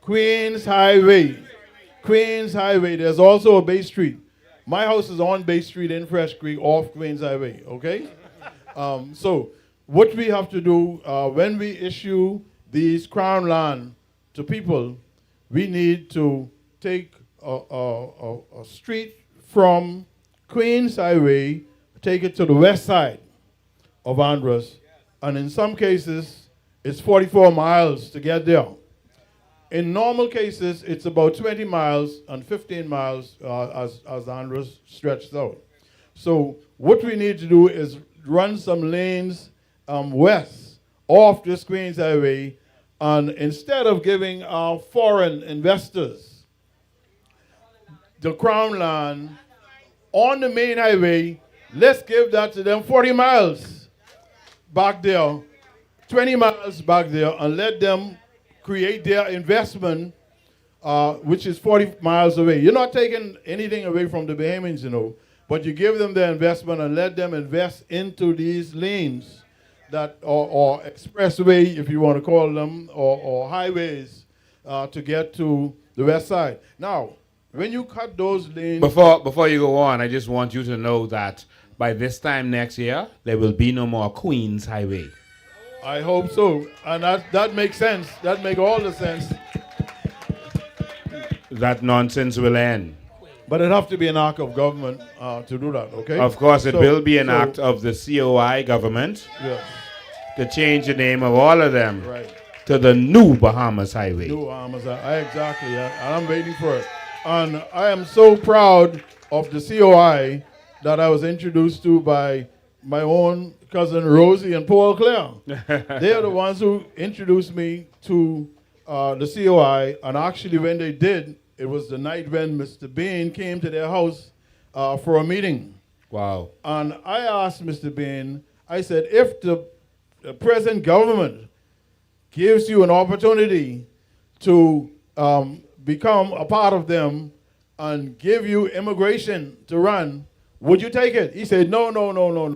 Queens Highway. Queens Highway. There's also a Bay Street. My house is on Bay Street in Fresh Creek off Queens Highway, okay? So what we have to do when we issue these crown land to people, we need to take a street from Queens Highway, take it to the west side of Andros, and in some cases, it's 44 miles to get there. In normal cases, it's about 20 miles and 15 miles as Andros stretches out. So what we need to do is run some lanes west off this Queens Highway, and instead of giving our foreign investors the crown land on the main highway, let's give that to them 40 miles back there, 20 miles back there, and let them create their investment, which is 40 miles away. You're not taking anything away from the Bahamians, you know, but you give them their investment and let them invest into these lanes that, or expressway, if you want to call them, or highways to get to the west side. Now, when you cut those lanes... Before you go on, I just want you to know that by this time next year, there will be no more Queens Highway. I hope so. And that makes sense. That makes all the sense. That nonsense will end. But it have to be an act of government to do that, okay? Of course, it will be an act of the COI government to change the name of all of them to the New Bahamas Highway. New Bahamas Highway, exactly. And I'm waiting for it. And I am so proud of the COI that I was introduced to by my own cousin Rosie and Paul Clare. They are the ones who introduced me to the COI. And actually, when they did, it was the night when Mr. Bain came to their house for a meeting. Wow. And I asked Mr. Bain, I said, if the present government gives you an opportunity to become a part of them and give you immigration to run, would you take it? He said, no,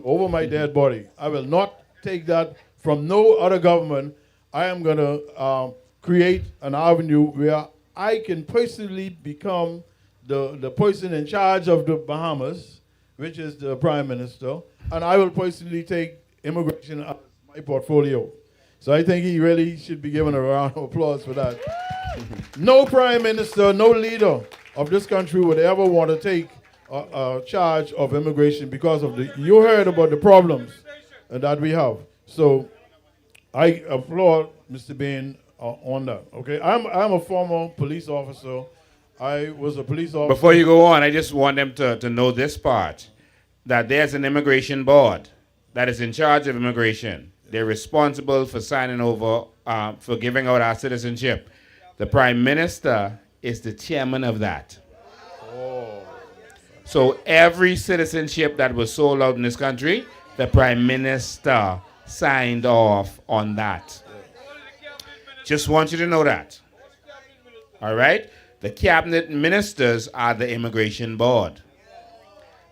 over my dead body. I will not take that from no other government. I am going to create an avenue where I can personally become the person in charge of the Bahamas, which is the Prime Minister, and I will personally take immigration out of my portfolio. So I think he really should be given a round of applause for that. No Prime Minister, no leader of this country would ever want to take charge of immigration because of you heard about the problems that we have. So I applaud Mr. Bain on that. Okay, I'm a former police officer. I was a police officer. Before you go on, I just want them to know this part, that there's an immigration board that is in charge of immigration. They're responsible for signing over, for giving out our citizenship. The Prime Minister is the chairman of that. So every citizenship that was sold out in this country, the Prime Minister signed off on that. Just want you to know that. All right? The cabinet ministers are the immigration board.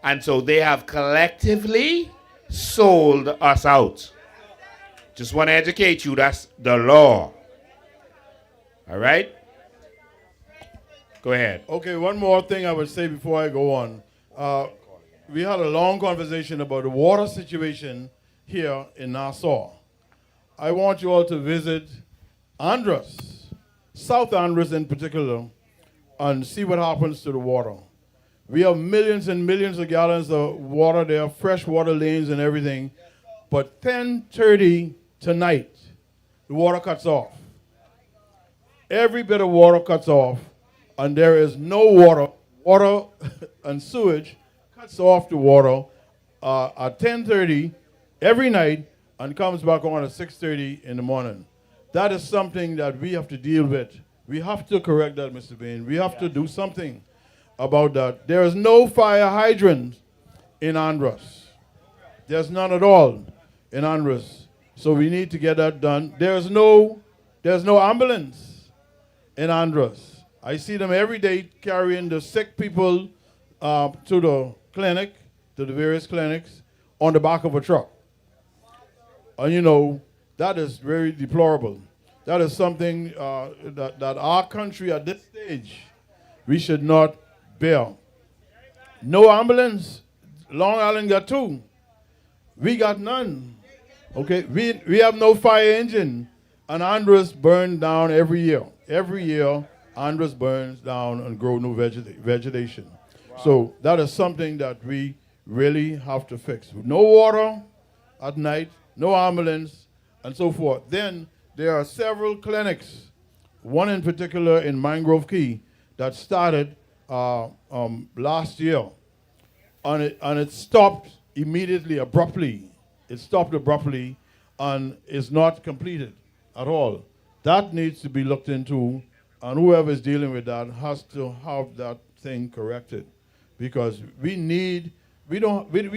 And so they have collectively sold us out. Just want to educate you, that's the law. All right? Go ahead. Okay, one more thing I would say before I go on. We had a long conversation about the water situation here in Nassau. I want you all to visit Andros, South Andros in particular, and see what happens to the water. We have millions and millions of gallons of water there, fresh water lanes and everything. But 10:30 tonight, the water cuts off. Every bit of water cuts off, and there is no water. Water and sewage cuts off the water at 10:30 every night and comes back on at 6:30 in the morning. That is something that we have to deal with. We have to correct that, Mr. Bain. We have to do something about that. There is no fire hydrant in Andros. There's none at all in Andros. So we need to get that done. There's no ambulance in Andros. I see them every day carrying the sick people to the clinic, to the various clinics, on the back of a truck. And that is very deplorable. That is something that our country at this stage, we should not bear. No ambulance. Long Island got 2. We got none. Okay, we have no fire engine. And Andres burned down every year. Every year, Andres burns down and grow new vegetation. Wow. So that is something that we really have to fix. No water at night, no ambulance, and so forth. Then there are several clinics, one in particular in Mangrove Key, that started last year. And it stopped immediately, abruptly. It stopped abruptly and is not completed at all. That needs to be looked into, and whoever is dealing with that has to have that thing corrected, because we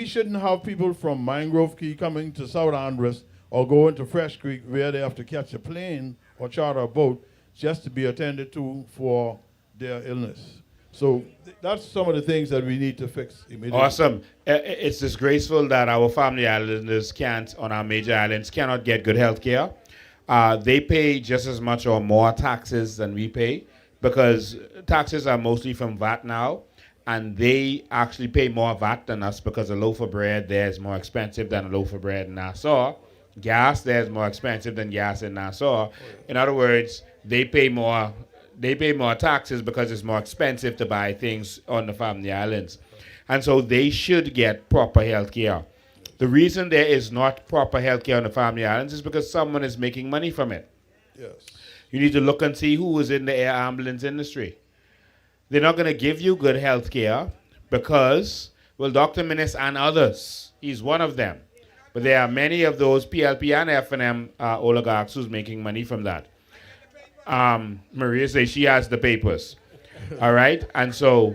shouldn't have people from Mangrove Key coming to South Andres or going to Fresh Creek where they have to catch a plane or charter a boat just to be attended to for their illness. So that's some of the things that we need to fix immediately. Awesome. It's disgraceful that our family islanders on our major islands, cannot get good health care. They pay just as much or more taxes than we pay, because taxes are mostly from VAT now, and they actually pay more VAT than us because a loaf of bread there is more expensive than a loaf of bread in Nassau. Gas there is more expensive than gas in Nassau. In other words, they pay more taxes because it's more expensive to buy things on the family islands. And so they should get proper health care. The reason there is not proper health care on the family islands is because someone is making money from it. Yes. You need to look and see who is in the air ambulance industry. They're not going to give you good health care because, well, Dr. Minnis and others, he's one of them. But there are many of those PLP and F&M oligarchs who's making money from that. Maria says she has the papers. All right? And so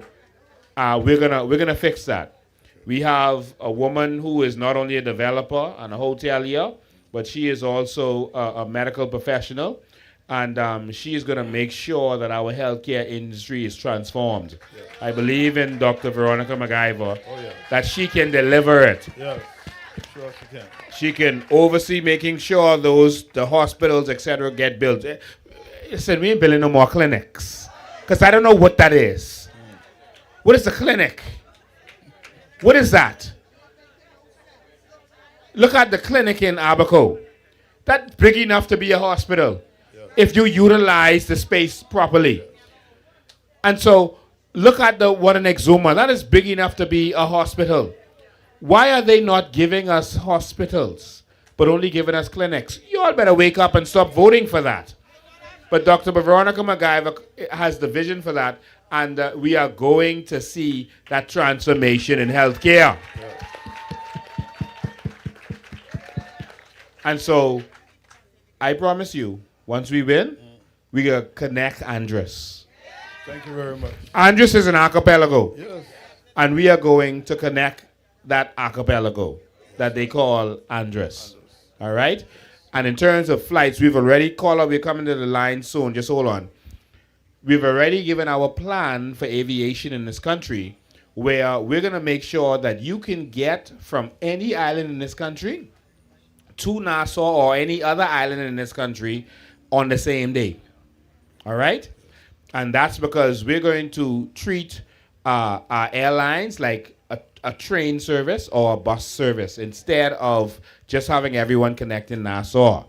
we're gonna fix that. We have a woman who is not only a developer and a hotelier, but she is also a medical professional. And she is going to make sure that our healthcare industry is transformed. Yeah. I believe in Dr. Veronica McIver, that she can deliver it. Yes, sure she can. She can oversee making sure the hospitals, etc., get built. Listen, we ain't building no more clinics, because I don't know what that is. What is a clinic? What is that? Look at the clinic in Abaco. That's big enough to be a hospital if you utilize the space properly. And so look at the one in Exuma. That is big enough to be a hospital. Why are they not giving us hospitals, but only giving us clinics? You all better wake up and stop voting for that. But Dr. Veronica McIver has the vision for that, and we are going to see that transformation in healthcare. And so I promise you, once we win, we going to connect Andres. Thank you very much. Andres is an archipelago. Yes. And we are going to connect that archipelago that they call Andres. All right? And in terms of flights, we've already called up. We're coming to the line soon. Just hold on. We've already given our plan for aviation in this country, where we're going to make sure that you can get from any island in this country to Nassau or any other island in this country on the same day. All right? And that's because we're going to treat our airlines like a train service or a bus service instead of just having everyone connect in Nassau.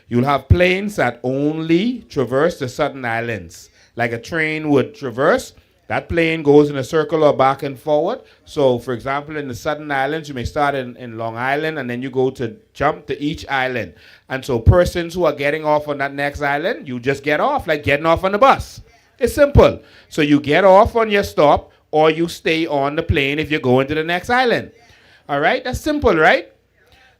You'll have planes that only traverse the southern islands. Like a train would traverse, that plane goes in a circle or back and forward. So, for example, in the southern islands, you may start in Long Island, and then you go to jump to each island. And so persons who are getting off on that next island, you just get off, like getting off on the bus. It's simple. So you get off on your stop, or you stay on the plane if you're going to the next island. All right? That's simple, right?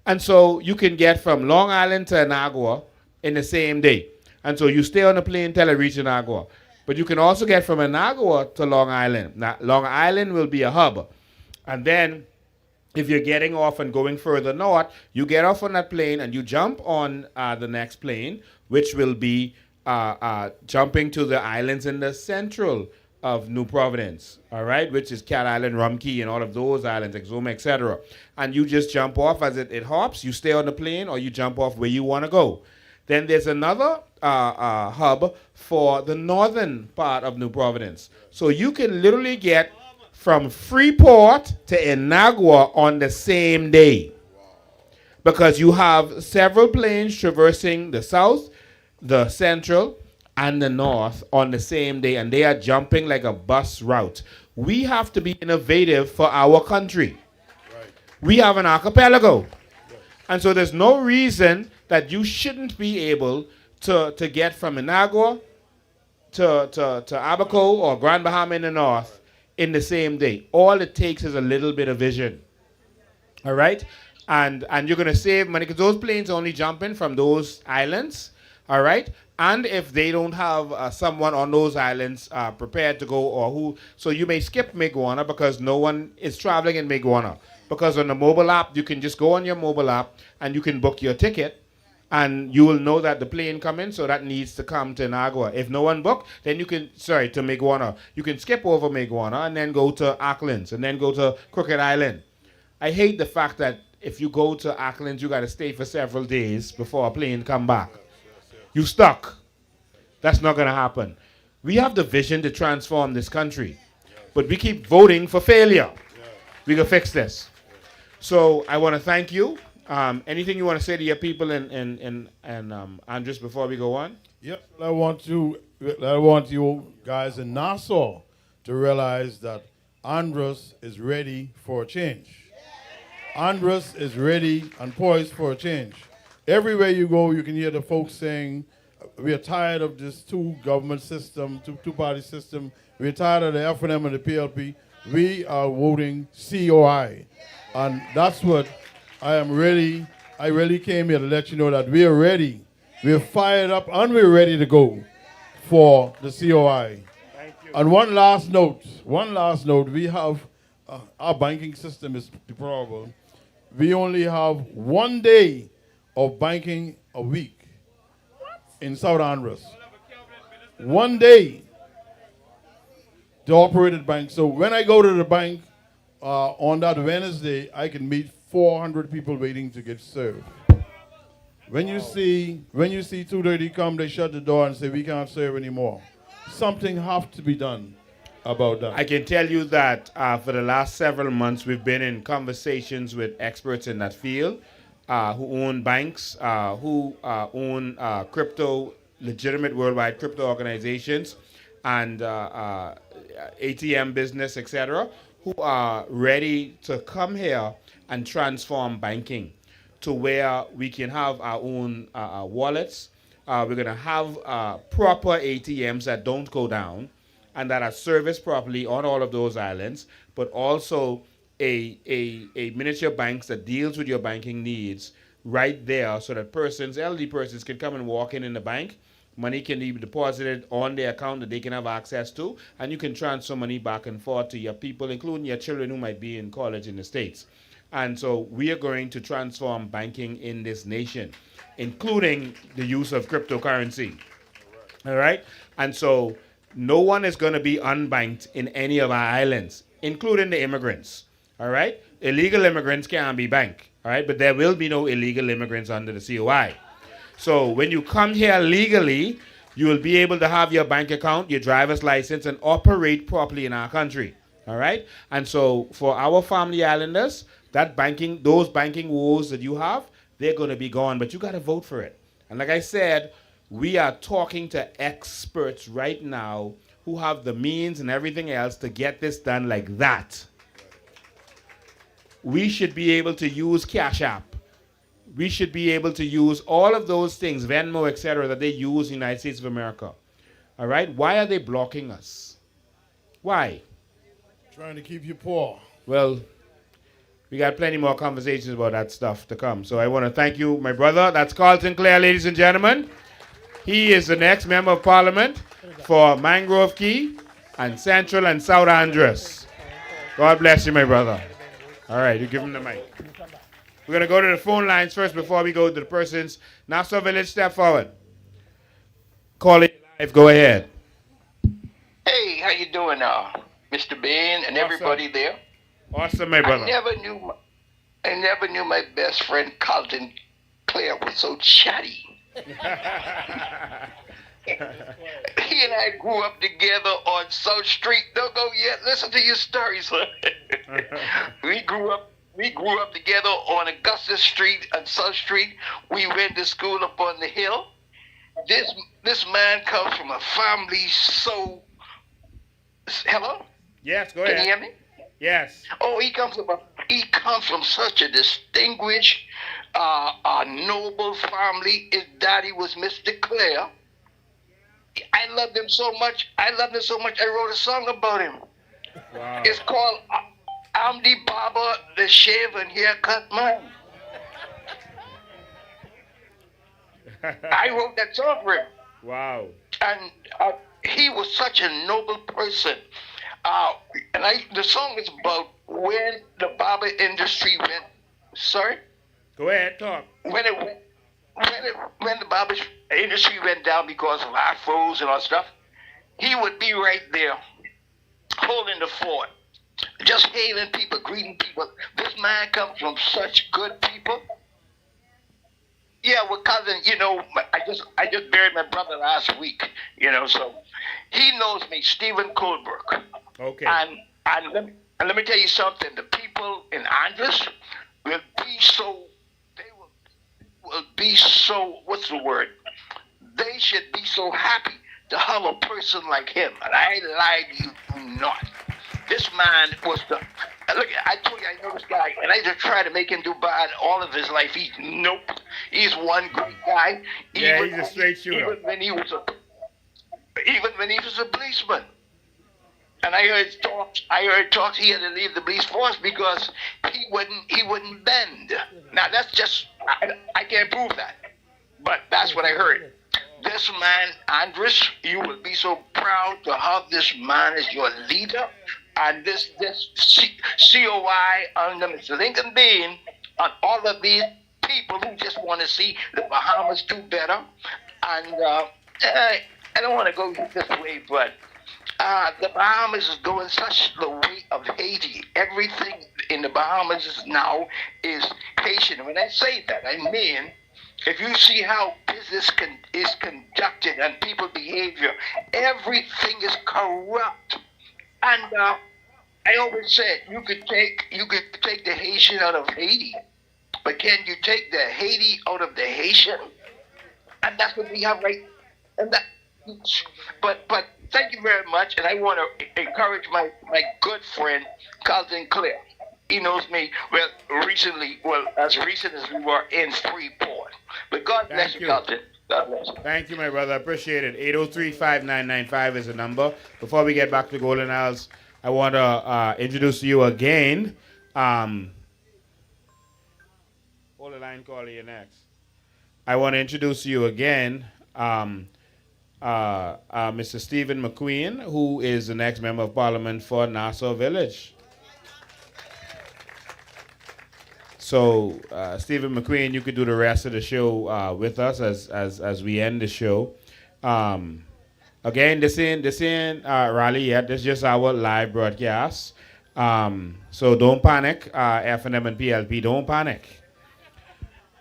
And so you can get from Long Island to Anagua in the same day. And so you stay on the plane till it reaches Anagua. But you can also get from Anagua to Long Island. Now, Long Island will be a hub. And then if you're getting off and going further north, you get off on that plane and you jump on the next plane, which will be jumping to the islands in the central of New Providence, all right, which is Cat Island, Rum Key, and all of those islands, Exuma, etc. And you just jump off as it hops. You stay on the plane, or you jump off where you want to go. Then there's another hub for the northern part of New Providence. So you can literally get from Freeport to Inagua on the same day, because you have several planes traversing the south, the central, and the north on the same day, and they are jumping like a bus route. We have to be innovative for our country. Right. We have an archipelago. Yes. And so there's no reason that you shouldn't be able to get from Inagua to Abaco or Grand Bahama in the north in the same day. All it takes is a little bit of vision. All right? And you're going to save money, because those planes only jump in from those islands. All right? And if they don't have someone on those islands prepared to go, or who, so you may skip Miguana because no one is traveling in Miguana. Because on the mobile app, you can just go on your mobile app and you can book your ticket, and you will know that the plane coming, so that needs to come to Nagua. If no one booked, then you can, to Miguana. You can skip over Miguana and then go to Auckland and then go to Crooked Island. I hate the fact that if you go to Auckland, you got to stay for several days before a plane come back. You stuck. That's not going to happen. We have the vision to transform this country, but we keep voting for failure. We can fix this. So I want to thank you. Anything you want to say to your people and Andres before we go on? Yep. I want you guys in Nassau to realize that Andres is ready for a change. Andres is ready and poised for a change. Everywhere you go, you can hear the folks saying, we are tired of this two-government system, two-party system. We're tired of the FNM and the PLP. We are voting COI. And that's what I really came here to let you know, that we are ready. We're fired up and we're ready to go for the COI. Thank you. And one last note, we have, our banking system is deplorable. We only have 1 day of banking a week in South Andros. 1 day to operate at bank. So when I go to the bank on that Wednesday, I can meet 400 people waiting to get served. When you see 2:30 come, they shut the door and say, we can't serve anymore. Something has to be done about that. I can tell you that for the last several months, we've been in conversations with experts in that field, who own banks, who own legitimate worldwide crypto organizations, and ATM business, etc., who are ready to come here and transform banking to where we can have our own wallets. We're going to have proper ATMs that don't go down and that are serviced properly on all of those islands, but also a miniature banks that deals with your banking needs right there, so that elderly persons can come and walk in the bank. Money can be deposited on their account that they can have access to, and you can transfer money back and forth to your people, including your children who might be in college in the States. And so we are going to transform banking in this nation, including the use of cryptocurrency. All right? And so no one is going to be unbanked in any of our islands, including the immigrants. All right? Illegal immigrants can't be banked. All right? But there will be no illegal immigrants under the COI. So when you come here legally, you will be able to have your bank account, your driver's license, and operate properly in our country. All right? And so for our family islanders, those banking woes that you have, they're going to be gone. But you got to vote for it. And like I said, we are talking to experts right now who have the means and everything else to get this done like that. We should be able to use Cash App. We should be able to use all of those things, Venmo, etc., that they use in the United States of America. All right? Why are they blocking us? Why? Trying to keep you poor. Well, we got plenty more conversations about that stuff to come. So I want to thank you, my brother. That's Carlton Clare, ladies and gentlemen. He is the next member of parliament for Mangrove Key and Central and South Andros. God bless you, my brother. All right, you give him the mic. We're going to go to the phone lines first before we go to the persons. Nassau Village, step forward. Call it live. Go ahead. Hey, how you doing, Mr. Bean and Awesome. everybody there? Awesome, my brother. I never knew my best friend Carlton Clare was so chatty. He and I grew up together on South Street. Don't go yet. Listen to your story, son. We grew up together on Augusta Street and South Street. We went to school up on the hill. This man comes from a family so. Hello? Yes, go Can ahead. you hear me? Yes. Oh, he comes from such a distinguished, noble family. His daddy was Mr. Clare. I loved him so much. I wrote a song about him. Wow. It's called "I'm the Barber, the Shave and Haircut Man." I wrote that song for him. Wow. And he was such a noble person. The song is about when the barber industry went. Sorry. Go ahead, talk. When the barber industry went down because of afros and all stuff, he would be right there, holding the fort, just hailing people, greeting people. This man comes from such good people. Yeah, well, cousin, I just buried my brother last week, so he knows me, Stephen Colbrook. Okay. And let me tell you something. The people in Andres will be so. They will be so. What's the word? They should be so happy to have a person like him. And I lied you not. This man was the. Look, I told you I know this guy, and I just tried to make him do bad all of his life. Nope. He's one great guy. Yeah, he's a straight shooter. Even when he was a policeman. And I heard talks he had to leave the police force because he wouldn't bend. Now that's just I can't prove that. But that's what I heard. This man, Andres, you will be so proud to have this man as your leader. And this COI under Mr. Lincoln Bean and all of these people who just want to see the Bahamas do better. And I don't want to go this way, but the Bahamas is going such the way of Haiti. Everything in the Bahamas now is Haitian. And when I say that, I mean, if you see how business is conducted and people behavior, everything is corrupt. And I always said you could take the Haitian out of Haiti, but can you take the Haiti out of the Haitian? And that's what we have right. And that. But thank you very much, and I want to encourage my good friend Carlton Clare. He knows me as recent as we were in Freeport. But God bless you, Carlton. God bless you. Thank you, my brother. I appreciate it. 803-5995 is the number. Before we get back to Golden Isles, I want to introduce to you again. Hold the line, call you next. I want to introduce to you again Mr. Stephen McQueen, who is the next member of Parliament for Nassau Village. So, Stephen McQueen, you could do the rest of the show with us as we end the show. Again, this ain't rally yet. This is just our live broadcast. So don't panic, F&M and PLP. Don't panic.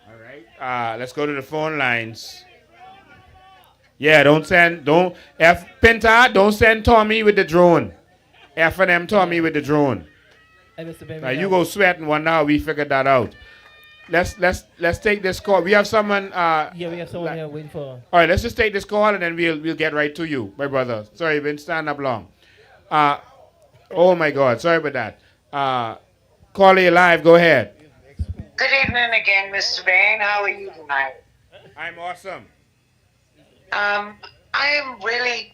All right. Let's go to the phone lines. Yeah, don't send Tommy with the drone. F&M Tommy with the drone. Hey, Mr. Baby, Now you go sweating one now. We figured that out. Let's take this call. We have someone. Yeah, we have someone here waiting for. All right, let's just take this call and then we'll get right to you, my brother. Sorry, you've been standing up long. Oh my God, sorry about that. Call you live. Go ahead. Good evening again, Mr. Bain. How are you tonight? I'm awesome. I am really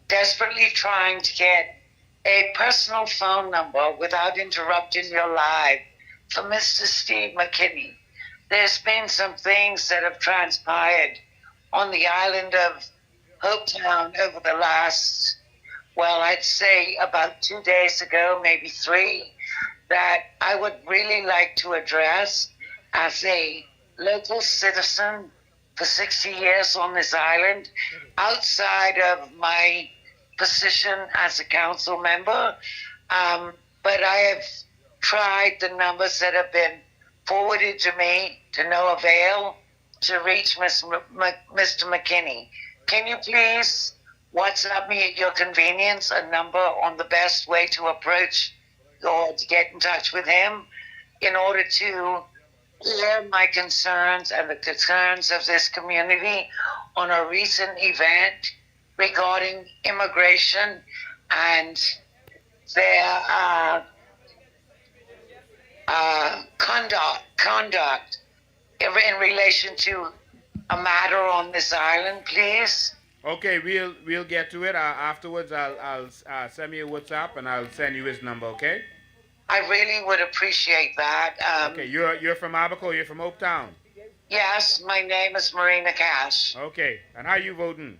desperately trying to get a personal phone number without interrupting your live for Mr. Steve McKinney. There's been some things that have transpired on the island of Hopetown over the last, I'd say about 2 days ago, maybe 3, that I would really like to address as a local citizen for 60 years on this island, outside of my position as a council member, but I have tried the numbers that have been forwarded to me to no avail to reach Mr. McKinney. Can you please WhatsApp me at your convenience a number on the best way to approach or to get in touch with him in order to hear my concerns and the concerns of this community on a recent event regarding immigration and their conduct in relation to a matter on this island, please? Okay, we'll get to it. Afterwards, I'll send me a WhatsApp and I'll send you his number. Okay. I really would appreciate that. Okay, you're from Abaco. You're from Hope Town. Yes, my name is Marina Cash. Okay, and how you voting?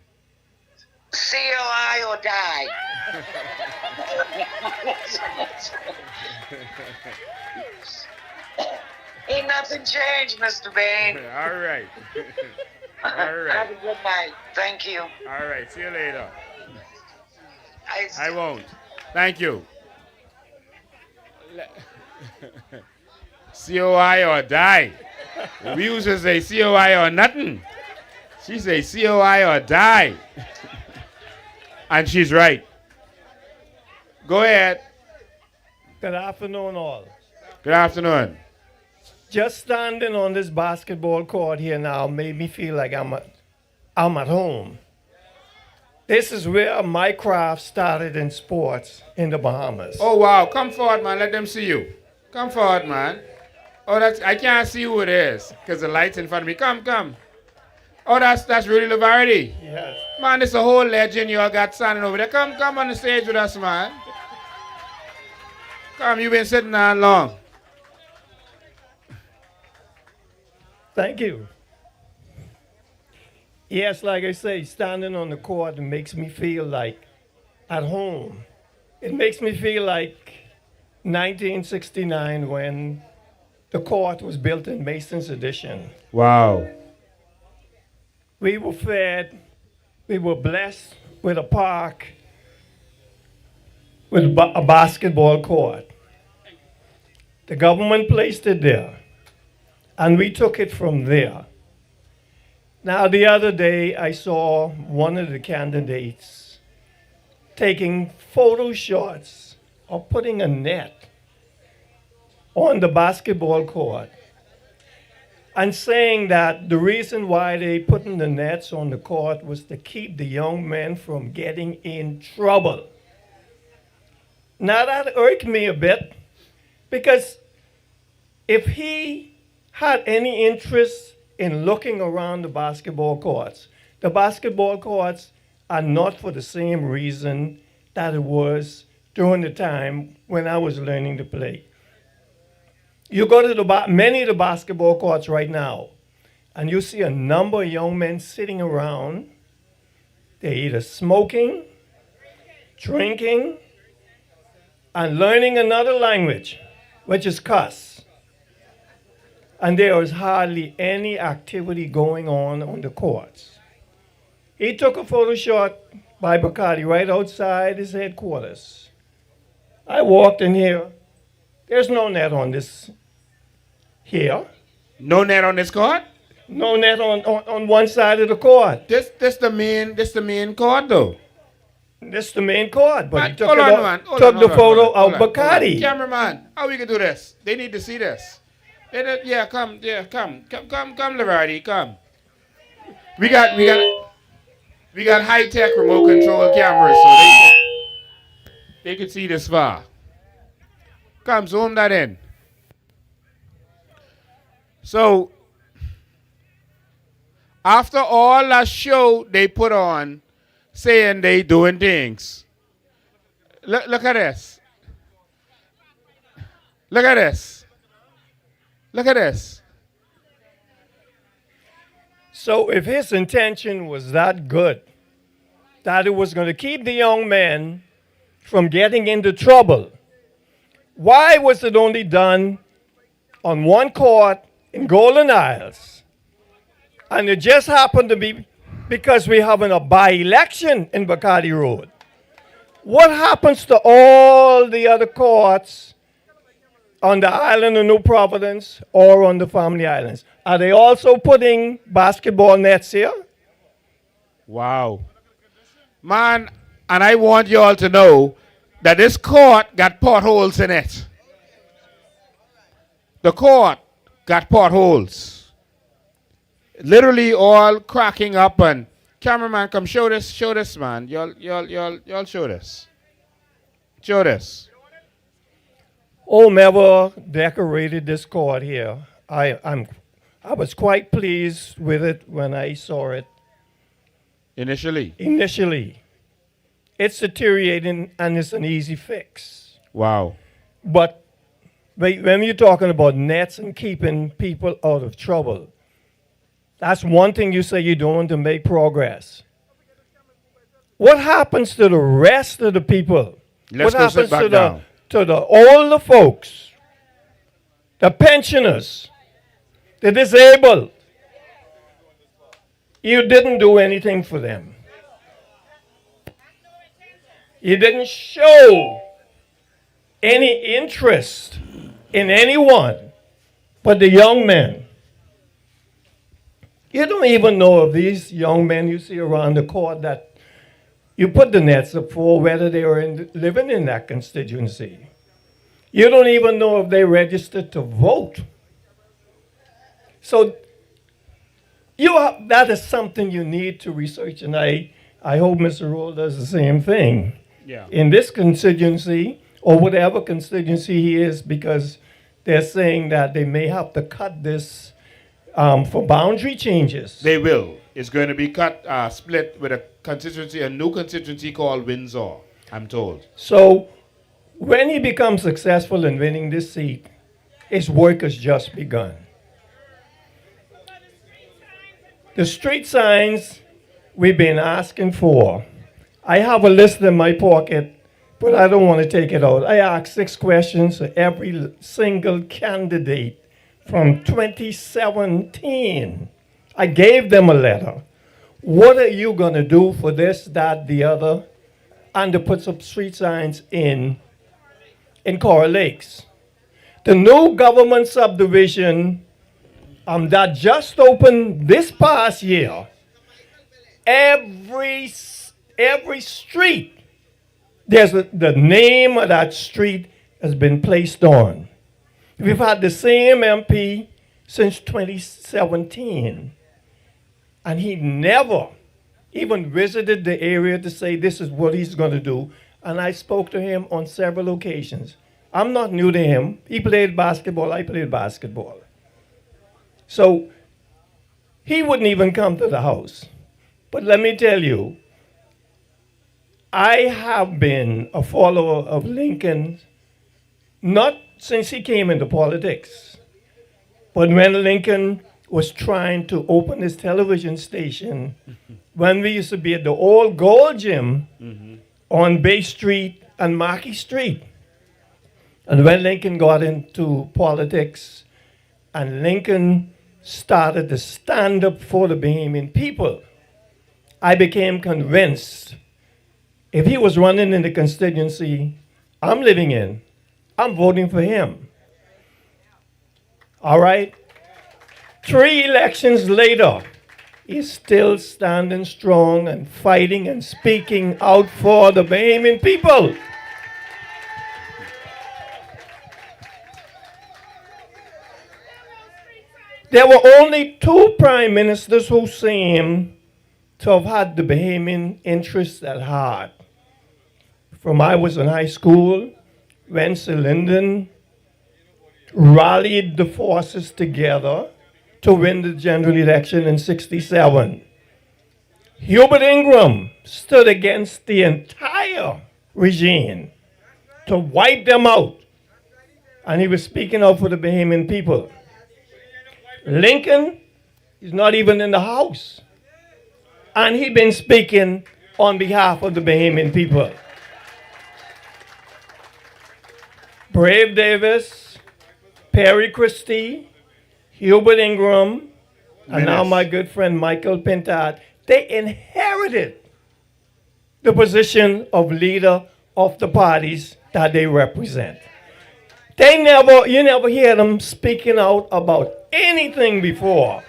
COI or die. Ain't nothing changed, Mr. Bain. All right. All right. Have a good night. Thank you. All right. See you later. I won't. Thank you. COI or die. We used to say COI or nothing. She say COI or die. And she's right. Go ahead. Good afternoon, all. Good afternoon. Just standing on this basketball court here now made me feel like I'm at home. This is where my craft started in sports in the Bahamas. Oh, wow. Come forward, man. Let them see you. Come forward, man. Oh, I can't see who it is because the light's in front of me. Come. Oh, that's Rudy Lavardi. Yes. Man, this is a whole legend you all got standing over there. Come on the stage with us, man. Come, you've been sitting down long. Thank you. Yes, like I say, standing on the court makes me feel like at home. It makes me feel like 1969 when the court was built in Mason's Addition. Wow. We were fed, we were blessed with a park, with a basketball court. The government placed it there, and we took it from there. Now, the other day, I saw one of the candidates taking photo shots of putting a net on the basketball court and saying that the reason why they putting the nets on the court was to keep the young men from getting in trouble. Now, that irked me a bit because if he had any interest in looking around the basketball courts are not for the same reason that it was during the time when I was learning to play. You go to many of the basketball courts right now, and you see a number of young men sitting around. They're either smoking, drinking, and learning another language, which is cuss. And there is hardly any activity going on the courts. He took a photo shot by Bacardi right outside his headquarters. I walked in here. There's no net on this here. No net on this court? No net on one side of the court. This the main court though. This the main court, but he took hold it on, out, man. Hold took on, the hold on, photo hold of on, Bacardi. Cameraman, how we can do this? They need to see this. Come, Lavardi, come. We got high-tech remote control cameras, so they can see this far. Come, zoom that in. So, after all that show they put on, saying they doing things, look at this. Look at this. Look at this. So if his intention was that good, that it was going to keep the young men from getting into trouble, why was it only done on one court in Golden Isles? And it just happened to be because we're having a by-election in Bacardi Road. What happens to all the other courts on the island of New Providence or on the Family Islands? Are they also putting basketball nets here? Wow. Man, and I want you all to know that this court got potholes in it. The court got potholes. Literally all cracking up, and cameraman, come show this, man. Y'all show this. Show this. Whomever decorated this court here, I was quite pleased with it when I saw it Initially. initially. It's deteriorating and it's an easy fix. Wow. But when you're talking about nets and keeping people out of trouble, that's one thing you say you're doing to make progress. What happens to the rest of the people? Let's what go sit happens back to down. the older folks, the pensioners, the disabled? You didn't do anything for them. You didn't show any interest in anyone but the young men. You don't even know of these young men you see around the court that you put the nets up for, whether they are living in that constituency. You don't even know if they registered to vote. So that is something you need to research, and I hope Mr. Roll does the same thing. Yeah. In this constituency, or whatever constituency he is, because they're saying that they may have to cut this for boundary changes. They will. It's going to be cut, split with a new constituency called Windsor, I'm told. So when he becomes successful in winning this seat, his work has just begun. The street signs we've been asking for. I have a list in my pocket, but I don't want to take it out. I asked 6 questions to every single candidate from 2017. I gave them a letter. What are you going to do for this, that, the other? And to put some street signs in Coral Lakes. The new government subdivision that just opened this past year, every street, the name of that street has been placed on. We've had the same MP since 2017, and he never even visited the area to say this is what he's going to do. And I spoke to him on several occasions. I'm not new to him. He played basketball, I played basketball. So he wouldn't even come to the house. But let me tell you, I have been a follower of Lincoln, not since he came into politics, but when Lincoln was trying to open his television station, when we used to be at the old Gold Gym on Bay Street and Marquis Street. And when Lincoln got into politics and Lincoln started to stand up for the Bahamian people, I became convinced if he was running in the constituency I'm living in, I'm voting for him. All right? 3 elections later, he's still standing strong and fighting and speaking out for the Bahamian people. There were only 2 prime ministers who seem to have had the Bahamian interests at heart. From I was in high school, when Sir Lyndon rallied the forces together to win the general election in '67. Hubert Ingram stood against the entire regime to wipe them out. And he was speaking out for the Bahamian people. Lincoln is not even in the House. And he's been speaking on behalf of the Bahamian people. Brave Davis, Perry Christie, Hubert Ingram, and now my good friend Michael Pintard, they inherited the position of leader of the parties that they represent. You never hear them speaking out about anything before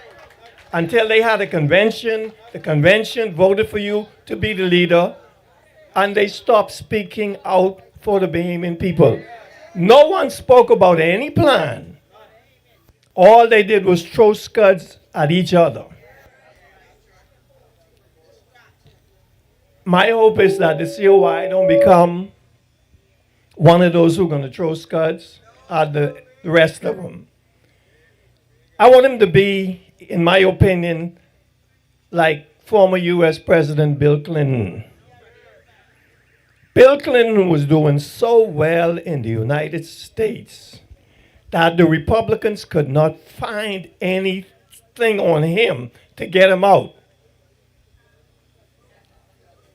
until they had a convention. The convention voted for you to be the leader, and they stopped speaking out for the Bahamian people. No one spoke about any plan. All they did was throw scuds at each other. My hope is that the COI don't become one of those who are going to throw scuds at the rest of them. I want him to be, in my opinion, like former US President Bill Clinton. Bill Clinton was doing so well in the United States that the Republicans could not find anything on him to get him out.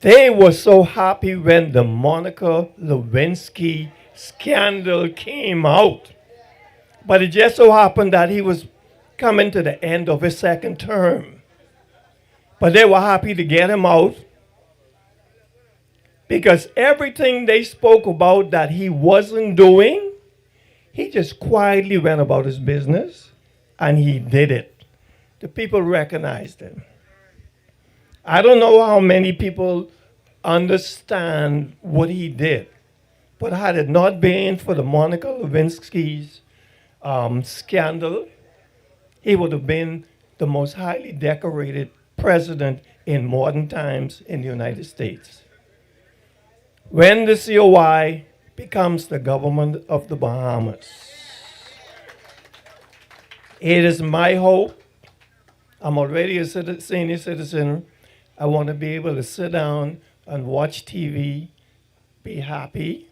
They were so happy when the Monica Lewinsky scandal came out. But it just so happened that he was coming to the end of his second term. But they were happy to get him out because everything they spoke about that he wasn't doing, he just quietly went about his business and he did it. The people recognized him. I don't know how many people understand what he did, but had it not been for the Monica Lewinsky's scandal, he would have been the most highly decorated president in modern times in the United States. When the COI becomes the government of the Bahamas, it is my hope, I'm already a senior citizen, I want to be able to sit down and watch TV, be happy,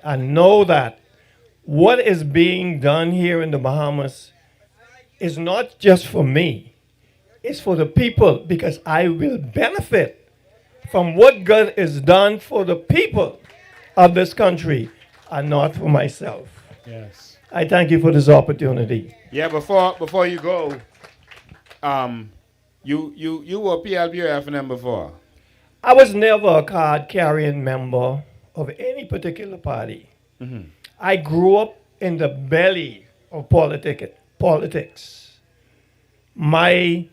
and know that what is being done here in the Bahamas is not just for me, it's for the people, because I will benefit from what good is done for the people of this country and not for myself. Yes. I thank you for this opportunity. Yeah, before you go, you were PLBFNM before. I was never a card-carrying member of any particular party. Mm-hmm. I grew up in the belly of politics. My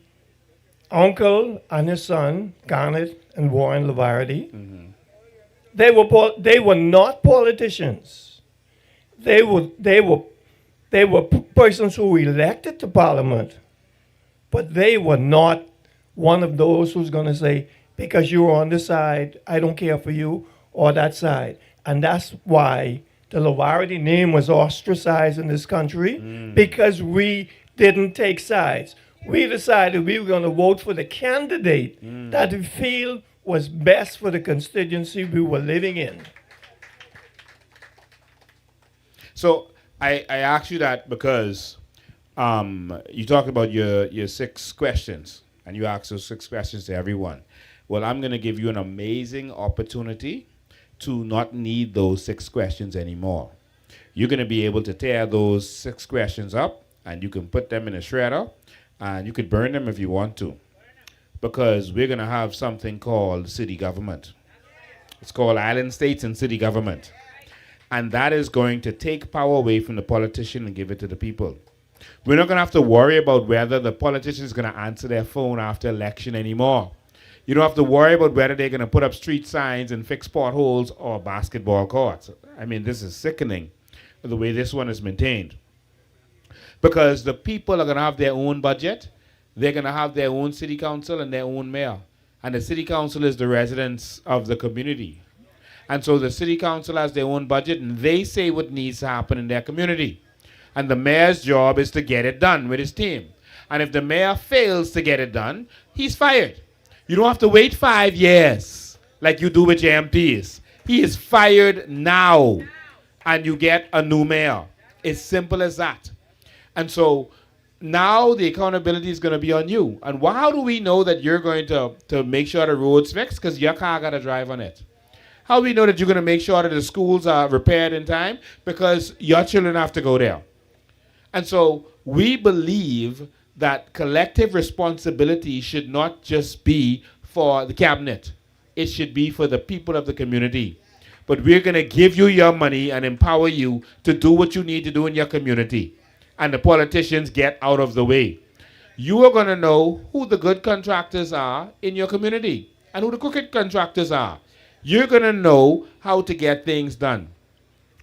uncle and his son, Garnet and Warren Lavarity, they were not politicians. They were persons who were elected to Parliament, but they were not one of those who's going to say, because you're on this side, I don't care for you, or that side. And that's why the Lavarity name was ostracized in this country, because we didn't take sides. We decided we were going to vote for the candidate that we feel was best for the constituency we were living in. So I asked you that because you talked about your 6 questions, and you asked those 6 questions to everyone. Well, I'm going to give you an amazing opportunity to not need those 6 questions anymore. You're going to be able to tear those 6 questions up, and you can put them in a shredder, and you could burn them if you want to, because we're going to have something called city government. It's called Island States and City Government. And that is going to take power away from the politician and give it to the people. We're not going to have to worry about whether the politician is going to answer their phone after election anymore. You don't have to worry about whether they're going to put up street signs and fix potholes or basketball courts. I mean, this is sickening, the way this one is maintained. Because the people are going to have their own budget. They're going to have their own city council and their own mayor. And the city council is the residents of the community. And so the city council has their own budget, and they say what needs to happen in their community. And the mayor's job is to get it done with his team. And if the mayor fails to get it done, he's fired. You don't have to wait 5 years like you do with your MPs. He is fired now, and you get a new mayor. It's simple as that. And so now the accountability is going to be on you. And how do we know that you're going to make sure the road's fixed? Because your car got to drive on it. How do we know that you're going to make sure that the schools are repaired in time? Because your children have to go there. And so we believe that collective responsibility should not just be for the cabinet. it should be for the people of the community. But we're going to give you your money and empower you to do what you need to do in your community. And the politicians get out of the way. You are going to know who the good contractors are in your community and who the crooked contractors are. You're going to know how to get things done.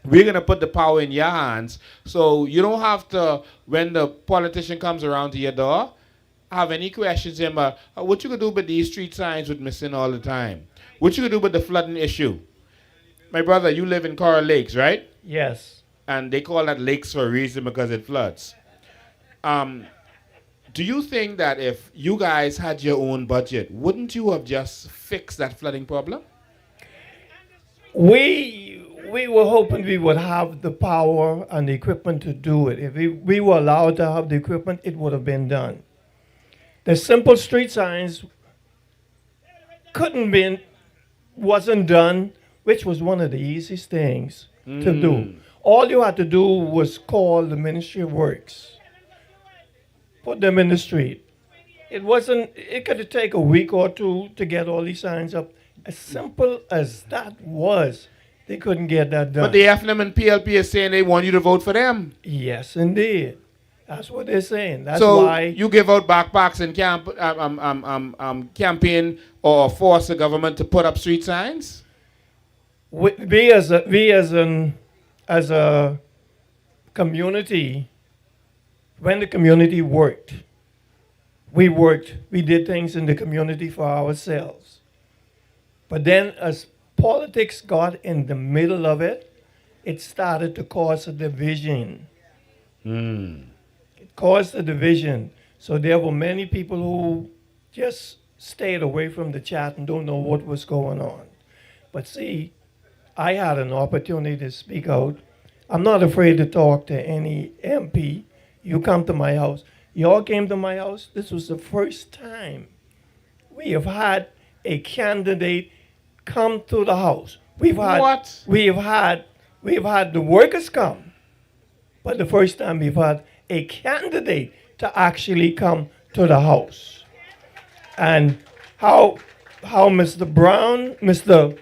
We're going to put the power in your hands so you don't have to, when the politician comes around to your door, have any questions him what you gonna do about these street signs with missing all the time? What you gonna do about the flooding issue? My brother, you live in Coral Lakes, right? Yes. And they call that lakes for a reason because it floods. Do you think that if you guys had your own budget, wouldn't you have just fixed that flooding problem? We were hoping we would have the power and the equipment to do it. If we were allowed to have the equipment, it would have been done. The simple street signs wasn't done, which was one of the easiest things to do. All you had to do was call the Ministry of Works, put them in the street. It could take a week or two to get all these signs up. As simple as that was, they couldn't get that done. But the FNM and PLP is saying they want you to vote for them. Yes, indeed. That's what they're saying. That's so why you give out backpacks and campaign or force the government to put up street signs? we as a community, when the community worked, we did things in the community for ourselves. But then as politics got in the middle of it, it started to cause a division. It caused a division. So there were many people who just stayed away from the chat and don't know what was going on. But see, I had an opportunity to speak out. I'm not afraid to talk to any MP. You come to my house. Y'all came to my house. This was the first time we have had a candidate come to the house. We've had the workers come, but the first time we've had a candidate to actually come to the house. And how Mr. Brown, Mr.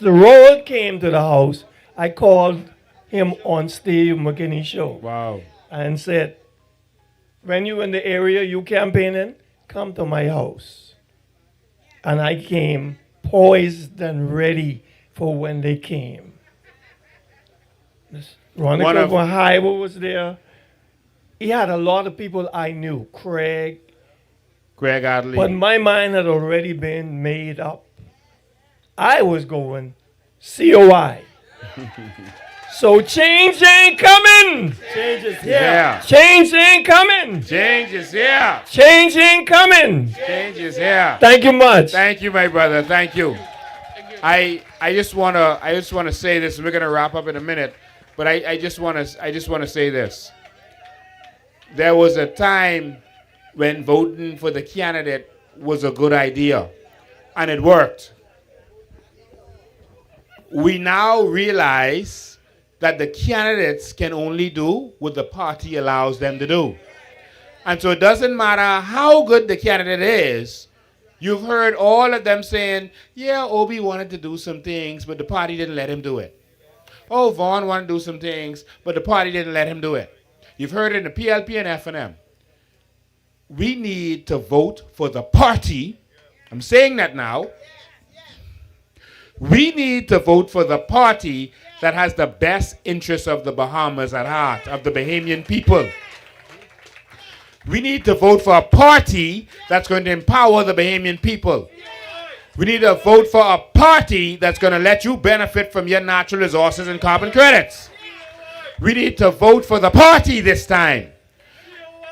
Roll came to the house, I called him on Steve McKinney's show. Wow. And said, when you in the area you campaigning, come to my house. And I came poised and ready for when they came. Ronica von Harbour was there. He had a lot of people I knew. Craig Adley. But my mind had already been made up. I was going COI. So change ain't coming. Change is here. Change ain't coming. Change is here. Change ain't coming. Change is here. Thank you much. Thank you, my brother. Thank you. I just wanna say this. We're gonna wrap up in a minute, but I just wanna say this. There was a time when voting for the candidate was a good idea, and it worked. We now realize that the candidates can only do what the party allows them to do. And so it doesn't matter how good the candidate is. You've heard all of them saying, yeah, Obi wanted to do some things, but the party didn't let him do it. Oh, Vaughn wanted to do some things, but the party didn't let him do it. You've heard it in the PLP and FNM. We need to vote for the party. I'm saying that now. We need to vote for the party that has the best interests of the Bahamas at heart, of the Bahamian people. We need to vote for a party that's going to empower the Bahamian people. We need to vote for a party that's going to let you benefit from your natural resources and carbon credits. We need to vote for the party this time.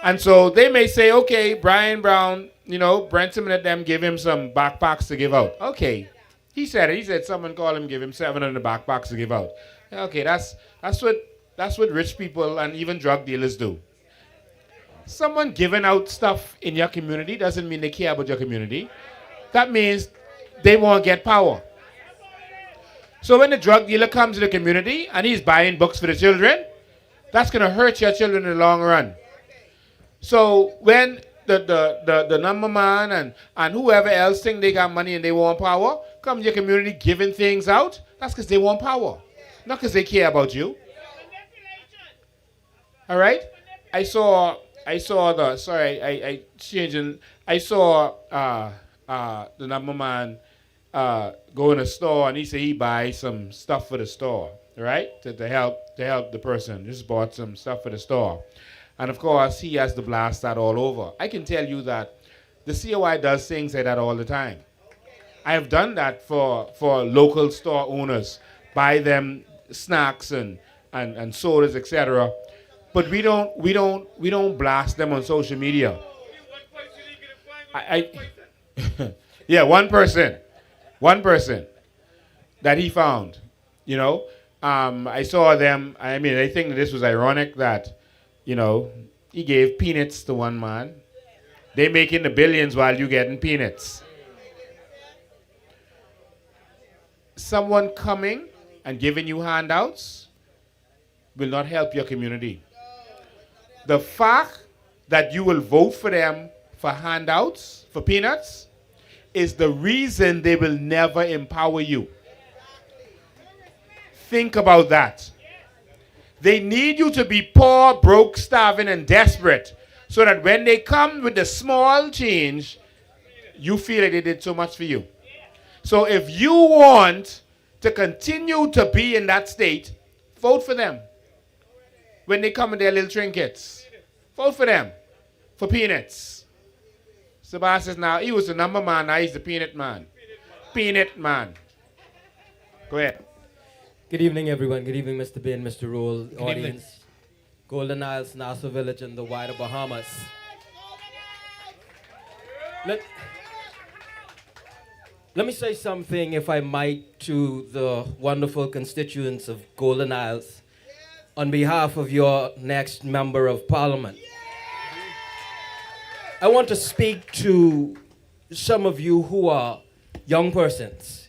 And so they may say, okay, Brian Brown, Brenton and them give him some backpacks to give out. Okay. He said it. He said someone called him, give him 700 backpacks to give out. Okay, that's what rich people and even drug dealers do. Someone giving out stuff in your community doesn't mean they care about your community. That means they won't get power. So when the drug dealer comes to the community and he's buying books for the children, that's going to hurt your children in the long run. So when the number man and whoever else think they got money and they want power, come to your community giving things out, that's because they want power. Not because they care about you. All right? I saw the, sorry, I changing, I saw the number man go in a store and he said he buy some stuff for the store, right? To help the person. Just bought some stuff for the store. And of course, he has to blast that all over. I can tell you that the COI does things like that all the time. I have done that for local store owners, buy them snacks and sodas, etc. But we don't blast them on social media. Yeah, one person that he found. You know, I saw them. I mean, I think this was ironic that, you know, he gave peanuts to one man. They making the billions while you getting peanuts. Someone coming and giving you handouts will not help your community. The fact that you will vote for them for handouts, for peanuts, is the reason they will never empower you. Think about that. They need you to be poor, broke, starving, and desperate so that when they come with the small change, you feel like they did so much for you. So if you want to continue to be in that state, vote for them. When they come with their little trinkets, vote for them for peanuts. Sebastian now, he was the number man, now he's the peanut man. Peanut man. Go ahead. Good evening, everyone. Good evening, Mr. Bin, Mr. Rule, audience. Golden Isles, Nassau Village, and the wider Bahamas. Let me say something, if I might, to the wonderful constituents of Golden Isles on behalf of your next member of parliament. I want to speak to some of you who are young persons.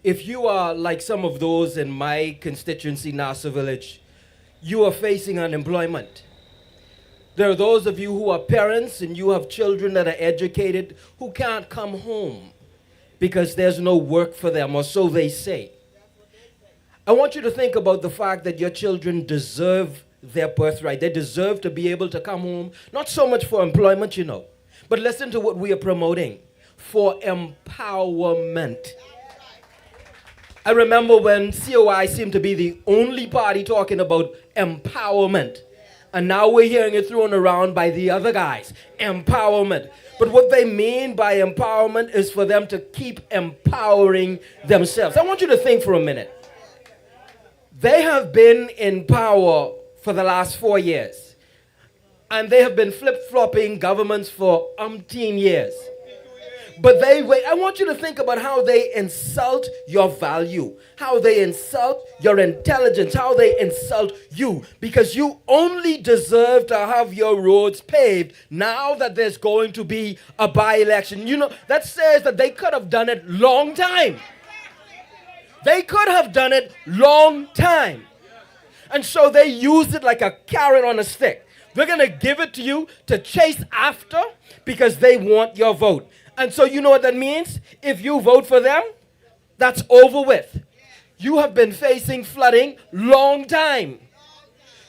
If you are like some of those in my constituency, Nassau Village, you are facing unemployment. There are those of you who are parents and you have children that are educated who can't come home because there's no work for them, or so they say. I want you to think about the fact that your children deserve their birthright. They deserve to be able to come home, not so much for employment, you know, but listen to what we are promoting, for empowerment. I remember when COI seemed to be the only party talking about empowerment. And now we're hearing it thrown around by the other guys, empowerment. But what they mean by empowerment is for them to keep empowering themselves. I want you to think for a minute. They have been in power for the last 4 years. And they have been flip-flopping governments for umpteen years. But I want you to think about how they insult your value, how they insult your intelligence, how they insult you, because you only deserve to have your roads paved now that there's going to be a by-election. You know, that says that they could have done it long time. They could have done it long time. And so they used it like a carrot on a stick. They're going to give it to you to chase after because they want your vote. And so you know what that means? If you vote for them, that's over with. You have been facing flooding long time.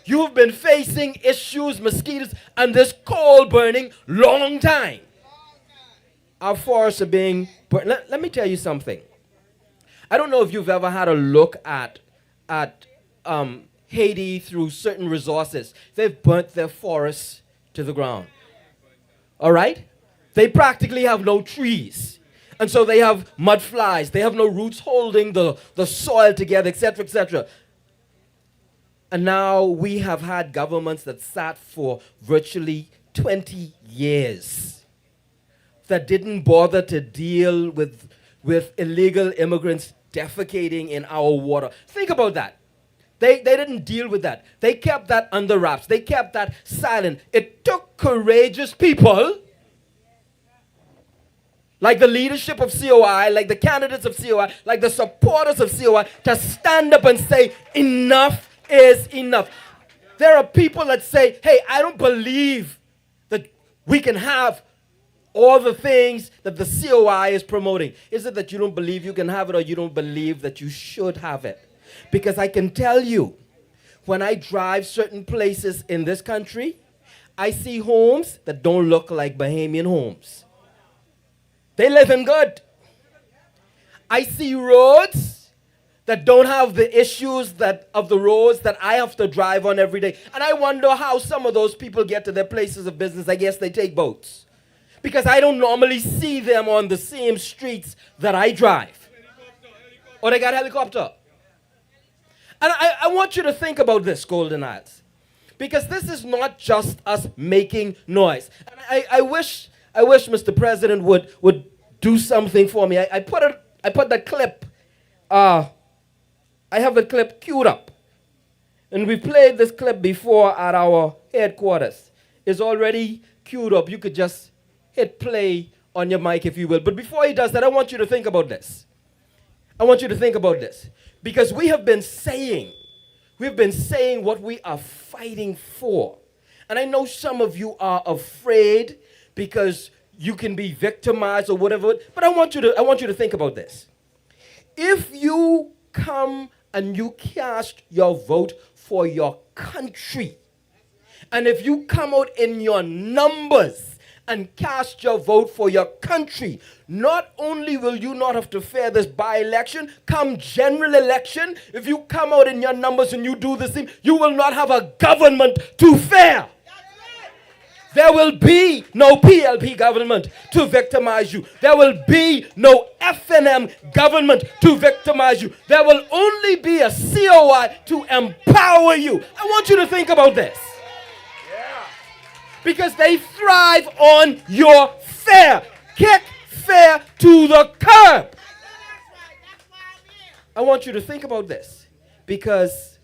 You have been facing issues, mosquitoes, and this coal burning long time. Our forests are being burned. Let me tell you something. I don't know if you've ever had a look at Haiti through certain resources. They've burnt their forests to the ground. All right? They practically have no trees. And so they have mud flies. They have no roots holding the soil together, etc., etc. And now we have had governments that sat for virtually 20 years that didn't bother to deal with illegal immigrants defecating in our water. Think about that. They didn't deal with that. They kept that under wraps. They kept that silent. It took courageous people like the leadership of COI, like the candidates of COI, like the supporters of COI, to stand up and say, enough is enough. There are people that say, hey, I don't believe that We can have all the things that the COI is promoting. Is it that you don't believe you can have it or you don't believe that you should have it? Because I can tell you, when I drive certain places in this country, I see homes that don't look like Bahamian homes. They live in good. I see roads that don't have the issues that of the roads that I have to drive on every day. And I wonder how some of those people get to their places of business. I guess they take boats. Because I don't normally see them on the same streets that I drive. Or they got a helicopter. And I want you to think about this, Golden Isles. Because this is not just us making noise. And I wish Mr. President would do something for me. I put the clip, I have the clip queued up. And we played this clip before at our headquarters. It's already queued up. You could just hit play on your mic if you will. But before he does that, I want you to think about this. I want you to think about this. Because we've been saying what we are fighting for. And I know some of you are afraid because you can be victimized or whatever, but I want you to think about this. If you come and you cast your vote for your country, and if you come out in your numbers and cast your vote for your country, not only will you not have to fear this by-election, come general election, if you come out in your numbers and you do the same, you will not have a government to fear. There will be no PLP government to victimize you. There will be no FNM government to victimize you. There will only be a COI to empower you. I want you to think about this. Because they thrive on your fear. Kick fear to the curb. I want you to think about this. Because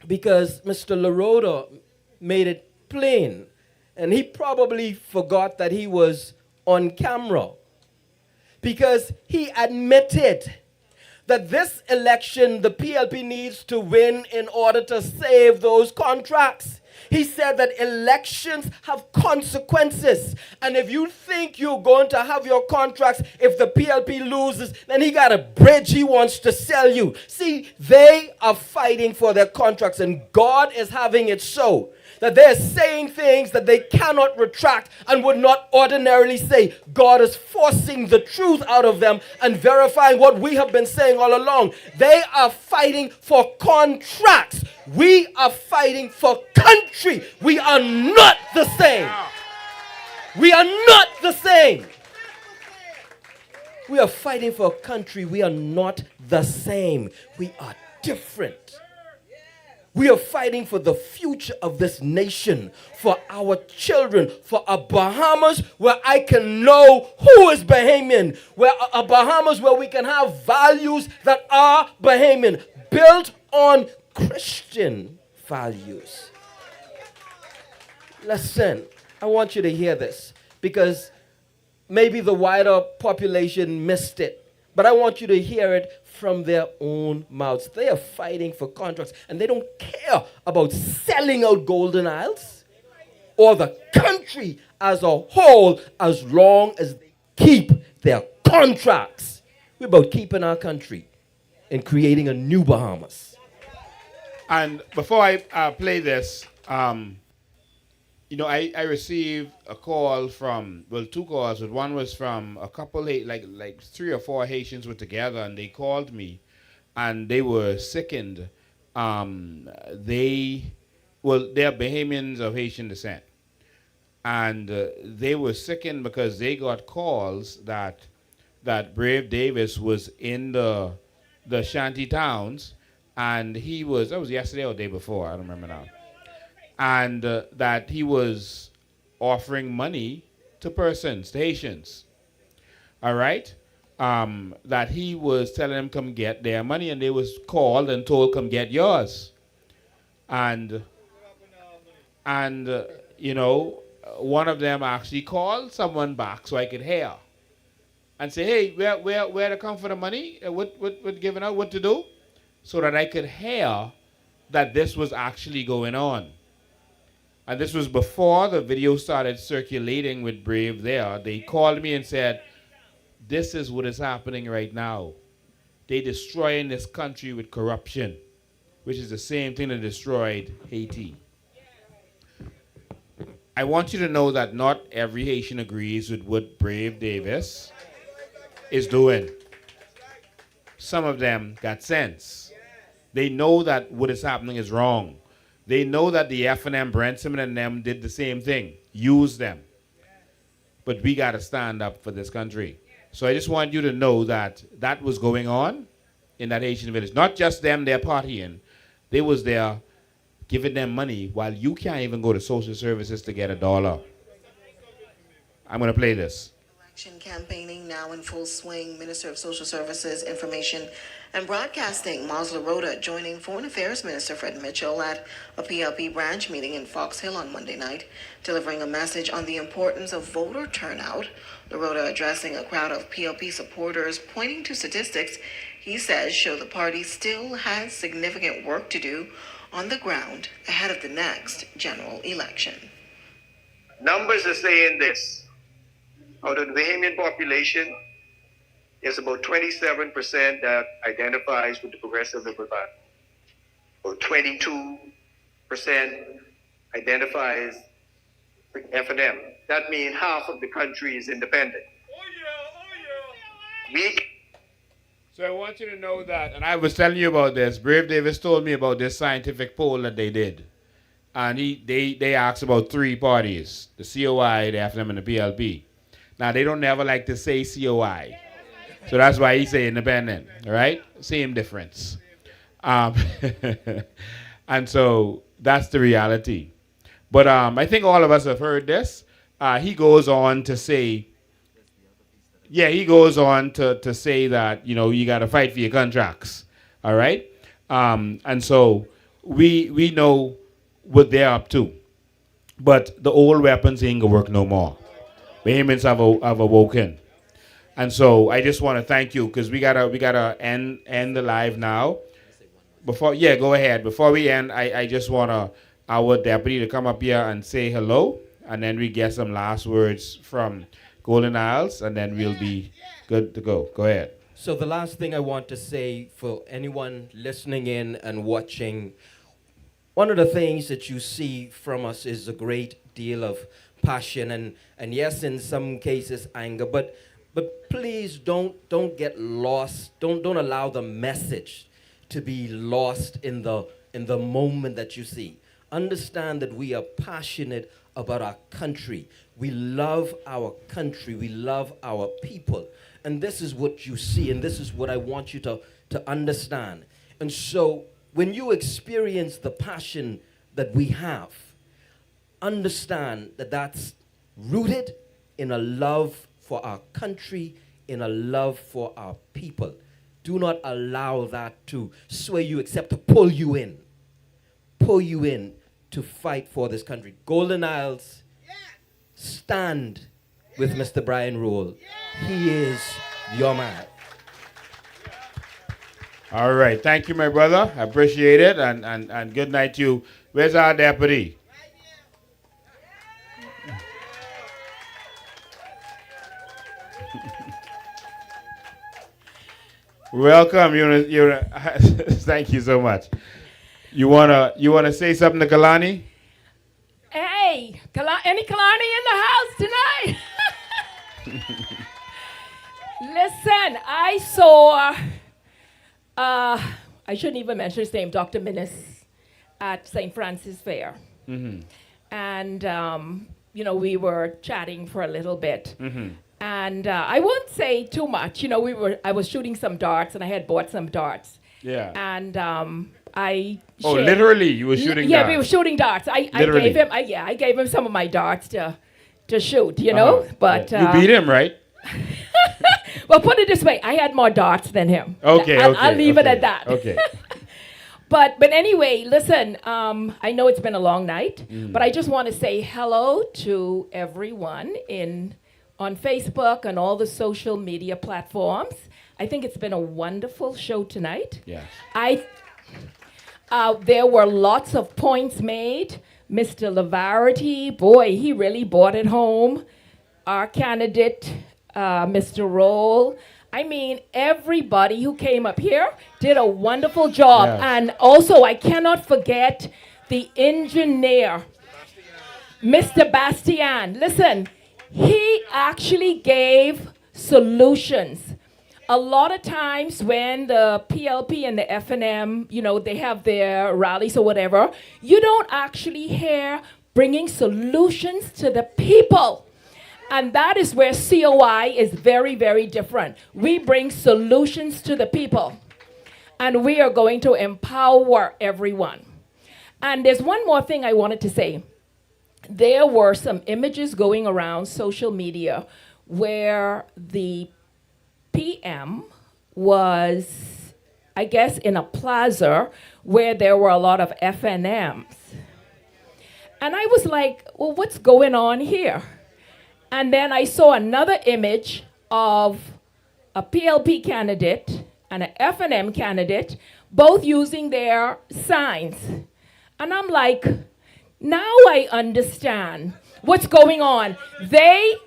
Mr. LaRoda made it plain. And he probably forgot that he was on camera. Because he admitted that this election the PLP needs to win in order to save those contracts. He said that elections have consequences. And if you think you're going to have your contracts if the PLP loses, then he got a bridge he wants to sell you. See, they are fighting for their contracts, and God is having it so that they're saying things that they cannot retract and would not ordinarily say. God is forcing the truth out of them and verifying what we have been saying all along. They are fighting for contracts. We are fighting for country. We are not the same. We are not the same. We are fighting for a country. We are not the same. We are different. We are fighting for the future of this nation, for our children, for a Bahamas where I can know who is Bahamian, where a Bahamas where we can have values that are Bahamian, built on Christian values. Listen, I want you to hear this because maybe the wider population missed it, but I want you to hear it from their own mouths. They are fighting for contracts, and they don't care about selling out Golden Isles or the country as a whole as long as they keep their contracts. We're about keeping our country and creating a new Bahamas. And before I play this, I received a call from, two calls, but one was from a couple, like 3 or 4 Haitians were together, and they called me, and they were sickened. They're Bahamians of Haitian descent, and they were sickened because they got calls that Brave Davis was in the shanty towns, and that was yesterday or the day before, I don't remember now. And that he was offering money to persons, to Haitians. All right? That he was telling them come get their money, and they was called and told come get yours. And one of them actually called someone back so I could hear and say, hey, where to come for the money? What giving out? What to do? So that I could hear that this was actually going on. and this was before the video started circulating with Brave there. They called me and said, this is what is happening right now. They destroying this country with corruption, which is the same thing that destroyed Haiti. I want you to know that not every Haitian agrees with what Brave Davis is doing. Some of them got sense. They know that what is happening is wrong. They know that the F&M, Brenson and them did the same thing, use them. But we got to stand up for this country. So I just want you to know that that was going on in that Haitian village. Not just them, they're partying. They was there giving them money while you can't even go to social services to get $1. I'm going to play this. Election campaigning now in full swing. Minister of Social Services, Information and Broadcasting, Miles LaRota, joining Foreign Affairs Minister Fred Mitchell at a PLP branch meeting in Fox Hill on Monday night, delivering a message on the importance of voter turnout. LaRota addressing a crowd of PLP supporters, pointing to statistics he says show the party still has significant work to do on the ground ahead of the next general election. Numbers are saying this. Out of the Bahamian population, there's about 27% that identifies with the Progressive Liberal Party. About 22% identifies with F&M. That means half of the country is independent. So I want you to know that, and I was telling you about this. Brave Davis told me about this scientific poll that they did. And they asked about 3 parties, the COI, the F&M, and the PLP. Now, they don't never like to say COI. So that's why he say independent, all right? Same difference. And so that's the reality. But I think all of us have heard this. He goes on to say, to say that, you got to fight for your contracts, all right? And so we know what they're up to. But the old weapons ain't going to work no more. Bahamians have awoken. And so I just want to thank you because we gotta end the live now. Go ahead. Before we end, I just want our deputy to come up here and say hello, and then we get some last words from Golden Isles, and then we'll be good to go. Go ahead. So the last thing I want to say for anyone listening in and watching, one of the things that you see from us is a great deal of passion and yes, in some cases anger, but please don't get lost. Don't allow the message to be lost in the moment that you see. Understand that we are passionate about our country. We love our country. We love our people. And this is what you see, and this is what I want you to understand. And so when you experience the passion that we have, understand that that's rooted in a love for our country, in a love for our people. Do not allow that to sway you except to pull you in to fight for this country. Golden Isles, stand with Mr. Brian Rule. He is your man. All right. Thank you, my brother. I appreciate it. And good night to you. Where's our deputy? Welcome. Thank you so much. You wanna say something to Kalani? Hey, any Kalani in the house tonight? Listen, I saw, I shouldn't even mention his name, Dr. Minnis at St. Francis Fair. Mm-hmm. And, we were chatting for a little bit. Mm-hmm. And I won't say too much. I was shooting some darts, and I had bought some darts. Yeah. And I Oh, shared- literally, you were shooting Yeah, darts. we were shooting darts. I Literally. gave him some of my darts to shoot, know. But you beat him, right? well, put it this way, I had more darts than him. Okay, I'll leave it at that. Okay. But anyway, listen, I know it's been a long night, but I just want to say hello to everyone on Facebook and all the social media platforms. I think it's been a wonderful show tonight. Yes. There were lots of points made, Mr. Lavarity, boy, he really brought it home. Our candidate, Mr. Roll. I mean, everybody who came up here did a wonderful job. Yes. And also, I cannot forget the engineer, Mr. Bastian. Listen, he actually gave solutions. A lot of times when the PLP and the FNM, you know, they have their rallies or whatever, you don't actually hear bringing solutions to the people. And that is where COI is very, very different. We bring solutions to the people. And we are going to empower everyone. And there's one more thing I wanted to say. There were some images going around social media where the PM was, I guess, in a plaza where there were a lot of FNMs. And I was like, well, what's going on here? And then I saw another image of a PLP candidate and an FNM candidate, both using their signs. And I'm like, now I understand what's going on. They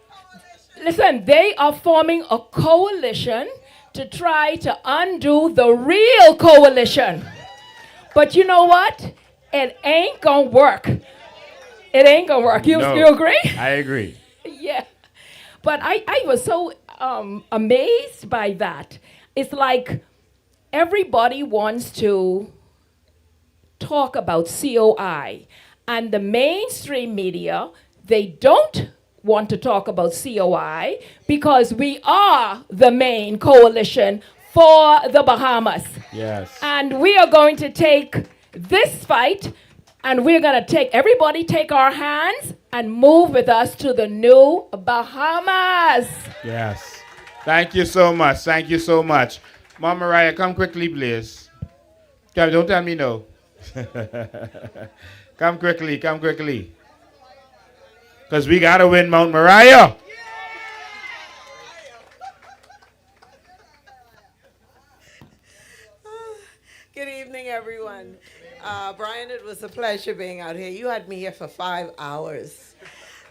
are forming a coalition to try to undo the real coalition. But you know what? It ain't gonna work. It ain't gonna work. You agree? I agree. Yeah. But I was so amazed by that. It's like everybody wants to talk about COI. And the mainstream media, they don't want to talk about COI because we are the main coalition for the Bahamas. Yes. And we are going to take this fight and we're going to take our hands and move with us to the new Bahamas. Yes. Thank you so much. Thank you so much. Mama Mariah, come quickly, please. Don't tell me no. Come quickly, come quickly. Because we got to win Mount Moriah. Good evening, everyone. Brian, it was a pleasure being out here. You had me here for 5 hours.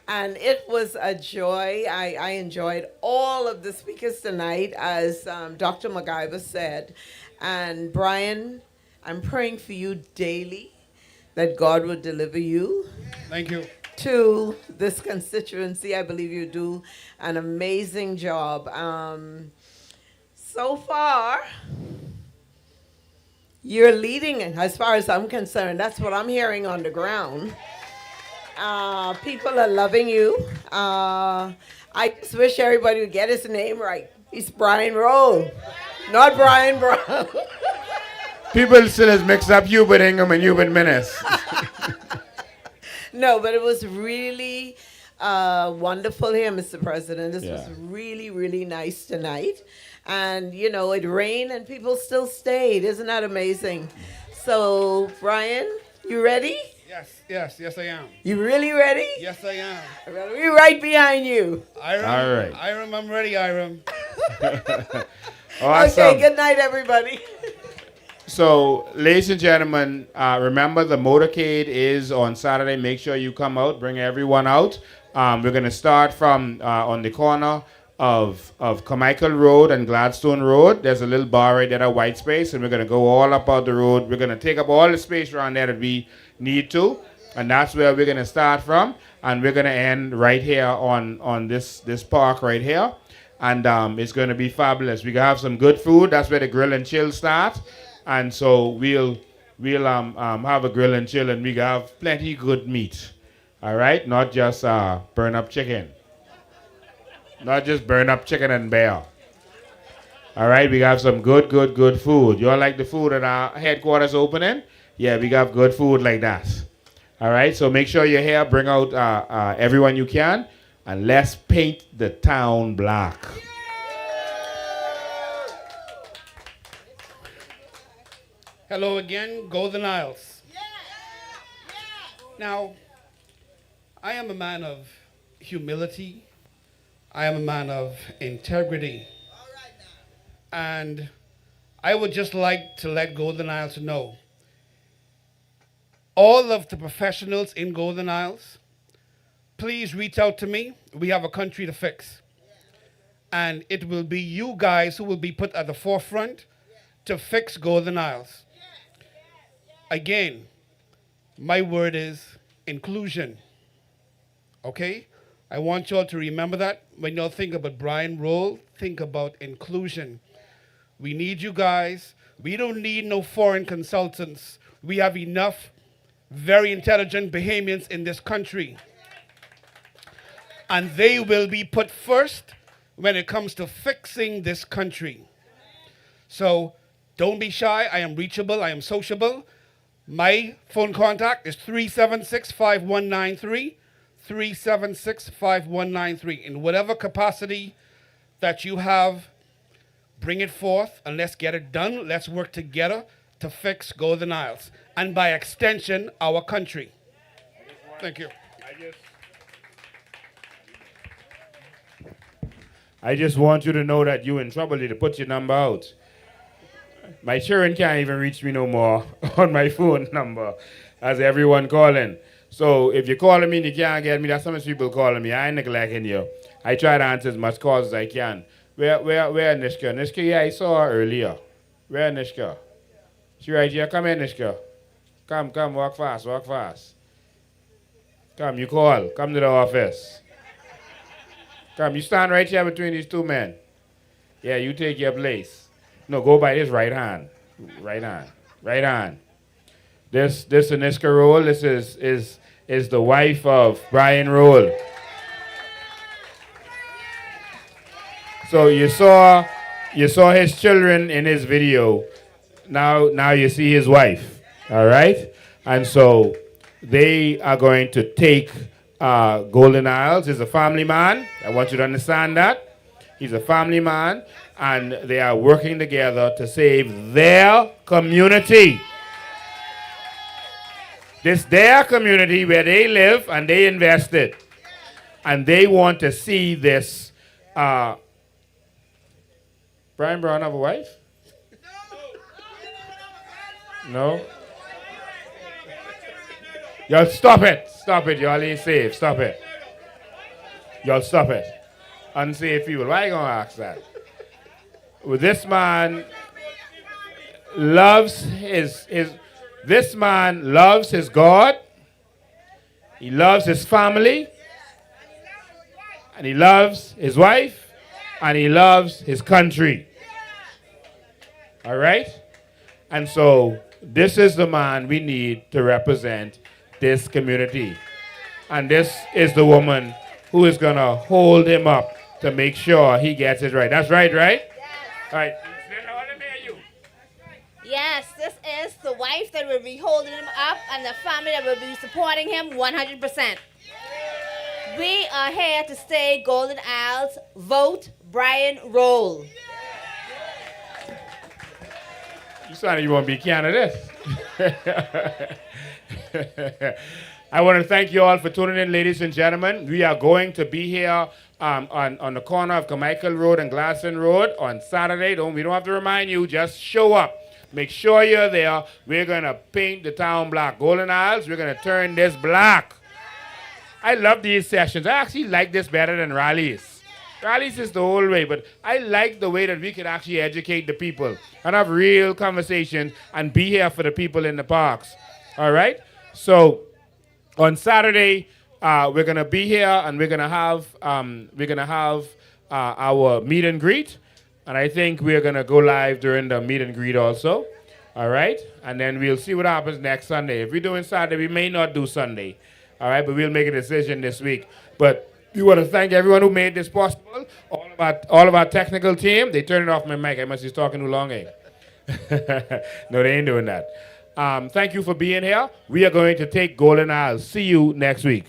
And it was a joy. I enjoyed all of the speakers tonight, as Dr. MacGyver said. And Brian, I'm praying for you daily that God will deliver you. Thank you. To this constituency. I believe you do an amazing job. So far, you're leading, as far as I'm concerned. That's what I'm hearing on the ground. People are loving you. I just wish everybody would get his name right. He's Brian Rowe, not Brian Brown. People still has mixed up Hubert Ingham and Hubert Menace. No, but it was really wonderful here, Mr. President. This was really, really nice tonight. And, you know, it rained and people still stayed. Isn't that amazing? So, Brian, you ready? Yes, I am. You really ready? Yes, I am. We're right behind you. All right. I'm ready, Iram. Awesome. Okay, good night, everybody. So, ladies and gentlemen, remember the motorcade is on Saturday. Make sure you come out. Bring everyone out. We're going to start from on the corner of Carmichael Road and Gladstone Road. There's a little bar right there, a white space, and we're going to go all up out the road. We're going to take up all the space around there that we need to, and that's where we're going to start from. And we're going to end right here on this park right here. And it's going to be fabulous. We're going to have some good food. That's where the grill and chill starts. And so we'll have a grill and chill, and we have plenty good meat. All right? Not just burn up chicken. Not just burn up chicken and bear. All right? We have some good food. You all like the food at our headquarters opening? Yeah, we got good food like that. All right? So make sure you're here. Bring out everyone you can, and let's paint the town black. Hello again, Golden Isles. Now, I am a man of humility. I am a man of integrity. And I would just like to let Golden Isles know, all of the professionals in Golden Isles, please reach out to me. We have a country to fix. And it will be you guys who will be put at the forefront to fix Golden Isles. Again, my word is inclusion. Okay? I want y'all to remember that. When y'all think about Brian Roll, think about inclusion. We need you guys. We don't need no foreign consultants. We have enough very intelligent Bahamians in this country. And they will be put first when it comes to fixing this country. So don't be shy. I am reachable. I am sociable. My phone contact is 376-5193, 376-5193. In whatever capacity that you have, bring it forth and let's get it done. Let's work together to fix Golden Isles and by extension, our country. Thank you. I just want you to know that you're in trouble to put your number out. My children can't even reach me no more on my phone number as everyone calling. So if you're calling me and you can't get me, that's how much people calling me. I ain't neglecting you. I try to answer as much calls as I can. Where Nishka? Nishka, yeah, I saw her earlier. Where Nishka? She right here. Come here, Nishka. Come, walk fast. Come, you call. Come to the office. Come, you stand right here between these two men. Yeah, you take your place. No, go by this right hand. Right hand. This Aniska Roll, this is the wife of Brian Roll. So you saw his children in his video. Now you see his wife. All right? And so they are going to take Golden Isles. He's a family man. I want you to understand that. He's a family man, and they are working together to save their community. This their community where they live and they invested. And they want to see this. Brian Brown have a wife? No? Y'all stop it. Y'all ain't safe. Stop it. Y'all stop it. Unsafe people. Why you gonna ask that? Well, this man loves this man loves his God. He loves his family. And he loves his wife. And he loves his country. All right? And so this is the man we need to represent this community. And this is the woman who is going to hold him up to make sure he gets it right. That's right, right? Yes. All right. Yes, this is the wife that will be holding him up and the family that will be supporting him 100%. We are here to stay Golden Isles. Vote Brian Roll. You sound like you want to be candidate. I want to thank you all for tuning in, ladies and gentlemen. We are going to be here on the corner of Carmichael Road and Glasson Road on Saturday. We don't have to remind you, just show up. Make sure you're there. We're going to paint the town black. Golden Isles, we're going to turn this black. I love these sessions. I actually like this better than rallies. Rallies is the whole way, but I like the way that we can actually educate the people and have real conversations and be here for the people in the parks. All right? So on Saturday, we're gonna be here and we're gonna have our meet and greet, and I think we're gonna go live during the meet and greet also. All right, and then we'll see what happens next Sunday. If we're doing Saturday, we may not do Sunday. All right, but we'll make a decision this week. But we want to thank everyone who made this possible. All of our technical team. They turned off my mic. I must be talking too long, eh? No, they ain't doing that. Thank you for being here. We are going to take Golden Isles. See you next week.